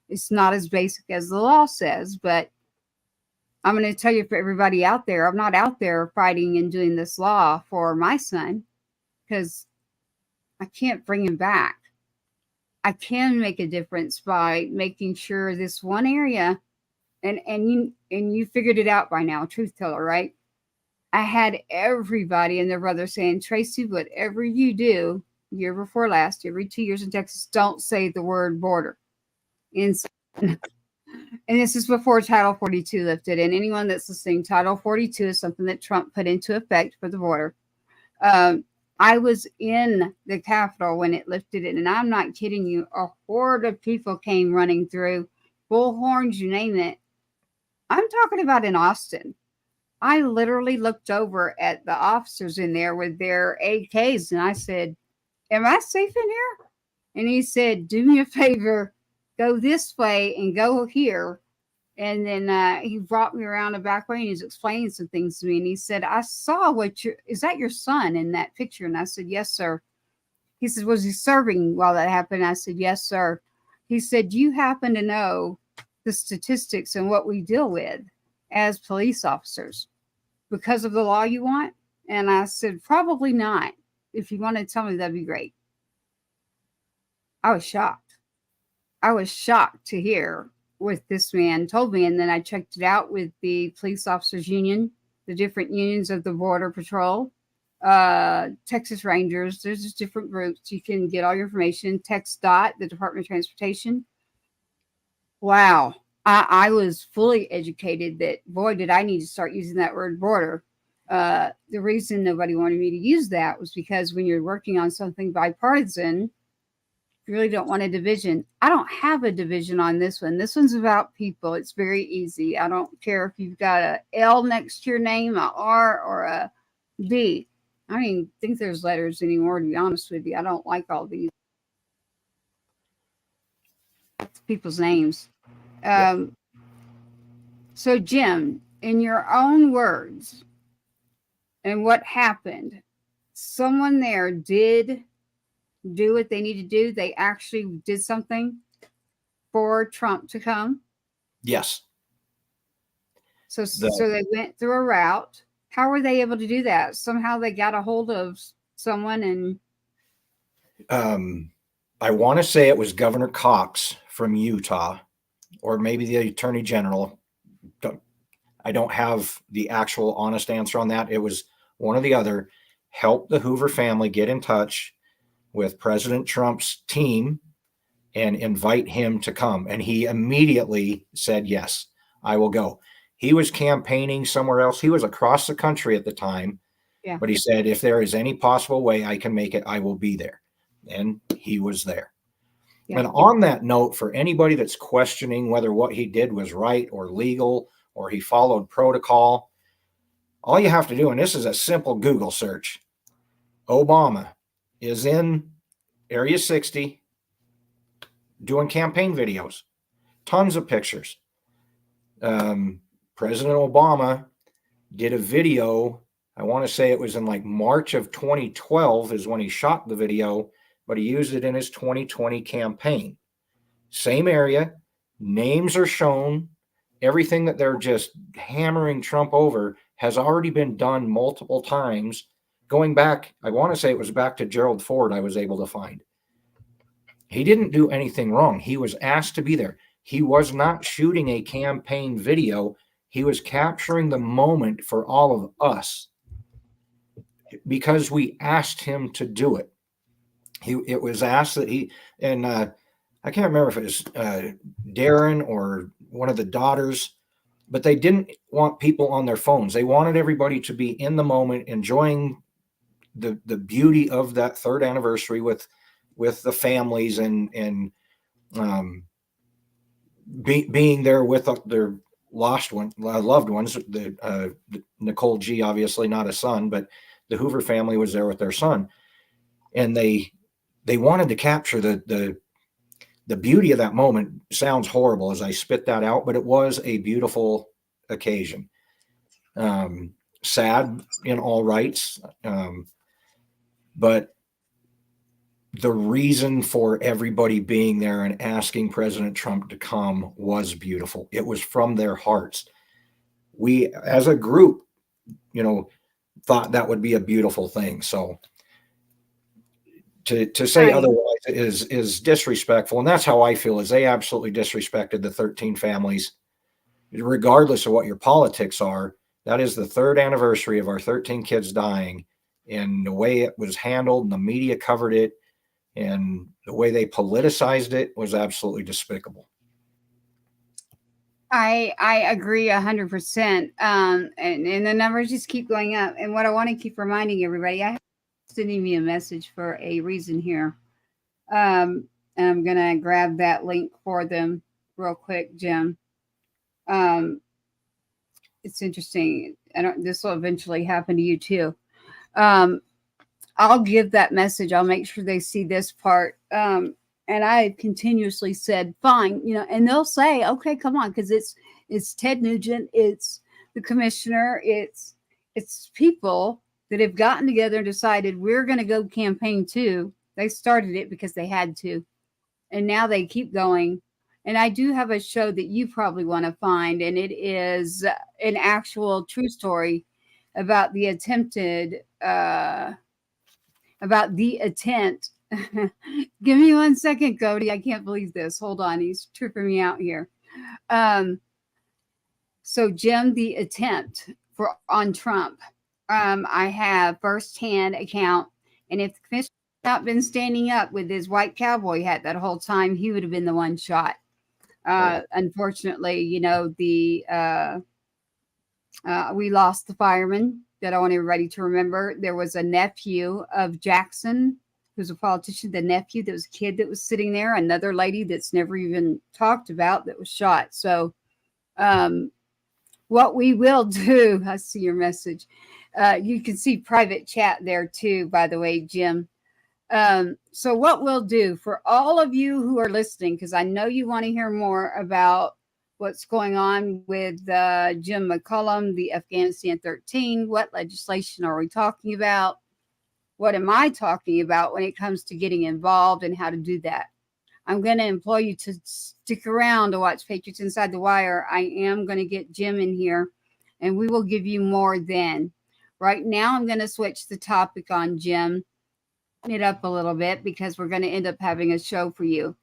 Speaker 1: It's not as basic as the law says, but I'm going to tell you, for everybody out there, I'm not out there fighting and doing this law for my son, because I can't bring him back. I can make a difference by making sure this one area, and you figured it out by now, truth teller, right? I had everybody and their brother saying, Tracy, whatever you do, year before last, every 2 years in Texas, don't say the word border. And And this is before Title 42 lifted. And anyone that's listening, Title 42 is something that Trump put into effect for the border. I was in the Capitol when it lifted it, and I'm not kidding you. A horde of people came running through, bullhorns, you name it. I'm talking about in Austin. I literally looked over at the officers in there with their AKs, and I said, "Am I safe in here?" And he said, "Do me a favor, go this way and go here." And then he brought me around the back way and he's explaining some things to me. And he said, "I saw is that your son in that picture?" And I said, "Yes, sir." He said, "Was he serving while that happened?" I said, "Yes, sir." He said, "Do you happen to know the statistics and what we deal with as police officers because of the law you want?" And I said, "Probably not. If you want to tell me, that'd be great." I was shocked. I was shocked to hear what this man told me. And then I checked it out with the police officers union, the different unions of the Border Patrol, Texas Rangers. There's just different groups. You can get all your information. TxDOT, the Department of Transportation. Wow. I was fully educated that, boy, did I need to start using that word border. The reason nobody wanted me to use that was because when you're working on something bipartisan, you really don't want a division. I don't have a division on this one. This one's about people. It's very easy. I don't care if you've got a L next to your name, a R, or a D. I don't even think there's letters anymore, to be honest with you. I don't like all these people's names. So, Jim, in your own words, and what happened, someone there did do what they need to do. They actually did something for Trump to come.
Speaker 7: Yes.
Speaker 1: So they went through a route. How were they able to do that? Somehow they got a hold of someone and.
Speaker 7: I want to say it was Governor Cox from Utah, or maybe the Attorney General. I don't have the actual honest answer on that. It was one or the other. Helped the Hoover family get in touch with President Trump's team and invite him to come. And he immediately said, "Yes, I will go." He was campaigning somewhere else. He was across the country at the time. Yeah. But he said, "If there is any possible way I can make it, I will be there." And he was there. Yeah. And on that note, for anybody that's questioning whether what he did was right or legal or he followed protocol, all you have to do, and this is a simple Google search, Obama is in Area 60 doing campaign videos, tons of pictures. President Obama did a video. I want to say it was in like March of 2012 is when he shot the video, but he used it in his 2020 campaign. Same area, names are shown. Everything that they're just hammering Trump over has already been done multiple times. Going back, I want to say it was back to Gerald Ford I was able to find. He didn't do anything wrong. He was asked to be there. He was not shooting a campaign video. He was capturing the moment for all of us because we asked him to do it. It was asked that he, and I can't remember if it was Darren or one of the daughters, but they didn't want people on their phones. They wanted everybody to be in the moment, enjoying the beauty of that third anniversary with the families and being there with their loved ones. The Nicole G, obviously not a son, but the Hoover family was there with their son, and they wanted to capture the beauty of that moment. Sounds horrible as I spit that out, but it was a beautiful occasion. Sad in all rights. But the reason for everybody being there and asking President Trump to come was beautiful. It was from their hearts. We, as a group, thought that would be a beautiful thing. So to say otherwise is disrespectful. And that's how I feel, is they absolutely disrespected the 13 families, regardless of what your politics are. That is the third anniversary of our 13 kids dying. And the way it was handled and the media covered it and the way they politicized it was absolutely despicable.
Speaker 1: I agree 100%. And the numbers just keep going up. And what I want to keep reminding everybody, I have sending me a message for a reason here. And I'm gonna grab that link for them real quick, Jim. It's interesting. This will eventually happen to you too. I'll give that message. I'll make sure they see this part. And I continuously said, fine, and they'll say, okay, come on, because it's Ted Nugent, it's the commissioner, it's people that have gotten together and decided we're going to go campaign too. They started it because they had to, and now they keep going. And I do have a show that you probably want to find, and it is an actual true story about the attempted about the attempt. Give me 1 second, Cody. I can't believe this. Hold on. He's tripping me out here. So Jim, the attempt on Trump, I have firsthand account. And if the commissioner had not been standing up with his white cowboy hat that whole time, he would have been the one shot. Unfortunately, we lost the fireman that I want everybody to remember. There was a nephew of Jackson, who's a politician, the nephew, that was a kid that was sitting there, another lady that's never even talked about that was shot. So what we will do, I see your message. You can see private chat there too, by the way, Jim. So what we'll do for all of you who are listening, because I know you want to hear more about what's going on with Jim McCollum, the Afghanistan 13. What legislation are we talking about? What am I talking about when it comes to getting involved and how to do that? I'm going to implore you to stick around to watch Patriots Inside the Wire. I am going to get Jim in here, and we will give you more then. Right now, I'm going to switch the topic on Jim it up a little bit because we're going to end up having a show for you.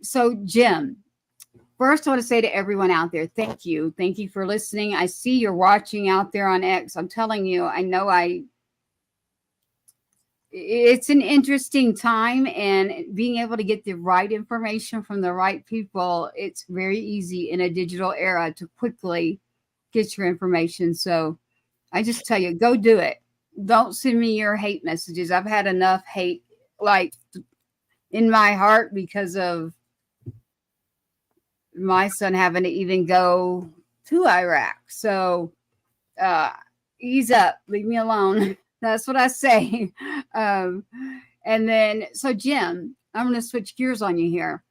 Speaker 1: So, Jim, first, I want to say to everyone out there, thank you. Thank you for listening. I see you're watching out there on X. I'm telling you, I know it's an interesting time, and being able to get the right information from the right people, it's very easy in a digital era to quickly get your information. So I just tell you, go do it. Don't send me your hate messages. I've had enough hate in my heart because of my son having to even go to Iraq. So ease up, leave me alone. That's what I say. And then, so Jim, I'm going to switch gears on you here.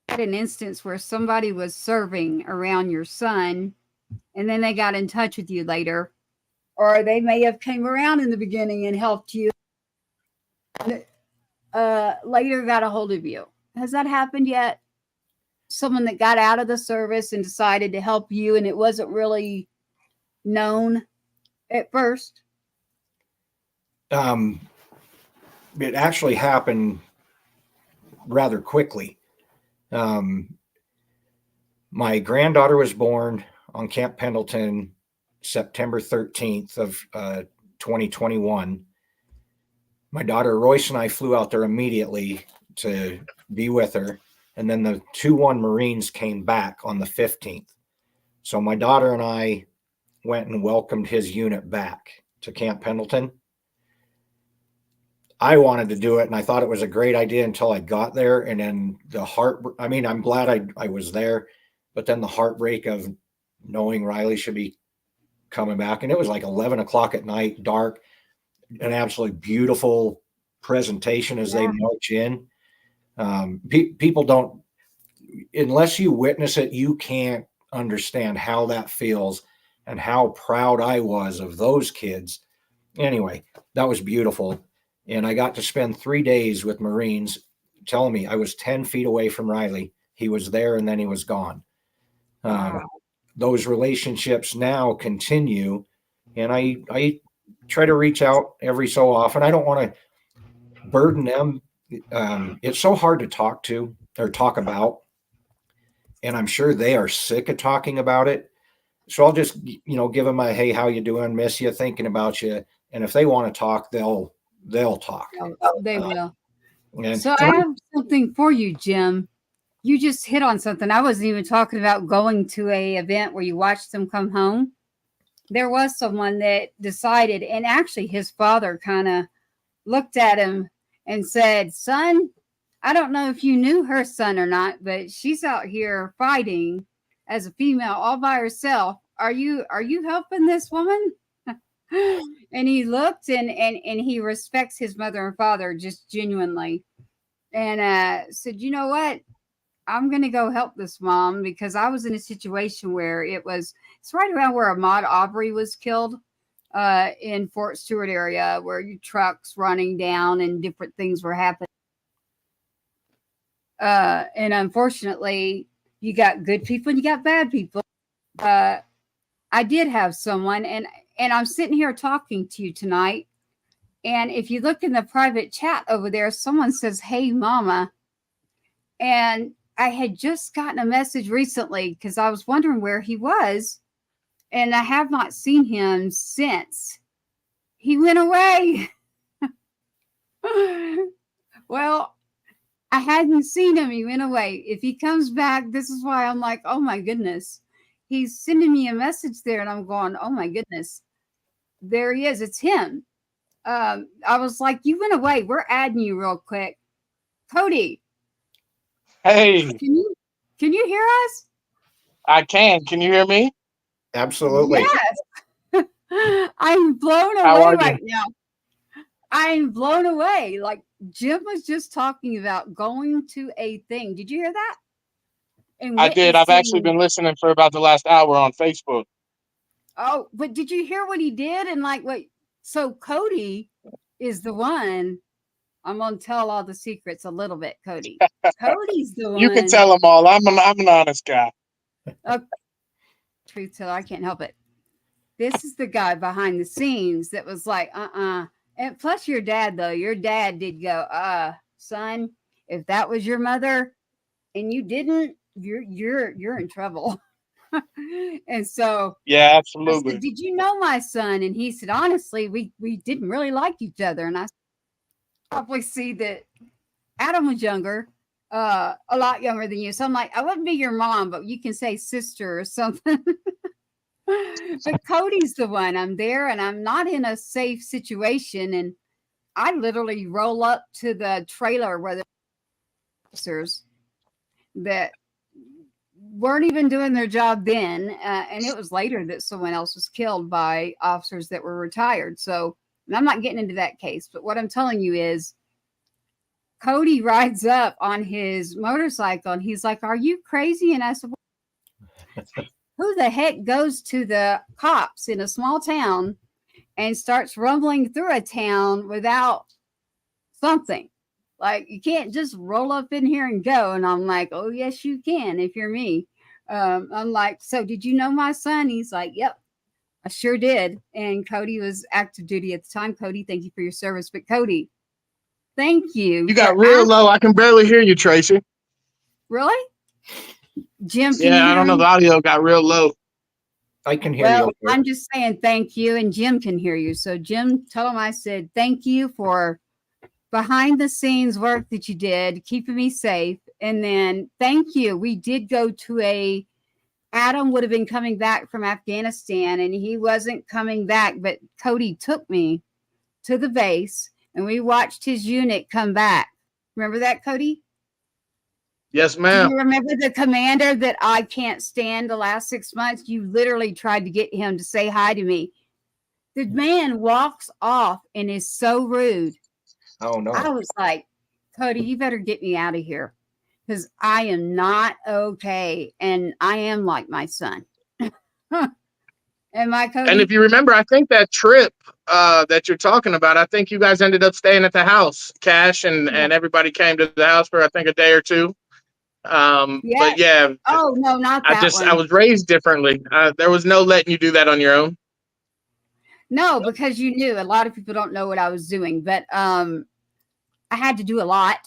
Speaker 1: I had an instance where somebody was serving around your son, and then they got in touch with you later, or they may have came around in the beginning and helped you. Later got a hold of you. Has that happened yet? Someone that got out of the service and decided to help you, and it wasn't really known at first?
Speaker 7: It actually happened rather quickly. My granddaughter was born on Camp Pendleton September 13th of 2021. My daughter Royce and I flew out there immediately to be with her. And then the 2-1 Marines came back on the 15th. So my daughter and I went and welcomed his unit back to Camp Pendleton. I wanted to do it, and I thought it was a great idea until I got there. And then I'm glad I was there, but then the heartbreak of knowing Riley should be coming back. And it was like 11 o'clock at night, dark, an absolutely beautiful presentation as they march in. People don't, unless you witness it, you can't understand how that feels and how proud I was of those kids. Anyway, that was beautiful. And I got to spend 3 days with Marines telling me I was 10 feet away from Riley. He was there and then he was gone. Those relationships now continue, and I try to reach out every so often. I don't want to burden them. It's so hard to talk to or talk about, and I'm sure they are sick of talking about it. So I'll just, give them a, hey, how you doing? Miss you, thinking about you. And if they want to talk, they'll talk.
Speaker 1: They will.
Speaker 7: And
Speaker 1: So I have something for you, Jim. you just hit on something. I wasn't even talking about going to a event where you watch them come home. There was someone that decided, and actually his father kind of looked at him and said, son, I don't know if you knew her son or not, but she's out here fighting as a female all by herself. Are you helping this woman? And he looked and he respects his mother and father just genuinely. And said, you know what? I'm going to go help this mom, because I was in a situation where it's right around where Ahmaud Arbery was killed in Fort Stewart area, where trucks running down and different things were happening. And unfortunately, you got good people and you got bad people. I did have someone, and I'm sitting here talking to you tonight. And if you look in the private chat over there, someone says, hey, mama. And I had just gotten a message recently because I was wondering where he was, and I have not seen him since. He went away. Well, I hadn't seen him. He went away. If he comes back, this is why I'm like, oh my goodness. He's sending me a message there, and I'm going, oh my goodness. There he is. It's him. I was like, you went away. We're adding you real quick. Cody.
Speaker 11: Hey,
Speaker 1: Can you hear us?
Speaker 11: I can. Can you hear me?
Speaker 7: Absolutely.
Speaker 1: Yes. I'm blown away right now. I'm blown away. Like Jim was just talking about going to a thing. Did you hear that? And
Speaker 11: I did. I've actually been listening for about the last hour on Facebook.
Speaker 1: Oh, but did you hear what he did? And like what? So Cody is the one. I'm gonna tell all the secrets a little bit, Cody. Cody's the one.
Speaker 11: You can tell them all. I'm an honest guy.
Speaker 1: Okay. Truth teller, I can't help it. This is the guy behind the scenes that was like, And plus your dad, though. Your dad did go, son, if that was your mother and you didn't, you're in trouble. And so
Speaker 11: yeah, absolutely.
Speaker 1: I said, did you know my son? And he said, honestly, we didn't really like each other. And I probably see that Adam was younger, a lot younger than you. So I'm like, I wouldn't be your mom, but you can say sister or something. But Cody's the one. I'm there and I'm not in a safe situation. And I literally roll up to the trailer where the officers that weren't even doing their job then. And it was later that someone else was killed by officers that were retired. So, and I'm not getting into that case, but what I'm telling you is Cody rides up on his motorcycle and he's like, are you crazy? And I said, who the heck goes to the cops in a small town and starts rumbling through a town without something? Like, you can't just roll up in here and go. And I'm like, oh, yes, you can if you're me. I'm like, so did you know my son? He's like, yep, I sure did. And Cody was active duty at the time. Cody, thank you for your service. But Cody, thank you.
Speaker 11: You got real low. I can barely hear you, Tracy.
Speaker 1: Really? Jim,
Speaker 11: yeah, I don't know. The audio got real low.
Speaker 7: I can hear you.
Speaker 1: Well, I'm just saying thank you, and Jim can hear you. So, Jim, tell him I said thank you for behind the scenes work that you did, keeping me safe. And then thank you. We did go to Adam would have been coming back from Afghanistan, and he wasn't coming back, but Cody took me to the base, and we watched his unit come back. Remember that, Cody?
Speaker 11: Yes, ma'am.
Speaker 1: Do you remember the commander that I can't stand the last 6 months? You literally tried to get him to say hi to me. The man walks off and is so rude.
Speaker 7: Oh, no.
Speaker 1: I was like, Cody, you better get me out of here because I am not okay. And I am like my son. Am I, Cody?
Speaker 11: And if you remember, I think that trip that you're talking about, I think you guys ended up staying at the house, Cash, and everybody came to the house for, I think, a day or two. But yeah.
Speaker 1: Oh, no, not that one.
Speaker 11: I was raised differently. There was no letting you do that on your own.
Speaker 1: No, because you knew. A lot of people don't know what I was doing, but I had to do a lot.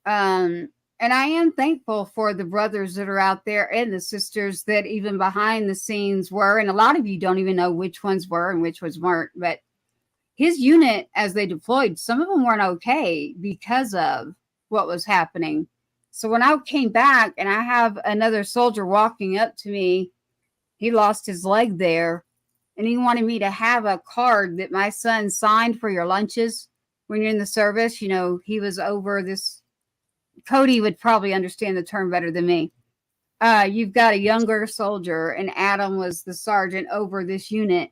Speaker 1: And I am thankful for the brothers that are out there and the sisters that even behind the scenes were. And a lot of you don't even know which ones were and which ones weren't. But his unit, as they deployed, some of them weren't okay because of what was happening. So when I came back and I have another soldier walking up to me, he lost his leg there, and he wanted me to have a card that my son signed for your lunches when you're in the service. You know, he was over this. Cody would probably understand the term better than me. You've got a younger soldier, and Adam was the sergeant over this unit,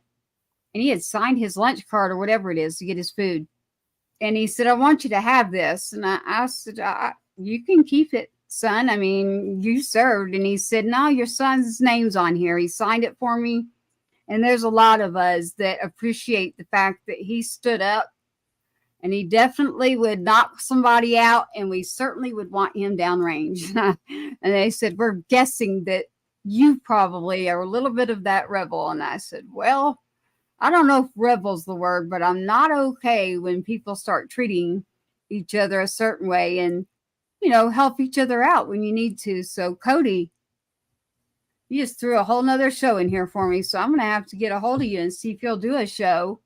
Speaker 1: and he had signed his lunch card or whatever it is to get his food. And he said, I want you to have this. And I said, you can keep it, son. I mean, you served. And he said, no, your son's name's on here. He signed it for me. And there's a lot of us that appreciate the fact that he stood up, and he definitely would knock somebody out, and we certainly would want him downrange. And they said, we're guessing that you probably are a little bit of that rebel. And I said, well, I don't know if rebel's the word, but I'm not okay when people start treating each other a certain way and, you know, help each other out when you need to. So Cody, you just threw a whole nother show in here for me. So I'm going to have to get a hold of you and see if you'll do a show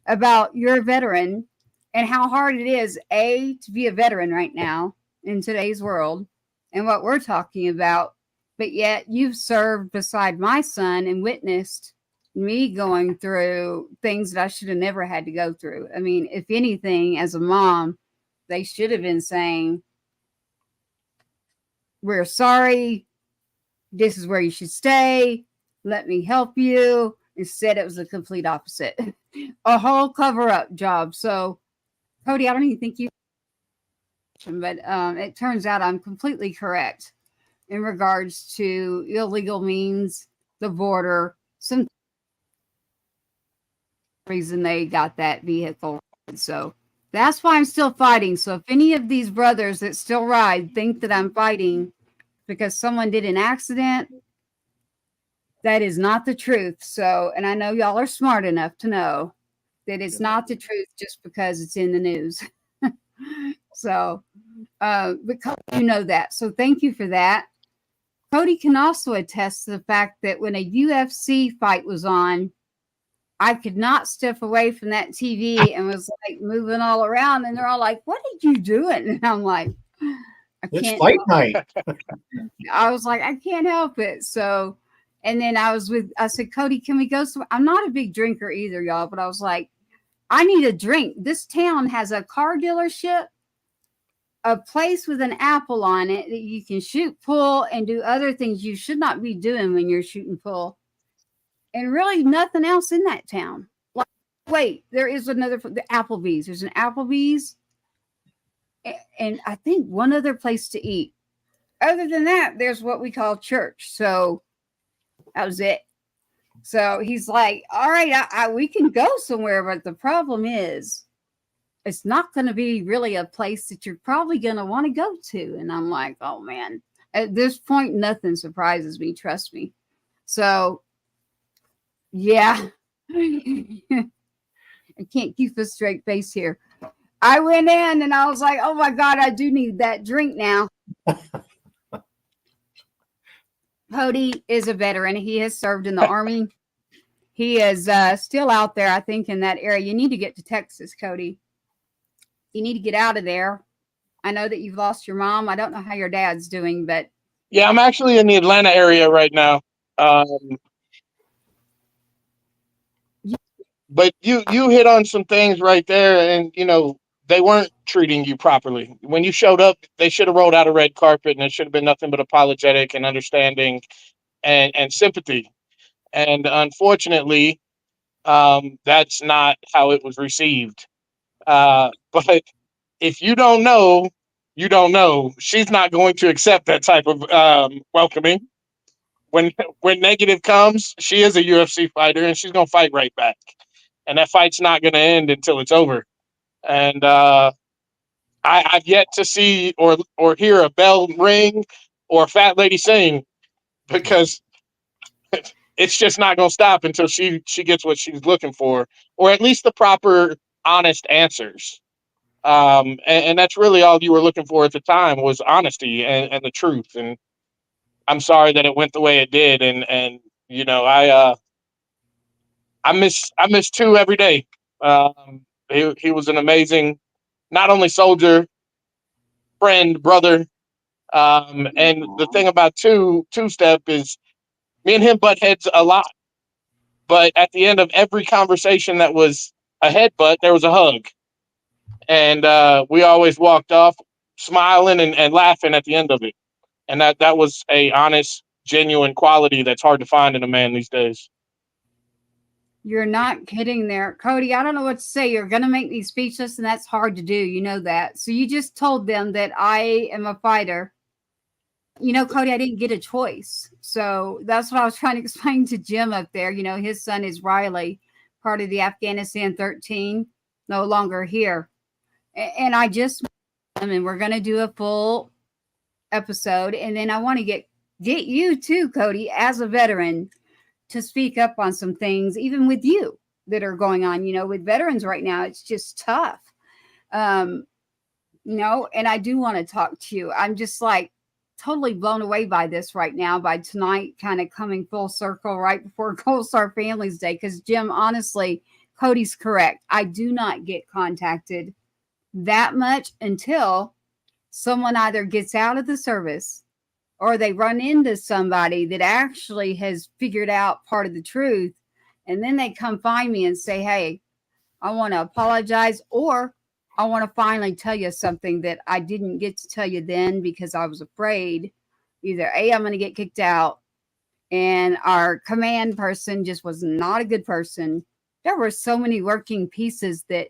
Speaker 1: about your veteran and how hard it is, to be a veteran right now in today's world and what we're talking about. But yet you've served beside my son and witnessed me going through things that I should have never had to go through. I mean, if anything, as a mom, they should have been saying, we're sorry. This is where you should stay. Let me help you. Instead, it was the complete opposite. A whole cover-up job. So, Cody, I don't even think you, but it turns out I'm completely correct in regards to illegal means, the border, some reason they got that vehicle. So that's why I'm still fighting. So if any of these brothers that still ride think that I'm fighting because someone did an accident, that is not the truth. So, and I know y'all are smart enough to know that it's not the truth just because it's in the news. So, because you know that. So thank you for that. Cody can also attest to the fact that when a UFC fight was on, I could not step away from that TV and was like moving all around. And they're all like, what are you doing? And I'm like, I
Speaker 7: It's
Speaker 1: can't.
Speaker 7: fight night.
Speaker 1: I was like, I can't help it. So, and then I said, Cody, can we go somewhere? I'm not a big drinker either, y'all, but I was like, I need a drink. This town has a car dealership, a place with an apple on it that you can shoot pool and do other things you should not be doing when you're shooting pool. And really nothing else in that town. Like, wait, there is another, the Applebee's. There's an Applebee's and I think one other place to eat. Other than that, there's what we call church. So that was it. So he's like, all right, we can go somewhere, but the problem is it's not going to be really a place that you're probably going to want to go to. And I'm like, oh man, at this point, nothing surprises me. Trust me. So yeah, I can't keep a straight face here. I went in and I was like, oh my God, I do need that drink now. Cody is a veteran. He has served in the Army. He is still out there, I think, in that area. You need to get to Texas, Cody. You need to get out of there. I know that you've lost your mom. I don't know how your dad's doing, but.
Speaker 11: Yeah, I'm actually in the Atlanta area right now. But you hit on some things right there, and you know they weren't treating you properly. When you showed up, they should have rolled out a red carpet, and it should have been nothing but apologetic and understanding and sympathy. And unfortunately, that's not how it was received. But if you don't know, you don't know. She's not going to accept that type of welcoming. When negative comes, she is a UFC fighter, and she's gonna fight right back. And that fight's not going to end until it's over. And I've yet to see or hear a bell ring or a fat lady sing, because it's just not going to stop until she gets what she's looking for, or at least the proper, honest answers. And that's really all you were looking for at the time, was honesty and the truth. And I'm sorry that it went the way it did. And you know, I miss two every day. He was an amazing, not only soldier, friend, brother, And the thing about two-step is me and him butt heads a lot. But at the end of every conversation that was a headbutt, there was a hug. And we always walked off smiling and laughing at the end of it. And that was a honest, genuine quality that's hard to find in a man these days.
Speaker 1: You're not kidding there. Cody, I don't know what to say. You're going to make me speechless, and that's hard to do. You know that. So you just told them that I am a fighter. You know, Cody, I didn't get a choice. So that's what I was trying to explain to Jim up there. You know, his son is Riley, part of the Afghanistan 13, no longer here. And I just, I mean, we're going to do a full episode. And then I want to get you too, Cody, as a veteran, to speak up on some things, even with you, that are going on. You know, with veterans right now, it's just tough. You know, and I do want to talk to you. I'm just like totally blown away by this right now, by tonight kind of coming full circle right before Gold Star Families Day. Because Jim, honestly, Cody's correct. I do not get contacted that much until someone either gets out of the service or they run into somebody that actually has figured out part of the truth. And then they come find me and say, hey, I want to apologize, or I want to finally tell you something that I didn't get to tell you then because I was afraid either A, I'm going to get kicked out, and our command person just was not a good person. There were so many working pieces that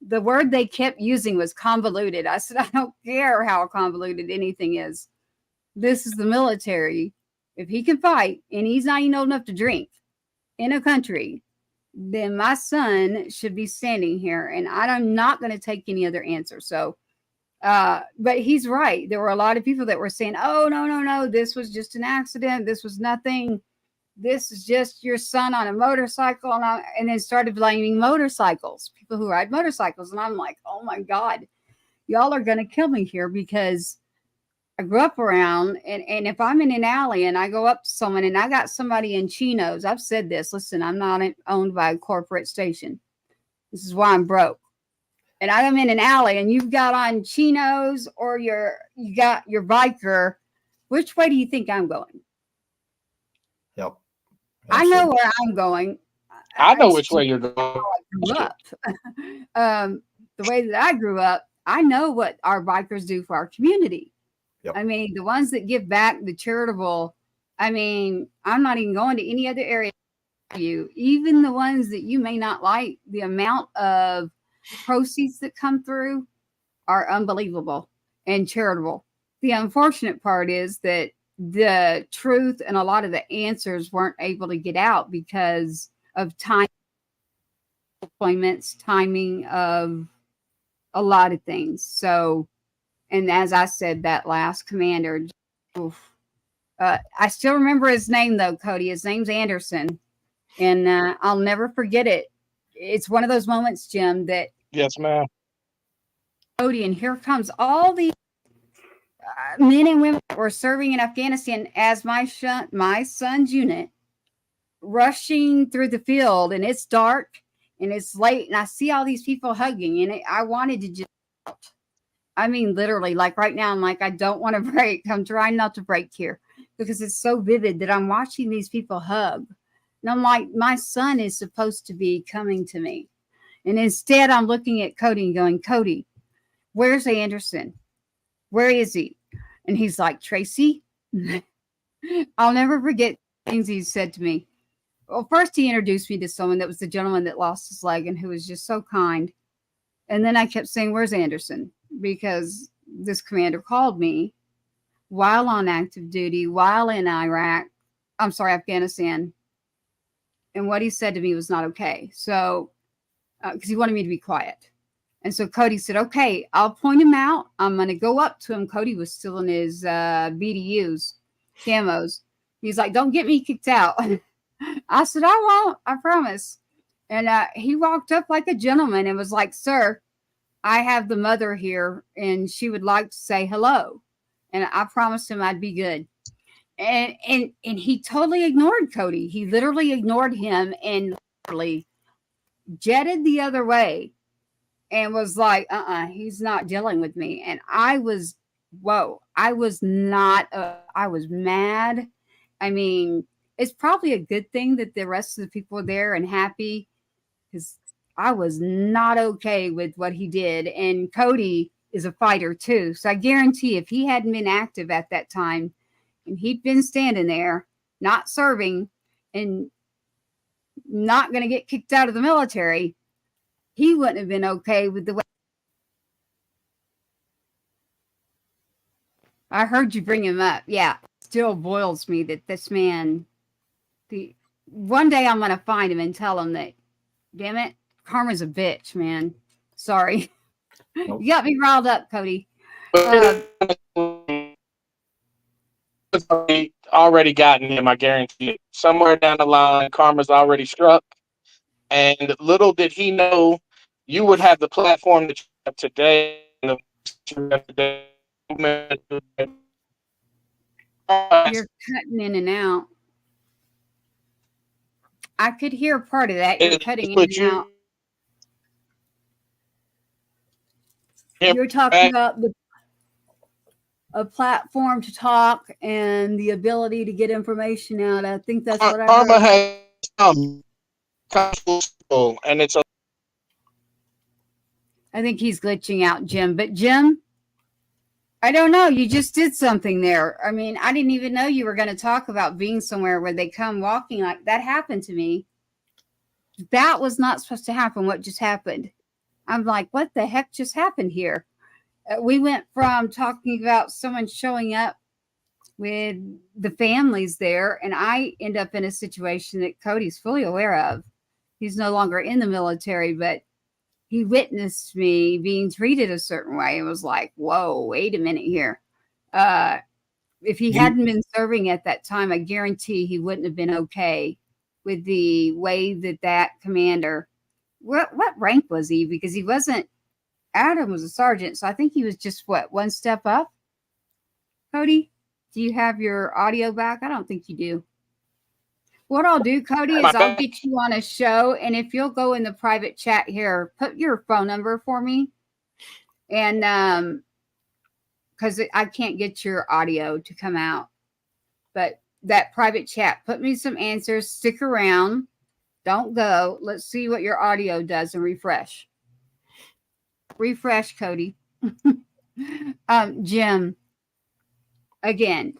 Speaker 1: the word they kept using was convoluted. I said, I don't care how convoluted anything is. This is the military. If he can fight and he's not even old enough to drink in a country, then my son should be standing here, and I'm not going to take any other answer. So, but he's right. There were a lot of people that were saying, oh, no, this was just an accident. This was nothing. This is just your son on a motorcycle. And then started blaming motorcycles, people who ride motorcycles. And I'm like, oh my God, y'all are going to kill me here, because I grew up around, and if I'm in an alley and I go up to someone and I got somebody in chinos, I've said this, listen, I'm not owned by a corporate station. This is why I'm broke. And I'm in an alley and you've got on chinos, or you got your biker. Which way do you think I'm going?
Speaker 7: Yep.
Speaker 1: I know where I'm going.
Speaker 11: I know which way you're going.
Speaker 1: I grew up. The way that I grew up, I know what our bikers do for our community. Yep. I mean, the ones that give back, the charitable, I mean, I'm not even going to any other area. Even the ones that you may not like, the amount of proceeds that come through are unbelievable and charitable. The unfortunate part is that the truth and a lot of the answers weren't able to get out because of time, appointments, timing of a lot of things. So, and as I said, that last commander, I still remember his name though, Cody. His name's Anderson, and I'll never forget it. It's one of those moments, Jim, that
Speaker 11: yes, ma'am.
Speaker 1: Cody, and here comes all these men and women that were serving in Afghanistan as my son's unit, rushing through the field, and it's dark and it's late, and I see all these people hugging, and I wanted to just. I mean, literally, like right now, I'm like, I don't want to break. I'm trying not to break here because it's so vivid that I'm watching these people hug. And I'm like, my son is supposed to be coming to me. And instead, I'm looking at Cody and going, Cody, where's Anderson? Where is he? And he's like, Tracy, I'll never forget things he said to me. Well, first, he introduced me to someone that was the gentleman that lost his leg and who was just so kind. And then I kept saying, where's Anderson? Because this commander called me while on active duty, while in Afghanistan. And what he said to me was not okay. So, because he wanted me to be quiet. And so Cody said, okay, I'll point him out. I'm going to go up to him. Cody was still in his BDUs, camos. He's like, don't get me kicked out. I said, I won't, I promise. And he walked up like a gentleman and was like, sir, I have the mother here and she would like to say hello. And I promised him I'd be good. And he totally ignored Cody. He literally ignored him and literally jetted the other way and was like, he's not dealing with me. And I was whoa, I was not, I was mad. I mean, it's probably a good thing that the rest of the people were there and happy, because I was not okay with what he did. And Cody is a fighter too. So I guarantee if he hadn't been active at that time and he'd been standing there, not serving and not going to get kicked out of the military, he wouldn't have been okay with the way. I heard you bring him up. Yeah, still boils me that this man, the one day I'm going to find him and tell him that, damn it, karma's a bitch, man. Sorry.
Speaker 7: Nope.
Speaker 1: You got me riled up, Cody.
Speaker 11: Already gotten him, I guarantee it. Somewhere down the line, karma's already struck. And little did he know you would have the platform that you have today.
Speaker 1: You're cutting in and out. I could hear part of that. You're cutting in and out. You're talking about a platform to talk and the ability to get information out. I think that's what I heard.
Speaker 11: Karma has come, and it's a.
Speaker 1: I think he's glitching out, Jim. But Jim, I don't know. You just did something there. I mean, I didn't even know you were going to talk about being somewhere where they come walking. Like that happened to me. That was not supposed to happen. What just happened? I'm like, what the heck just happened here? We went from talking about someone showing up with the families there, and I end up in a situation that Cody's fully aware of. He's no longer in the military, but he witnessed me being treated a certain way. It was like, whoa, wait a minute here. If he hadn't been serving at that time, I guarantee he wouldn't have been okay with the way that commander, what rank was he? Because he wasn't, Adam was a sergeant, so I think he was just one step up. Cody, do you have your audio back? I don't think you do. What I'll do, Cody, is I'll get you on a show, and if you'll go in the private chat here, put your phone number for me, and because I can't get your audio to come out, but that private chat, put me some answers, stick around, don't go. Let's see what your audio does and refresh. Refresh, Cody. Jim, again,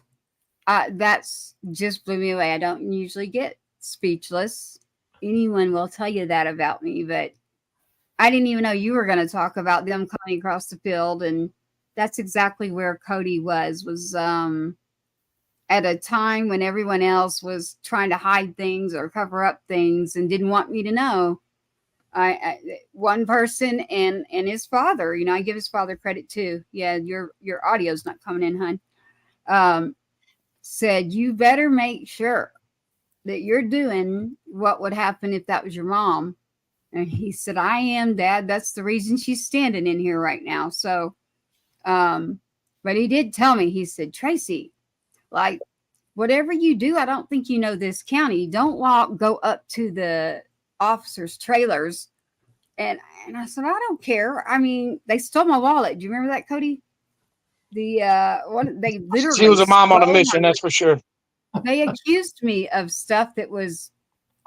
Speaker 1: that's just blew me away. I don't usually get speechless. Anyone will tell you that about me, but I didn't even know you were going to talk about them coming across the field. And that's exactly where Cody was at a time when everyone else was trying to hide things or cover up things and didn't want me to know. One person and his father, I give his father credit too. Yeah, your audio's not coming in, hun. Said, you better make sure that you're doing what would happen if that was your mom. And he said, I am, Dad. That's the reason she's standing in here right now. So, but he did tell me, he said, Tracy, like, whatever you do, I don't think you know this county. Don't go up to the officers' trailers. And I said, I don't care. I mean, they stole my wallet. Do you remember that, Cody? They literally,
Speaker 11: she was a mom on a mission, that's for sure.
Speaker 1: They accused me of stuff that was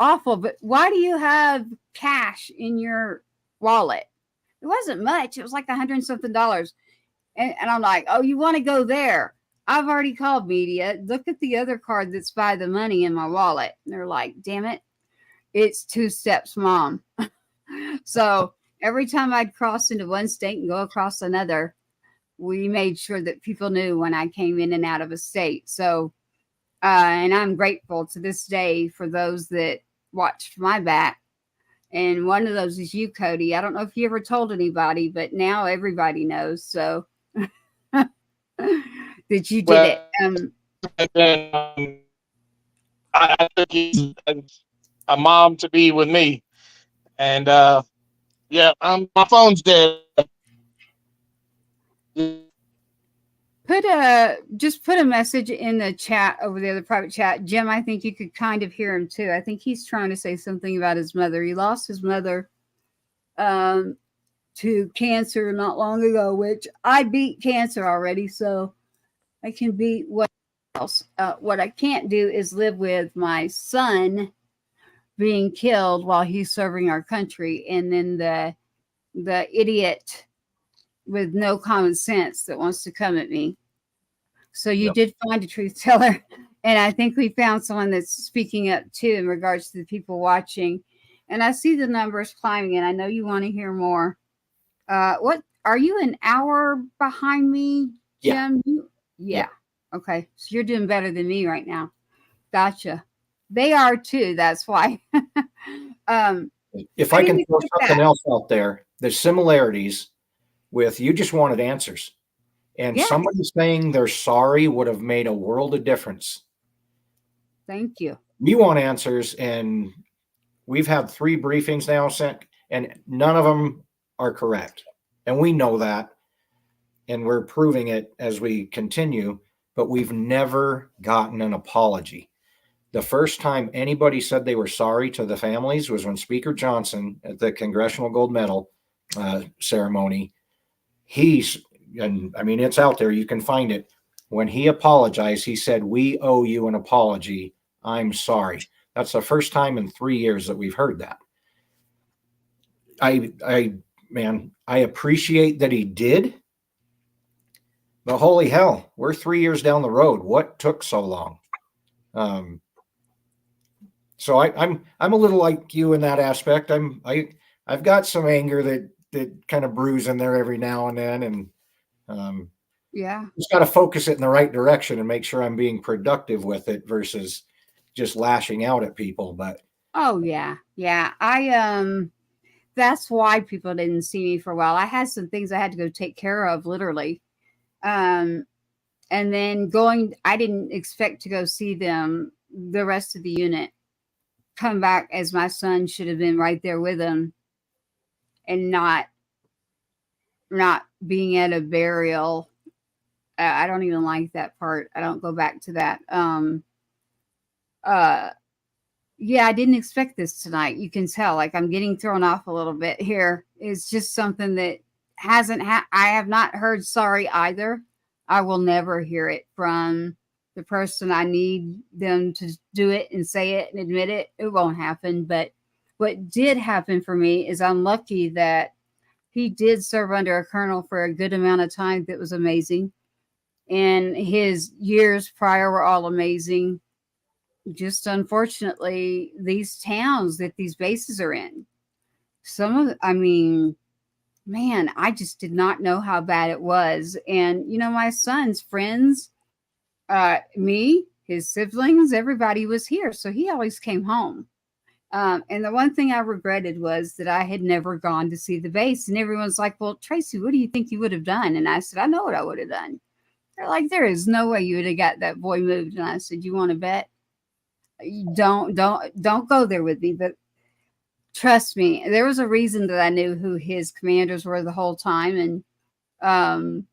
Speaker 1: awful, but why do you have cash in your wallet? It wasn't much. It was like $100 and something. And I'm like, oh, you want to go there? I've already called media. Look at the other card that's by the money in my wallet. And they're like, damn it. It's 2 steps, Mom. So every time I'd cross into one state and go across another, we made sure that people knew when I came in and out of a state. So, and I'm grateful to this day for those that watched my back. And one of those is you, Cody. I don't know if you ever told anybody, but now everybody knows. So that you did it.
Speaker 11: I took you a mom to be with me. And yeah, my phone's dead.
Speaker 1: Just put a message in the chat over there, the private chat. Jim, I think you could kind of hear him too. I think he's trying to say something about his mother. He lost his mother to cancer not long ago, which I beat cancer already, so I can beat what else. What I can't do is live with my son being killed while he's serving our country, and then the idiot with no common sense that wants to come at me. So you
Speaker 7: Yep.
Speaker 1: did find a truth teller, and I think we found someone that's speaking up too in regards to the people watching. And I see the numbers climbing, and I know you want to hear more. What are you an hour behind me,
Speaker 7: Yeah.
Speaker 1: Jim? Yeah. Okay, so you're doing better than me right now. Gotcha. They are too. That's why.
Speaker 7: If
Speaker 1: I
Speaker 7: I can
Speaker 1: didn't
Speaker 7: throw
Speaker 1: expect
Speaker 7: something
Speaker 1: that.
Speaker 7: else out there, there's similarities with you just wanted answers. And
Speaker 1: Yes.
Speaker 7: somebody saying they're sorry would have made a world of difference.
Speaker 1: Thank you.
Speaker 7: We want answers, and we've had 3 briefings now sent, and none of them are correct. And we know that, and we're proving it as we continue, but we've never gotten an apology. The first time anybody said they were sorry to the families was when Speaker Johnson at the Congressional Gold Medal ceremony, and I mean, it's out there, you can find it. When he apologized, he said, "We owe you an apology. I'm sorry." That's the first time in 3 years that we've heard that. I appreciate that he did, but holy hell, we're 3 years down the road. What took so long? So I'm a little like you in that aspect. I've got some anger that kind of brews in there every now and then, and
Speaker 1: Yeah.
Speaker 7: just got to focus it in the right direction and make sure I'm being productive with it versus just lashing out at people. But
Speaker 1: Oh yeah. Yeah. That's why people didn't see me for a while. I had some things I had to go take care of, literally. Um, and then I didn't expect to go see them, the rest of the unit, come back as my son should have been right there with them, and not being at a burial. I don't even like that part. I don't go back to that. Uh, yeah, I didn't expect this tonight. You can tell, like, I'm getting thrown off a little bit here. It's just something that I have not heard sorry either. I will never hear it from the person I need them to do it and say it and admit it. It won't happen. But what did happen for me is I'm lucky that he did serve under a colonel for a good amount of time. That was amazing. And his years prior were all amazing. Just unfortunately, these towns that these bases are in, I mean, man, I just did not know how bad it was. And, my son's friends, me, his siblings, everybody was here. So he always came home. And the one thing I regretted was that I had never gone to see the base. And everyone's like, "Well, Tracy, what do you think you would have done?" And I said, "I know what I would have done." They're like, "There is no way you would have got that boy moved." And I said, "You want to bet? Don't go there with me." But trust me, there was a reason that I knew who his commanders were the whole time. And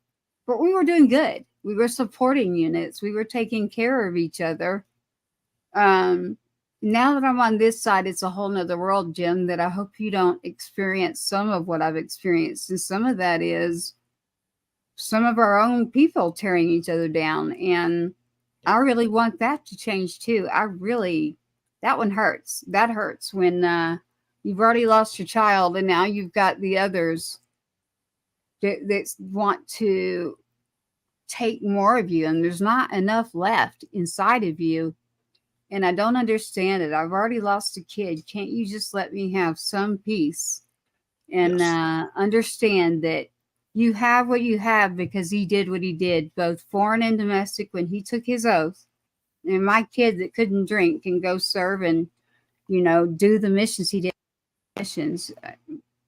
Speaker 1: but we were doing good. We were supporting units. We were taking care of each other. Now that I'm on this side, it's a whole nother world, Jim, that I hope you don't experience some of what I've experienced. And some of that is some of our own people tearing each other down. And I really want that to change too. That one hurts. That hurts when you've already lost your child and now you've got the others that want to take more of you, and there's not enough left inside of you. And I don't understand it. I've already lost a kid. Can't you just let me have some peace and understand that you have what you have because he did what he did, both foreign and domestic, when he took his oath. And my kid that couldn't drink can go serve and, do the missions he did. Missions.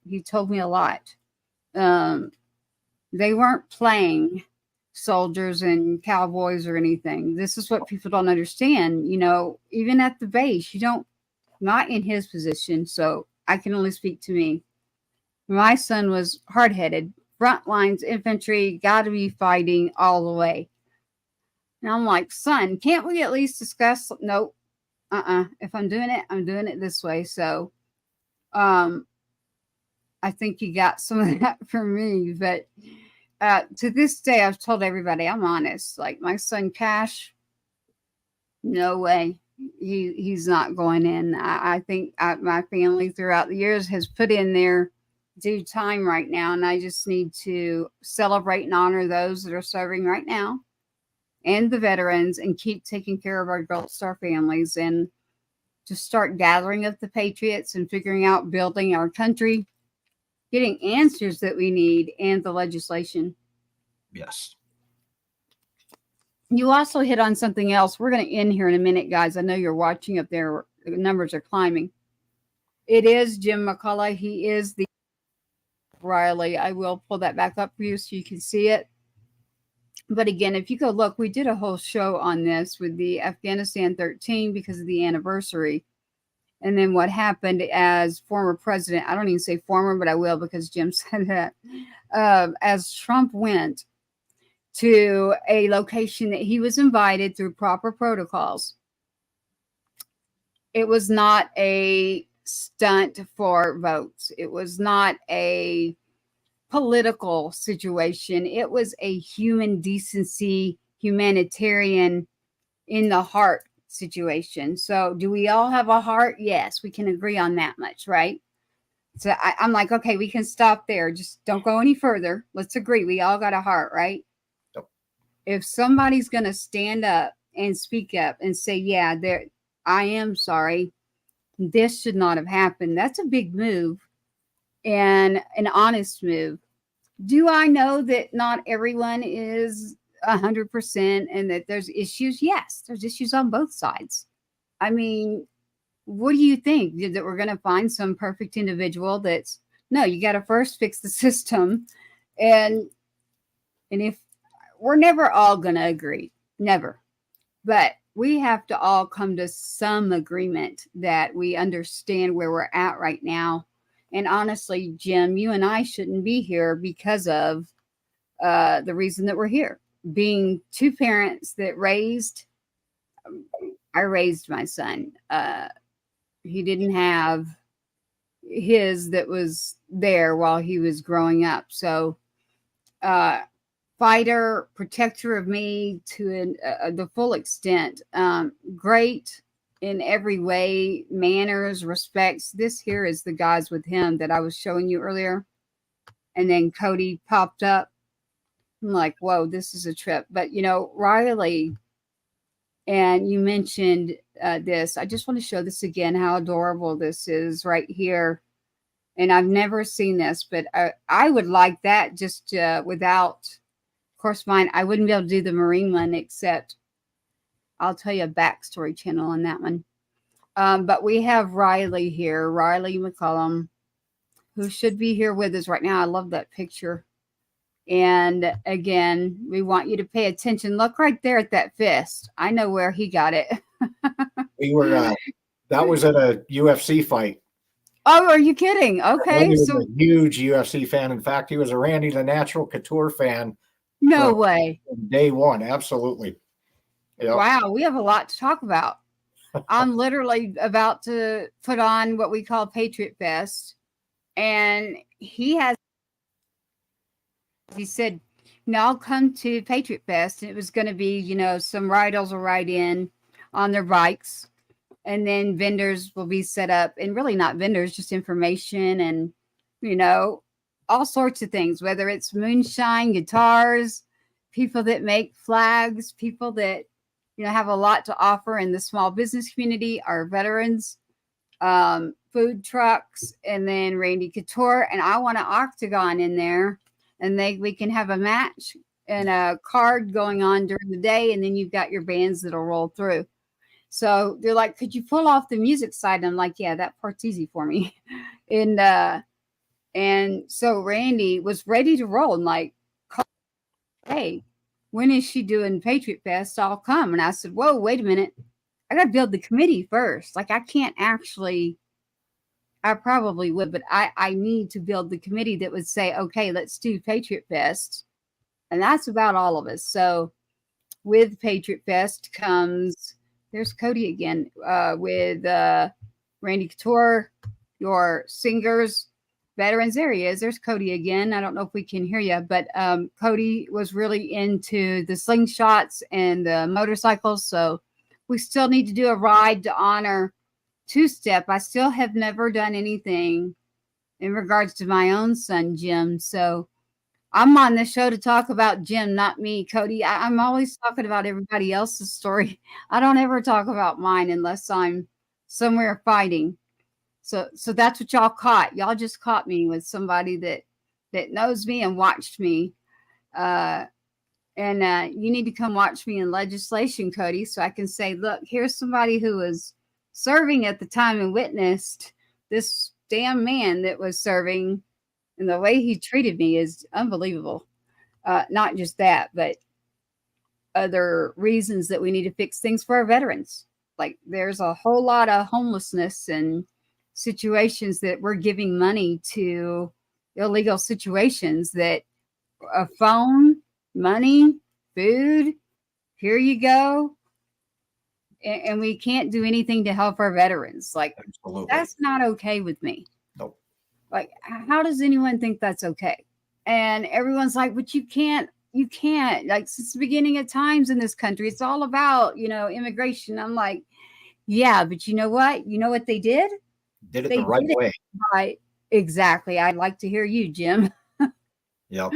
Speaker 1: He told me a lot. They weren't playing soldiers and cowboys or anything. This is what people don't understand. Even at the base, not in his position. So I can only speak to me. My son was hard-headed, front lines, infantry, got to be fighting all the way. And I'm like, "Son, can't we at least discuss?" Nope. If I'm doing it this way. So, I think you got some of that from me. But to this day, I've told everybody I'm honest. Like my son Cash, no way. He's not going in. I think my family throughout the years has put in their due time right now, and I just need to celebrate and honor those that are serving right now and the veterans, and keep taking care of our Gold Star families, and just start gathering up the patriots and figuring out building our country, getting answers that we need, and the legislation.
Speaker 7: Yes.
Speaker 1: You also hit on something else. We're going to end here in a minute, guys. I know you're watching up there. The numbers are climbing. It is Jim McCullough. He is the Riley. I will pull that back up for you so you can see it. But again, if you go look, we did a whole show on this with the Afghanistan 13 because of the anniversary. And then what happened as former president, I don't even say former, but I will because Jim said that, as Trump went to a location that he was invited through proper protocols. It was not a stunt for votes. It was not a political situation. It was a human decency, humanitarian in the heart situation. So do we all have a heart? Yes, we can agree on that much, right? So I'm like, okay, we can stop there. Just don't go any further. Let's agree. We all got a heart, right? If somebody's going to stand up and speak up and say, yeah, I am sorry, this should not have happened. That's a big move and an honest move. Do I know that not everyone is 100% and that there's issues? Yes, there's issues on both sides. I mean, what do you think? That we're going to find some perfect individual that's, no, you got to first fix the system. And if, we're never all going to agree, never. But we have to all come to some agreement that we understand where we're at right now. And honestly, Jim, you and I shouldn't be here because of the reason that we're here. Being two parents that I raised my son. He didn't have his that was there while he was growing up. So, fighter, protector of me to the full extent. Great in every way, manners, respects. This here is the guys with him that I was showing you earlier. And then Cody popped up. I'm like, whoa, this is a trip. But, Riley, and you mentioned this. I just want to show this again, how adorable this is right here. And I've never seen this, but I would like that just without... Of course, mine, I wouldn't be able to do the Marine one, except I'll tell you a backstory channel on that one. But we have Riley here, Riley McCollum, who should be here with us right now. I love that picture. And again, we want you to pay attention. Look right there at that fist. I know where he got it.
Speaker 7: We were, that was at a UFC fight.
Speaker 1: Oh, are you kidding? Okay.
Speaker 7: He was a huge UFC fan. In fact, he was a Randy the Natural Couture fan.
Speaker 1: No way.
Speaker 7: Day one. Absolutely. Yep.
Speaker 1: Wow. We have a lot to talk about. I'm literally about to put on what we call Patriot Fest. And he said, I'll come to Patriot Fest. And it was going to be, some riders will ride in on their bikes. And then vendors will be set up. And really not vendors, just information and, all sorts of things, whether it's moonshine, guitars, people that make flags, people that, have a lot to offer in the small business community, our veterans, food trucks, and then Randy Couture. And I want an octagon in there, and we can have a match and a card going on during the day. And then you've got your bands that'll roll through. So they're like, could you pull off the music side? And I'm like, yeah, that part's easy for me. And so Randy was ready to roll and like, hey, when is she doing Patriot Fest? I'll come. And I said, whoa, wait a minute. I got to build the committee first. Like I can't actually, I probably would, but I need to build the committee that would say, okay, let's do Patriot Fest. And that's about all of us. So with Patriot Fest comes, there's Cody again, with Randy Couture, your singers, veterans. There he is. There's Cody again. I don't know if we can hear you, but Cody was really into the slingshots and the motorcycles. So we still need to do a ride to honor Two-Step. I still have never done anything in regards to my own son, Jim. So I'm on this show to talk about Jim, not me, Cody. I'm always talking about everybody else's story. I don't ever talk about mine unless I'm somewhere fighting. So that's what y'all caught. Y'all just caught me with somebody that knows me and watched me. And you need to come watch me in legislation, Cody, so I can say, look, here's somebody who was serving at the time and witnessed this damn man that was serving, and the way he treated me is unbelievable. Not just that, but other reasons that we need to fix things for our veterans. Like there's a whole lot of homelessness and situations that we're giving money to illegal situations that a phone, money, food, here you go. And we can't do anything to help our veterans. Like,
Speaker 7: Absolutely.
Speaker 1: That's not okay with me.
Speaker 7: Nope.
Speaker 1: Like, how does anyone think that's okay? And everyone's like, but you can't. Like, since the beginning of times in this country, it's all about, immigration. I'm like, yeah, but you know what? You know what they did?
Speaker 7: Did it the right way.
Speaker 1: Right. Exactly. I'd like to hear you, Jim.
Speaker 7: Yep.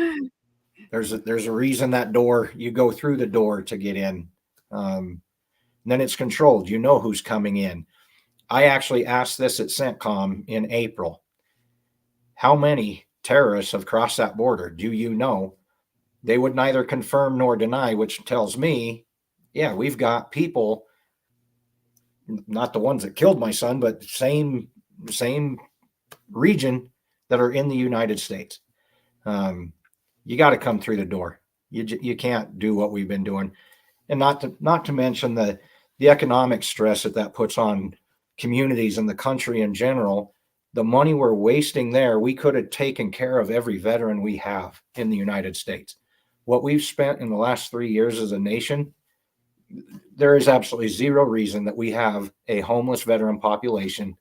Speaker 7: There's a reason that door, you go through the door to get in. Then it's controlled. You know who's coming in. I actually asked this at CENTCOM in April. How many terrorists have crossed that border? Do you know? They would neither confirm nor deny, which tells me, yeah, we've got people, not the ones that killed my son, but same region that are in the United States. You got to come through the door. You can't do what we've been doing. And not to mention the economic stress that puts on communities and the country in general. The money we're wasting there, we could have taken care of every veteran we have in the United States. What we've spent in the last 3 years as a nation, there is absolutely zero reason that we have a homeless veteran population.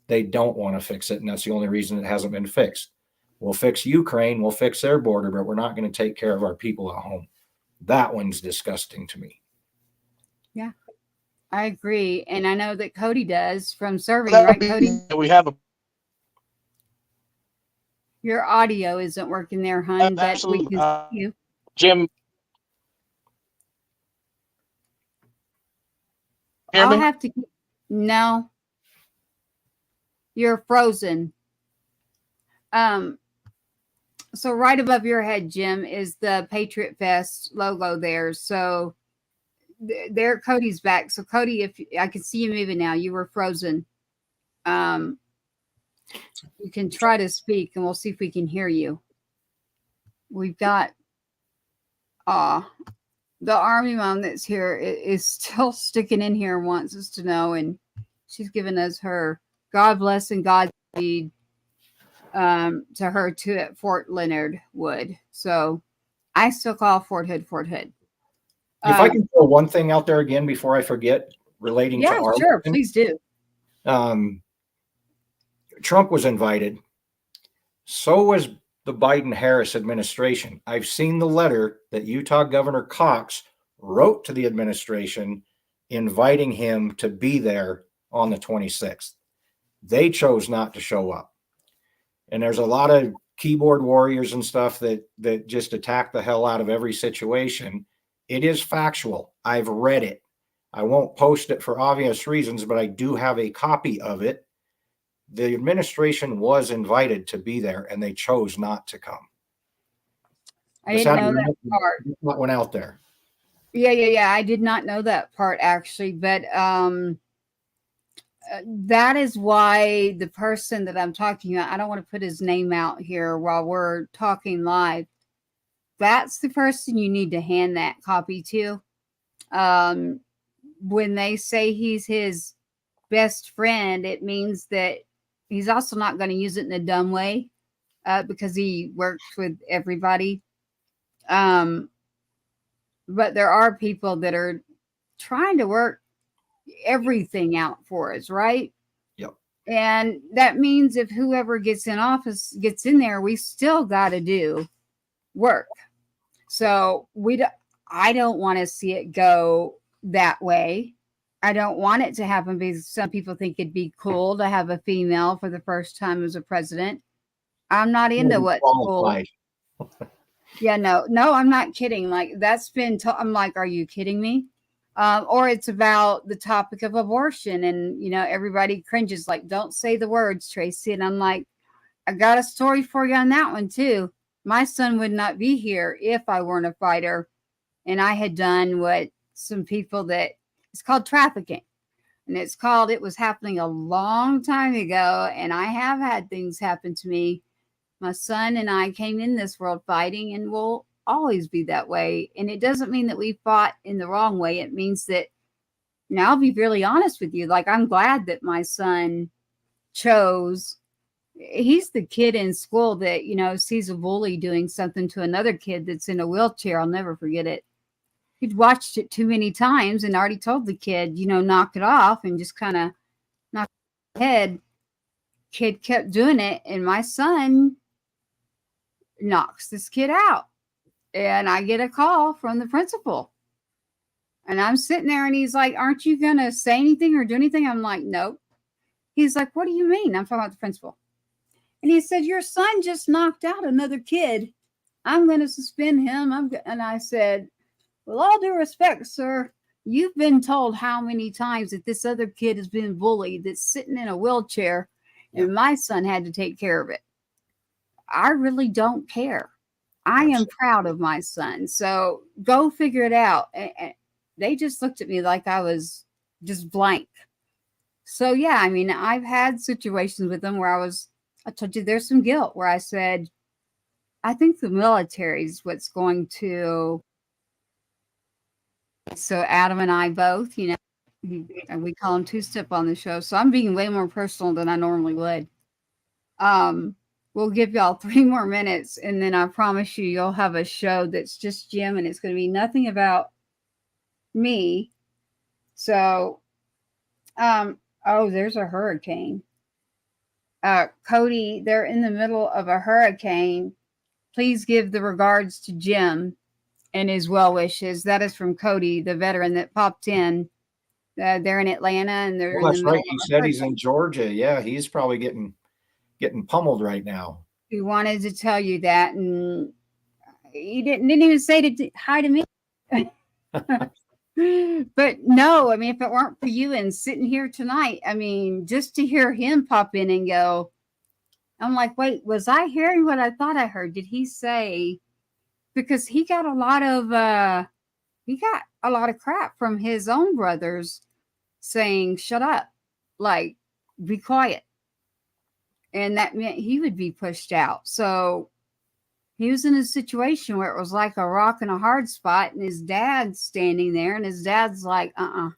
Speaker 7: They don't want to fix it, and that's the only reason it hasn't been fixed. We'll fix Ukraine, we'll fix their border, but we're not going to take care of our people at home. That one's disgusting to me.
Speaker 1: Yeah, I agree. And I know that Cody does from serving, right, Cody?
Speaker 11: We have
Speaker 1: Your audio isn't working there, hon, but we can see you.
Speaker 11: Jim.
Speaker 1: I'll have to. No, you're frozen. So right above your head, Jim, is the Patriot Fest logo there. So there, Cody's back. So Cody, if I can see you moving now, you were frozen. You can try to speak, and we'll see if we can hear you. We've got the Army mom that's here is still sticking in here and wants us to know, and she's given us her God bless and Godspeed to her too at Fort Leonard Wood. So I still call Fort Hood Fort Hood.
Speaker 7: If I can throw one thing out there again before I forget, relating to Arlington.
Speaker 1: Yeah, sure, please do.
Speaker 7: Trump was invited. So was the Biden-Harris administration. I've seen the letter that Utah Governor Cox wrote to the administration inviting him to be there on the 26th. They chose not to show up. And there's a lot of keyboard warriors and stuff that just attack the hell out of every situation. It is factual. I've read it. I won't post it for obvious reasons, but I do have a copy of it. The administration was invited to be there, and they chose not to come.
Speaker 1: I didn't know that part.
Speaker 7: That went out there.
Speaker 1: Yeah. I did not know that part, actually. But that is why the person that I'm talking about, I don't want to put his name out here while we're talking live. That's the person you need to hand that copy to. When they say he's his best friend, it means that he's also not going to use it in a dumb way because he works with everybody. But there are people that are trying to work everything out for us, right?
Speaker 7: Yep.
Speaker 1: And that means if whoever gets in office gets in there, we still got to do work. So I don't want to see it go that way. I don't want it to happen because some people think it'd be cool to have a female for the first time as a president. I'm not into what's cool. Yeah, no, I'm not kidding. Like that's been, I'm like, are you kidding me? Or it's about the topic of abortion and, everybody cringes like, don't say the words, Tracy. And I'm like, I got a story for you on that one too. My son would not be here if I weren't a fighter and I had done what some people that it's called trafficking. And it was happening a long time ago. And I have had things happen to me. My son and I came in this world fighting and we'll always be that way. And it doesn't mean that we fought in the wrong way. It means that, now I'll be really honest with you. Like, I'm glad that my son he's the kid in school that, sees a bully doing something to another kid that's in a wheelchair. I'll never forget it. He'd watched it too many times and already told the kid, knock it off and just kind of knock his head. Kid kept doing it. And my son knocks this kid out. And I get a call from the principal. And I'm sitting there and he's like, aren't you going to say anything or do anything? I'm like, nope. He's like, what do you mean? I'm talking about the principal. And he said, your son just knocked out another kid. I'm going to suspend him. And I said, with all due respect, sir, you've been told how many times that this other kid has been bullied that's sitting in a wheelchair and my son had to take care of it. I really don't care. I am proud of my son. So go figure it out. And they just looked at me like I was just blank. So, yeah, I mean, I've had situations with them where I told you there's some guilt where I said, I think the military is what's going to. So Adam and I both, we call him two-step on the show. So I'm being way more personal than I normally would. We'll give y'all 3 more minutes, and then I promise you'll have a show that's just Jim, and it's going to be nothing about me. So, there's a hurricane. Cody, they're in the middle of a hurricane. Please give the regards to Jim and his well wishes. That is from Cody, the veteran that popped in. They're in Atlanta, and they're in the middle.
Speaker 7: Right. He said he's in Georgia. Yeah, he's probably getting pummeled right now.
Speaker 1: He wanted to tell you that, and he didn't even say hi to me. But no, I mean, if it weren't for you and sitting here tonight, I mean, just to hear him pop in and go, I'm like, wait, was I hearing what I thought I heard? Did he say? Because he got a lot of crap from his own brothers saying, shut up, like, be quiet. And that meant he would be pushed out. So he was in a situation where it was like a rock and a hard spot, and his dad's standing there, and his dad's like, And,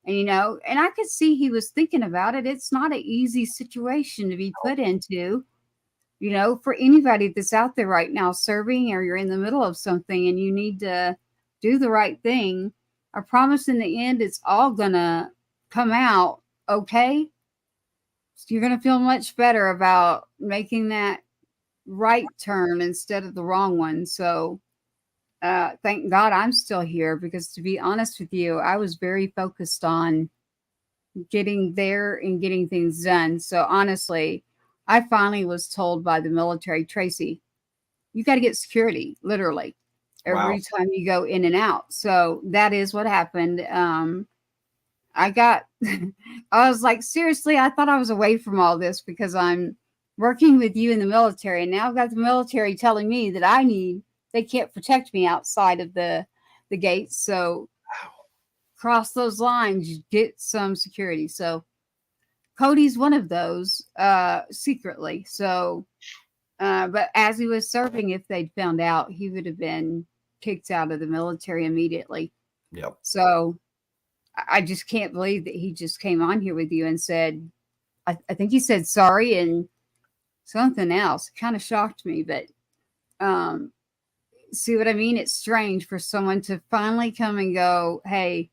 Speaker 1: and I could see he was thinking about it. It's not an easy situation to be put into, for anybody that's out there right now serving, or you're in the middle of something and you need to do the right thing. I promise in the end, it's all going to come out okay. So you're going to feel much better about making that right turn instead of the wrong one. So thank God I'm still here, because to be honest with you, I was very focused on getting there and getting things done. So honestly, I finally was told by the military, Tracy, you got to get security, literally, every time you go in and out. So that is what happened. I was like, seriously, I thought I was away from all this because I'm working with you in the military. And now I've got the military telling me that they can't protect me outside of the gates. So cross those lines, get some security. So Cody's one of those, secretly. So, but as he was serving, if they'd found out, he would have been kicked out of the military immediately.
Speaker 7: Yep.
Speaker 1: So I just can't believe that he just came on here with you and said, I think he said sorry and something else. It kind of shocked me, but see what I mean? It's strange for someone to finally come and go, hey,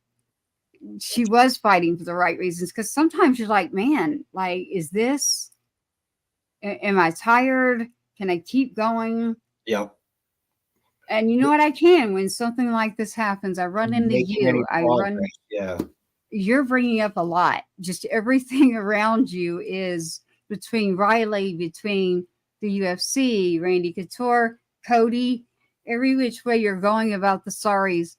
Speaker 1: she was fighting for the right reasons. Because sometimes you're like, man, like, is this? Am I tired? Can I keep going?
Speaker 7: Yep.
Speaker 1: And you know what? I can. When something like this happens, I run into
Speaker 7: Making any
Speaker 1: you. I run.
Speaker 7: progress, yeah.
Speaker 1: You're bringing up a lot. Just everything around you is between Riley, between the UFC, Randy Couture, Cody, every which way you're going about the sorries.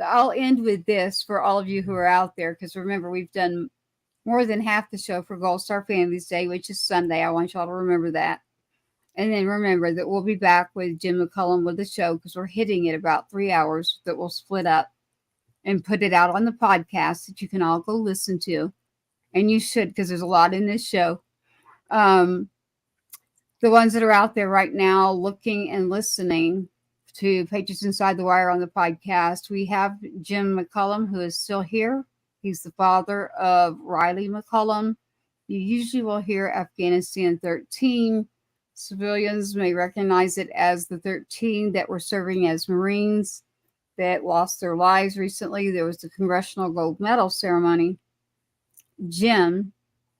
Speaker 1: I'll end with this for all of you who are out there, because remember, we've done more than half the show for Gold Star Families Day, which is Sunday. I want y'all to remember that. And then remember that we'll be back with Jim McCullum with the show, because we're hitting it about 3 hours, that we'll split up and put it out on the podcast that you can all go listen to. And you should, because there's a lot in this show. The ones that are out there right now looking and listening to Patriots Inside the Wire on the podcast, we have Jim McCullum, who is still here. He's the father of Riley McCullum. You usually will hear Afghanistan 13. Civilians may recognize it as the 13 that were serving as Marines that lost their lives recently. There was the Congressional Gold Medal ceremony. Jim,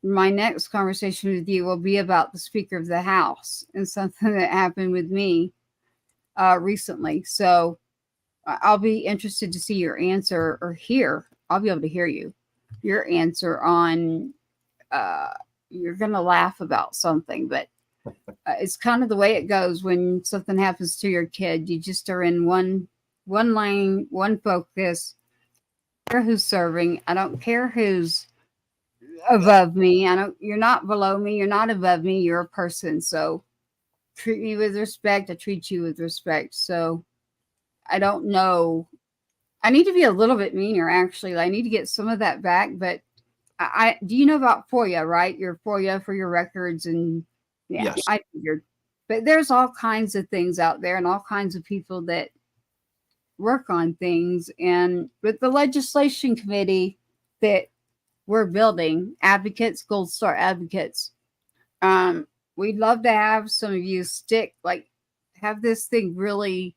Speaker 1: my next conversation with you will be about the Speaker of the House and something that happened with me recently. So I'll be interested to see your answer, or hear. I'll be able to hear your answer on, you're going to laugh about something, but it's kind of the way it goes when something happens to your kid. You just are in one lane, one focus. I don't care who's serving. I don't care who's above me. You're not below me. You're not above me. You're a person. So treat me with respect. I treat you with respect. So I don't know. I need to be a little bit meaner, actually. I need to get some of that back. But I do you know about FOIA, right? Your FOIA for your records, and yeah,
Speaker 7: Yes.
Speaker 1: I figured. But there's all kinds of things out there, and all kinds of people that work on things. And with the legislation committee that we're building, advocates, Gold Star advocates, we'd love to have some of you have this thing really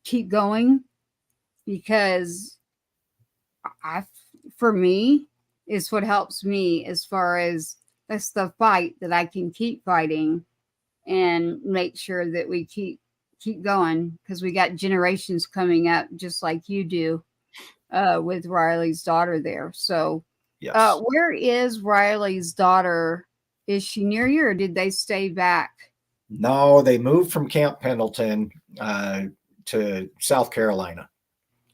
Speaker 1: keep going, because for me, is what helps me, as far as that's the fight that I can keep fighting and make sure that we keep going, because we got generations coming up just like you do with Riley's daughter there. So
Speaker 7: Yes.
Speaker 1: where is Riley's daughter? Is she near you, or did they stay back?
Speaker 7: No, they moved from Camp Pendleton to South Carolina.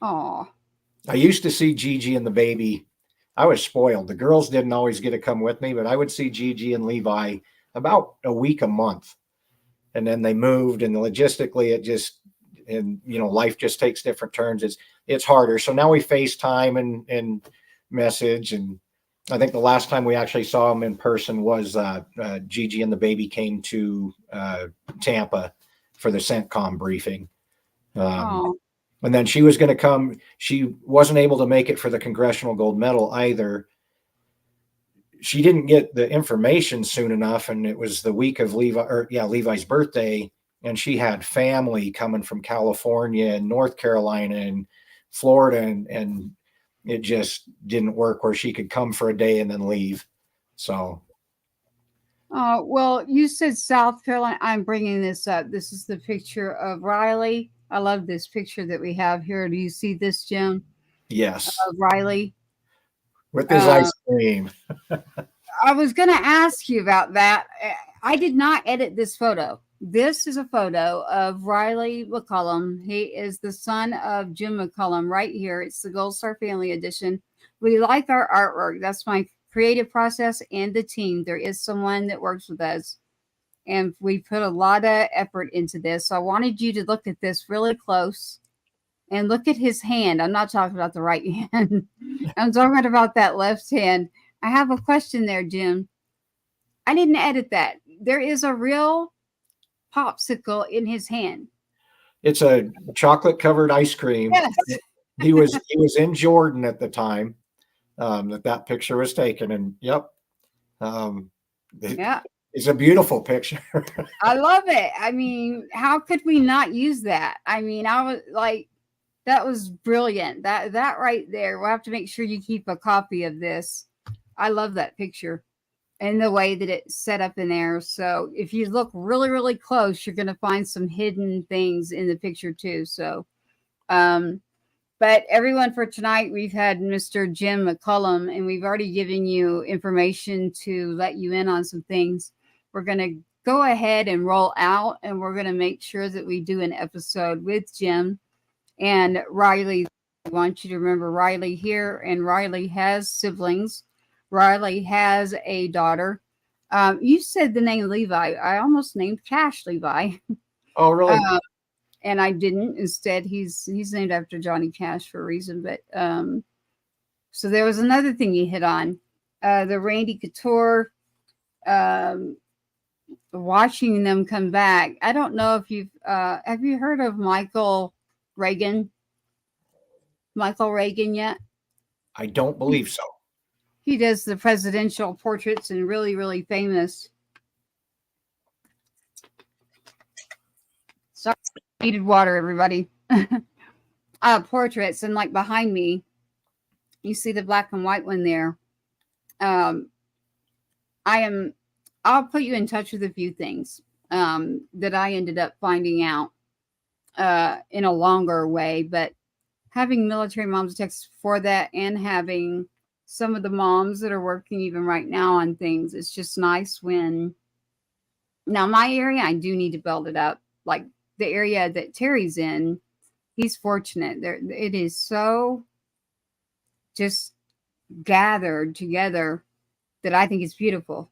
Speaker 1: Oh,
Speaker 7: I used to see Gigi and the baby. I was spoiled. The girls didn't always get to come with me, but I would see Gigi and Levi about a week a month. And then they moved, and logistically life just takes different turns. It's harder. So now we FaceTime and message. And I think the last time we actually saw them in person was Gigi and the baby came to Tampa for the CENTCOM briefing. And then she was going to come. She wasn't able to make it for the Congressional Gold Medal either. She didn't get the information soon enough, and it was the week of Levi's birthday, and she had family coming from California and North Carolina and Florida, and it just didn't work where she could come for a day and then leave. So.
Speaker 1: Well, you said South Carolina. I'm bringing this up. This is the picture of Riley. I love this picture that we have here. Do you see this, Jim?
Speaker 7: Yes.
Speaker 1: Riley.
Speaker 7: With his ice cream.
Speaker 1: I was going to ask you about that. I did not edit this photo. This is a photo of Riley McCullum. He is the son of Jim McCullum right here. It's the Gold Star Family Edition. We like our artwork. That's my creative process and the team. There is someone that works with us, and we put a lot of effort into this. So I wanted you to look at this really close and look at his hand. I'm not talking about the right hand. I'm talking about that left hand. I have a question there, Jim. I didn't edit that. There is a real popsicle in his hand.
Speaker 7: It's a chocolate covered ice cream.
Speaker 1: Yes.
Speaker 7: He was in Jordan at the time that picture was taken. And yeah. It's a beautiful picture. I
Speaker 1: love it. I mean, how could we not use that? I mean, I was like, That was brilliant. That right there. We'll have to make sure you keep a copy of this. I love that picture and the way that it's set up in there. So if you look really, really close, you're going to find some hidden things in the picture too. So, but everyone, for tonight, we've had Mr. Jim McCullum, and we've already given you information to let you in on some things. We're going to go ahead and roll out, and we're going to make sure that we do an episode with Jim and Riley. I want you to remember Riley here, and Riley has siblings. Riley has a daughter. You said the name Levi. I almost named Cash Levi.
Speaker 7: Oh, really?
Speaker 1: And I didn't. Instead, he's named after Johnny Cash for a reason. But so there was another thing you hit on, the Randy Couture, watching them come back. I don't know if you've have you heard of Michael Reagan yet?
Speaker 7: I don't believe so.
Speaker 1: He does the presidential portraits and really, really famous. Sorry, needed water, everybody. Portraits, and like behind me, you see the black and white one there. I'll put you in touch with a few things that I ended up finding out in a longer way, but having military moms text for that, and having some of the moms that are working even right now on things, it's just nice when, now my area, I do need to build it up. Like the area that Terry's in, he's fortunate. There, it is so just gathered together that I think it's beautiful.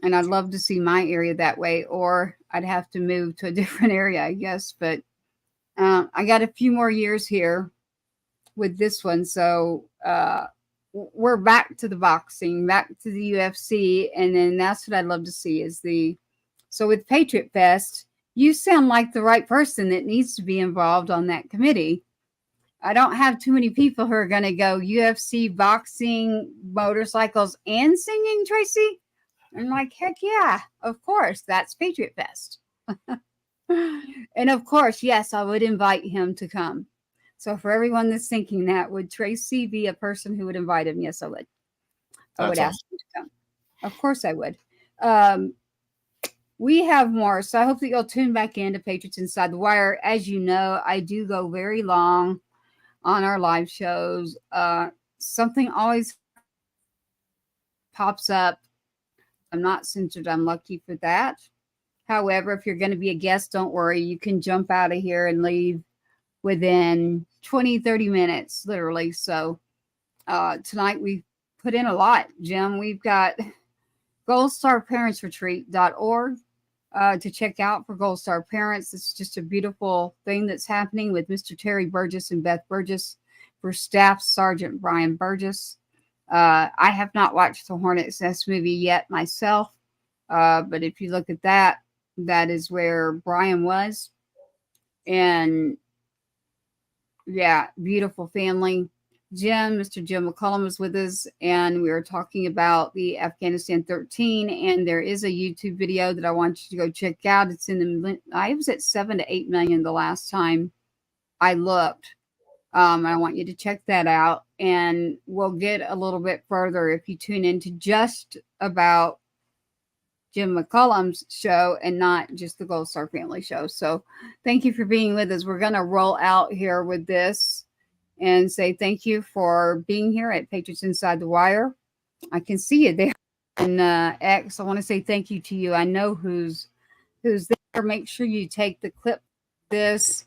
Speaker 1: And I'd love to see my area that way, or I'd have to move to a different area, I guess. But I got a few more years here with this one. So we're back to the boxing, back to the UFC. And then that's what I'd love to see is so with Patriot Fest, you sound like the right person that needs to be involved on that committee. I don't have too many people who are going to go UFC, boxing, motorcycles, and singing, Tracy. I'm like, heck yeah, of course, that's Patriot Fest. And of course, yes, I would invite him to come. So for everyone that's thinking that, would Tracy be a person who would invite him? Yes, I would. I would ask him to come. Of course I would. We have more, so I hope that you'll tune back into Patriots Inside the Wire. As you know, I do go very long on our live shows. Something always pops up. I'm not censored. I'm lucky for that. However, if you're going to be a guest, don't worry. You can jump out of here and leave within 20, 30 minutes, literally. So tonight we put in a lot, Jim. We've got goldstarparentsretreat.org to check out for Gold Star Parents. It's just a beautiful thing that's happening with Mr. Terry Burgess and Beth Burgess for Staff Sergeant Brian Burgess. I have not watched the Hornets Nest movie yet myself, but if you look at that, that is where Brian was. And yeah, beautiful family. Mr. Jim McCullum was with us, and we were talking about the Afghanistan 13, and there is a YouTube video that I want you to go check out. It's I was at 7 to 8 million the last time I looked. I want you to check that out, and we'll get a little bit further if you tune into just about Jim McCullum's show and not just the Gold Star Family show. So thank you for being with us. We're going to roll out here with this and say thank you for being here at Patriots Inside the Wire. I can see you there in X. I want to say thank you to you. I know who's there. Make sure you take the clip of this.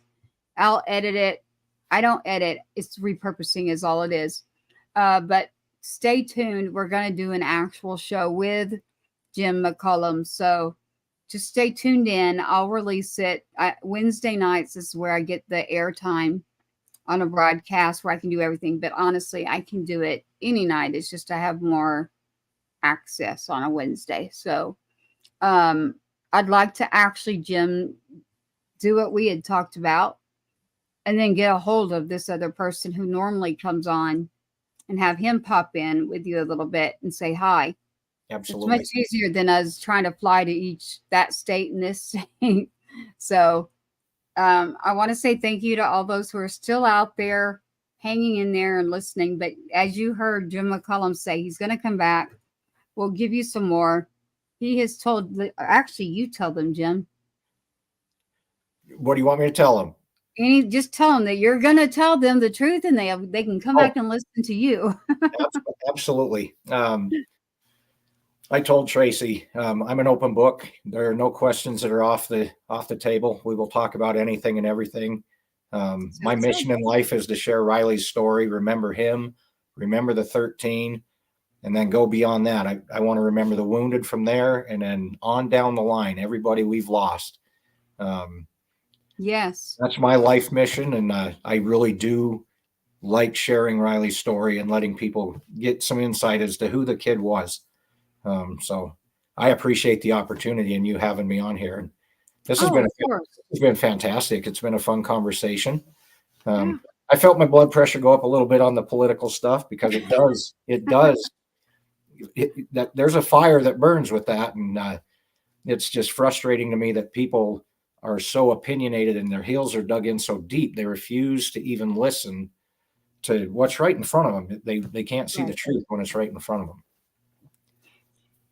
Speaker 1: I'll edit it. I don't edit. It's repurposing is all it is. But stay tuned. We're going to do an actual show with Jim McCullum. So just stay tuned in. I'll release it. Wednesday nights is where I get the airtime on a broadcast where I can do everything. But honestly, I can do it any night. It's just I have more access on a Wednesday. So I'd like to actually, Jim, do what we had talked about and then get a hold of this other person who normally comes on and have him pop in with you a little bit and say hi.
Speaker 7: Absolutely.
Speaker 1: It's much easier than us trying to fly to that state and this state. So I want to say thank you to all those who are still out there hanging in there and listening. But as you heard Jim McCullum say, he's going to come back. We'll give you some more. He has told, actually, you tell them, Jim.
Speaker 7: What do you want me to tell them?
Speaker 1: Just tell them that you're going to tell them the truth, and they can come back and listen to you.
Speaker 7: Absolutely. I told Tracy, I'm an open book. There are no questions that are off the table. We will talk about anything and everything. My mission in life is to share Riley's story, remember him, remember the 13, and then go beyond that. I want to remember the wounded from there, and then on down the line, everybody we've lost.
Speaker 1: Yes.
Speaker 7: That's my life mission, and I really do like sharing Riley's story and letting people get some insight as to who the kid was. So I appreciate the opportunity and you having me on here. This has been fantastic. It's been a fun conversation. I felt my blood pressure go up a little bit on the political stuff because it does. There's a fire that burns with that, and it's just frustrating to me that people are so opinionated and their heels are dug in so deep they refuse to even listen to what's right in front of them. They can't see the truth when it's right in front of them.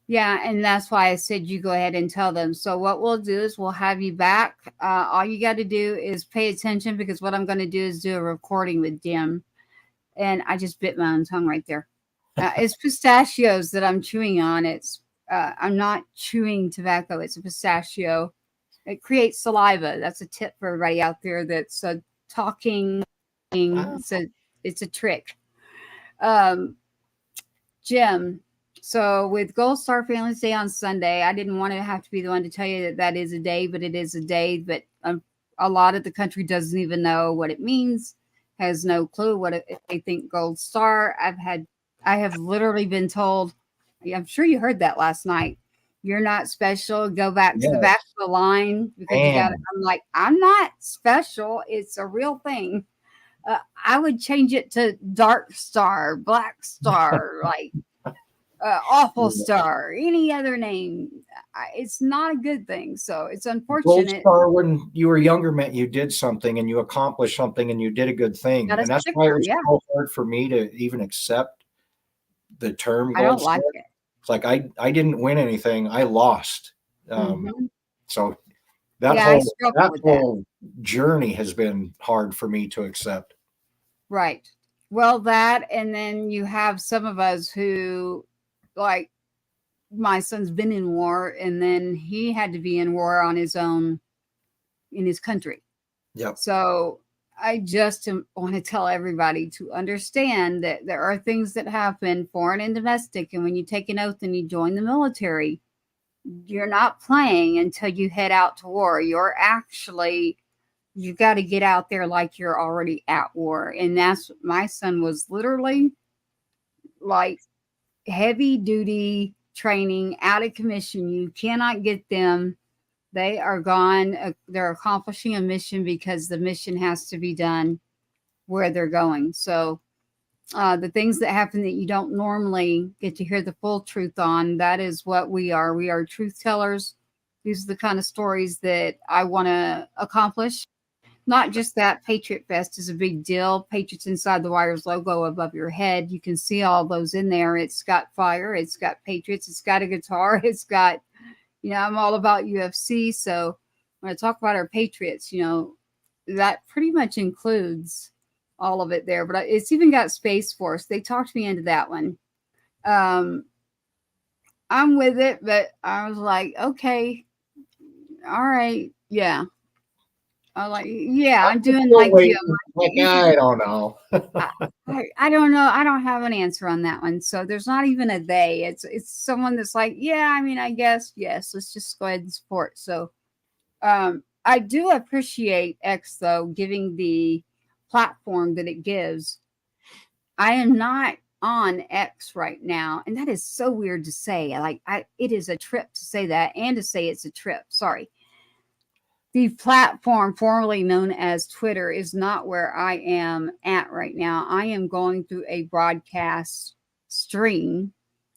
Speaker 1: Yeah, and that's why I said you go ahead and tell them. So what we'll do is we'll have you back. All you got to do is pay attention, because what I'm going to do is do a recording with Jim. And I just bit my own tongue right there. It's pistachios that I'm chewing on. I'm not chewing tobacco. It's a pistachio. It creates saliva. That's a tip for everybody out there that's talking. It's a trick. Jim, so with Gold Star Families Day on Sunday, I didn't want to have to be the one to tell you that is a day, but it is a day. But a lot of the country doesn't even know what it means, has no clue what they think Gold Star. I have literally been told, I'm sure you heard that last night, you're not special. Go back to the back of the line because you got it. I'm like, I'm not special. It's a real thing. I would change it to Dark Star, Black Star, like Awful Star, any other name. It's not a good thing. So it's unfortunate.
Speaker 7: Gold Star, when you were younger, meant you did something and you accomplished something and you did a good thing. And that's why it was so hard for me to even accept the term Gold Star. I don't like it. It's like I didn't win anything. I lost. So that whole journey has been hard for me to accept.
Speaker 1: Right. Well, that, and then you have some of us who, like, my son's been in war, and then he had to be in war on his own in his country.
Speaker 7: Yep.
Speaker 1: So I just want to tell everybody to understand that there are things that happen, foreign and domestic. And when you take an oath and you join the military, you're not playing until you head out to war. You've got to get out there like you're already at war. And that's, my son was literally like heavy duty training, out of commission. You cannot get them. They are gone. They're accomplishing a mission because the mission has to be done where they're going. So the things that happen that you don't normally get to hear the full truth on, that is what we are. We are truth tellers. These are the kind of stories that I want to accomplish. Not just that, Patriot Fest is a big deal. Patriots Inside the Wire's logo above your head. You can see all those in there. It's got fire. It's got Patriots. It's got a guitar. It's got, I'm all about UFC. So when I talk about our Patriots, that pretty much includes all of it there. But it's even got Space Force. They talked me into that one. I'm with it, but I was like, okay, all right, yeah. I'm like, yeah, I'm doing like you.
Speaker 7: I don't know.
Speaker 1: I don't know. I don't have an answer on that one. So there's not even a they. It's someone that's like, yeah, I guess, yes, let's just go ahead and support. So I do appreciate X, though, giving the platform that it gives. I am not on X right now, and that is so weird to say. It is a trip to say that and to say it's a trip. Sorry. The platform formerly known as Twitter is not where I am at right now. I am going through a broadcast stream,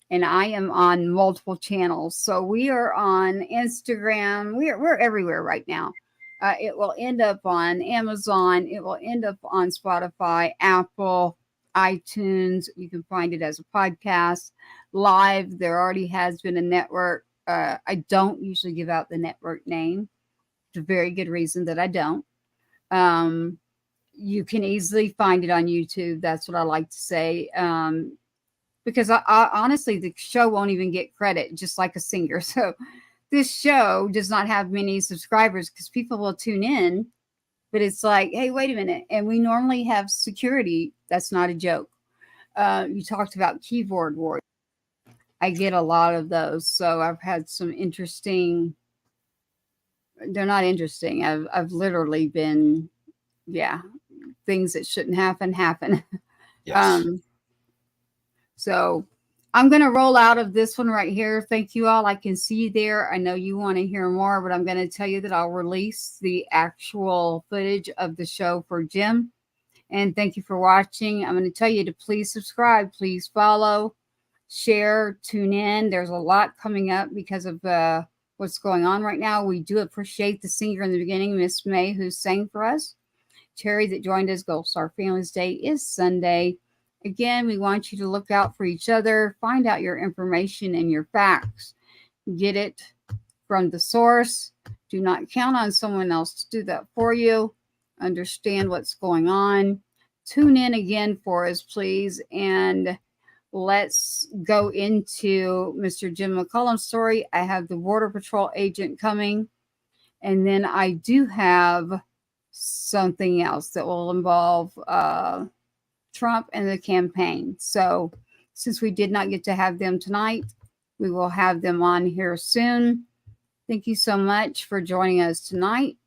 Speaker 1: and I am on multiple channels. So we are on Instagram. We're everywhere right now. It will end up on Amazon. It will end up on Spotify, Apple, iTunes. You can find it as a podcast live. There already has been a network. I don't usually give out the network name. It's a very good reason that I don't. You can easily find it on YouTube. That's what I like to say. Because I honestly, the show won't even get credit, just like a singer. So this show does not have many subscribers because people will tune in, but it's like, hey, wait a minute. And we normally have security. That's not a joke. You talked about keyboard warriors. I get a lot of those. So I've had some interesting, they're not interesting. I've literally been, things that shouldn't happen.
Speaker 7: Yes.
Speaker 1: So I'm going to roll out of this one right here. Thank you all. I can see you there. I know you want to hear more, but I'm going to tell you that I'll release the actual footage of the show for Jim. And thank you for watching. I'm going to tell you to please subscribe, please follow, share, tune in. There's a lot coming up because of what's going on right now. We do appreciate the singer in the beginning, Miss May, who sang for us. Terry that joined us. Gold Star Families Day is Sunday. Again, we want you to look out for each other, find out your information and your facts. Get it from the source. Do not count on someone else to do that for you. Understand what's going on. Tune in again for us, please. And let's go into Mr. Jim McCullum's story. I have the Border Patrol agent coming. And then I do have something else that will involve Trump and the campaign. So since we did not get to have them tonight, we will have them on here soon. Thank you so much for joining us tonight.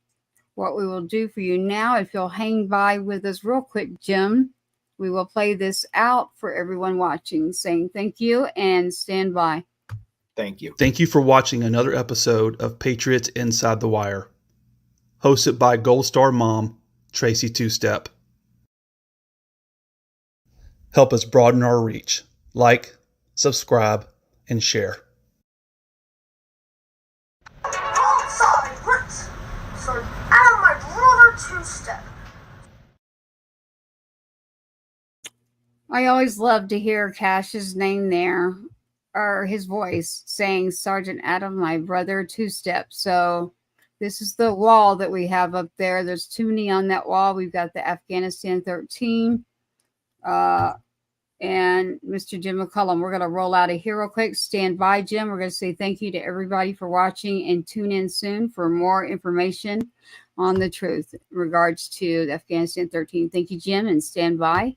Speaker 1: What we will do for you now, if you'll hang by with us real quick, Jim, we will play this out for everyone watching, saying thank you and stand by.
Speaker 7: Thank you.
Speaker 2: Thank you for watching another episode of Patriots Inside the Wire, hosted by Gold Star Mom, Tracy Two-Step. Help us broaden our reach. Like, subscribe, and share.
Speaker 12: Outside, let's start out my brother Two-Step.
Speaker 1: I always love to hear Cash's name there, or his voice saying Sergeant Adam, my brother Two-Step. So this is the wall that we have up there. There's too many on that wall. We've got the Afghanistan 13. And Mr. Jim McCullum, we're going to roll out of here real quick. Stand by, Jim. We're going to say thank you to everybody for watching and tune in soon for more information on the truth in regards to the Afghanistan 13. Thank you, Jim, and stand by.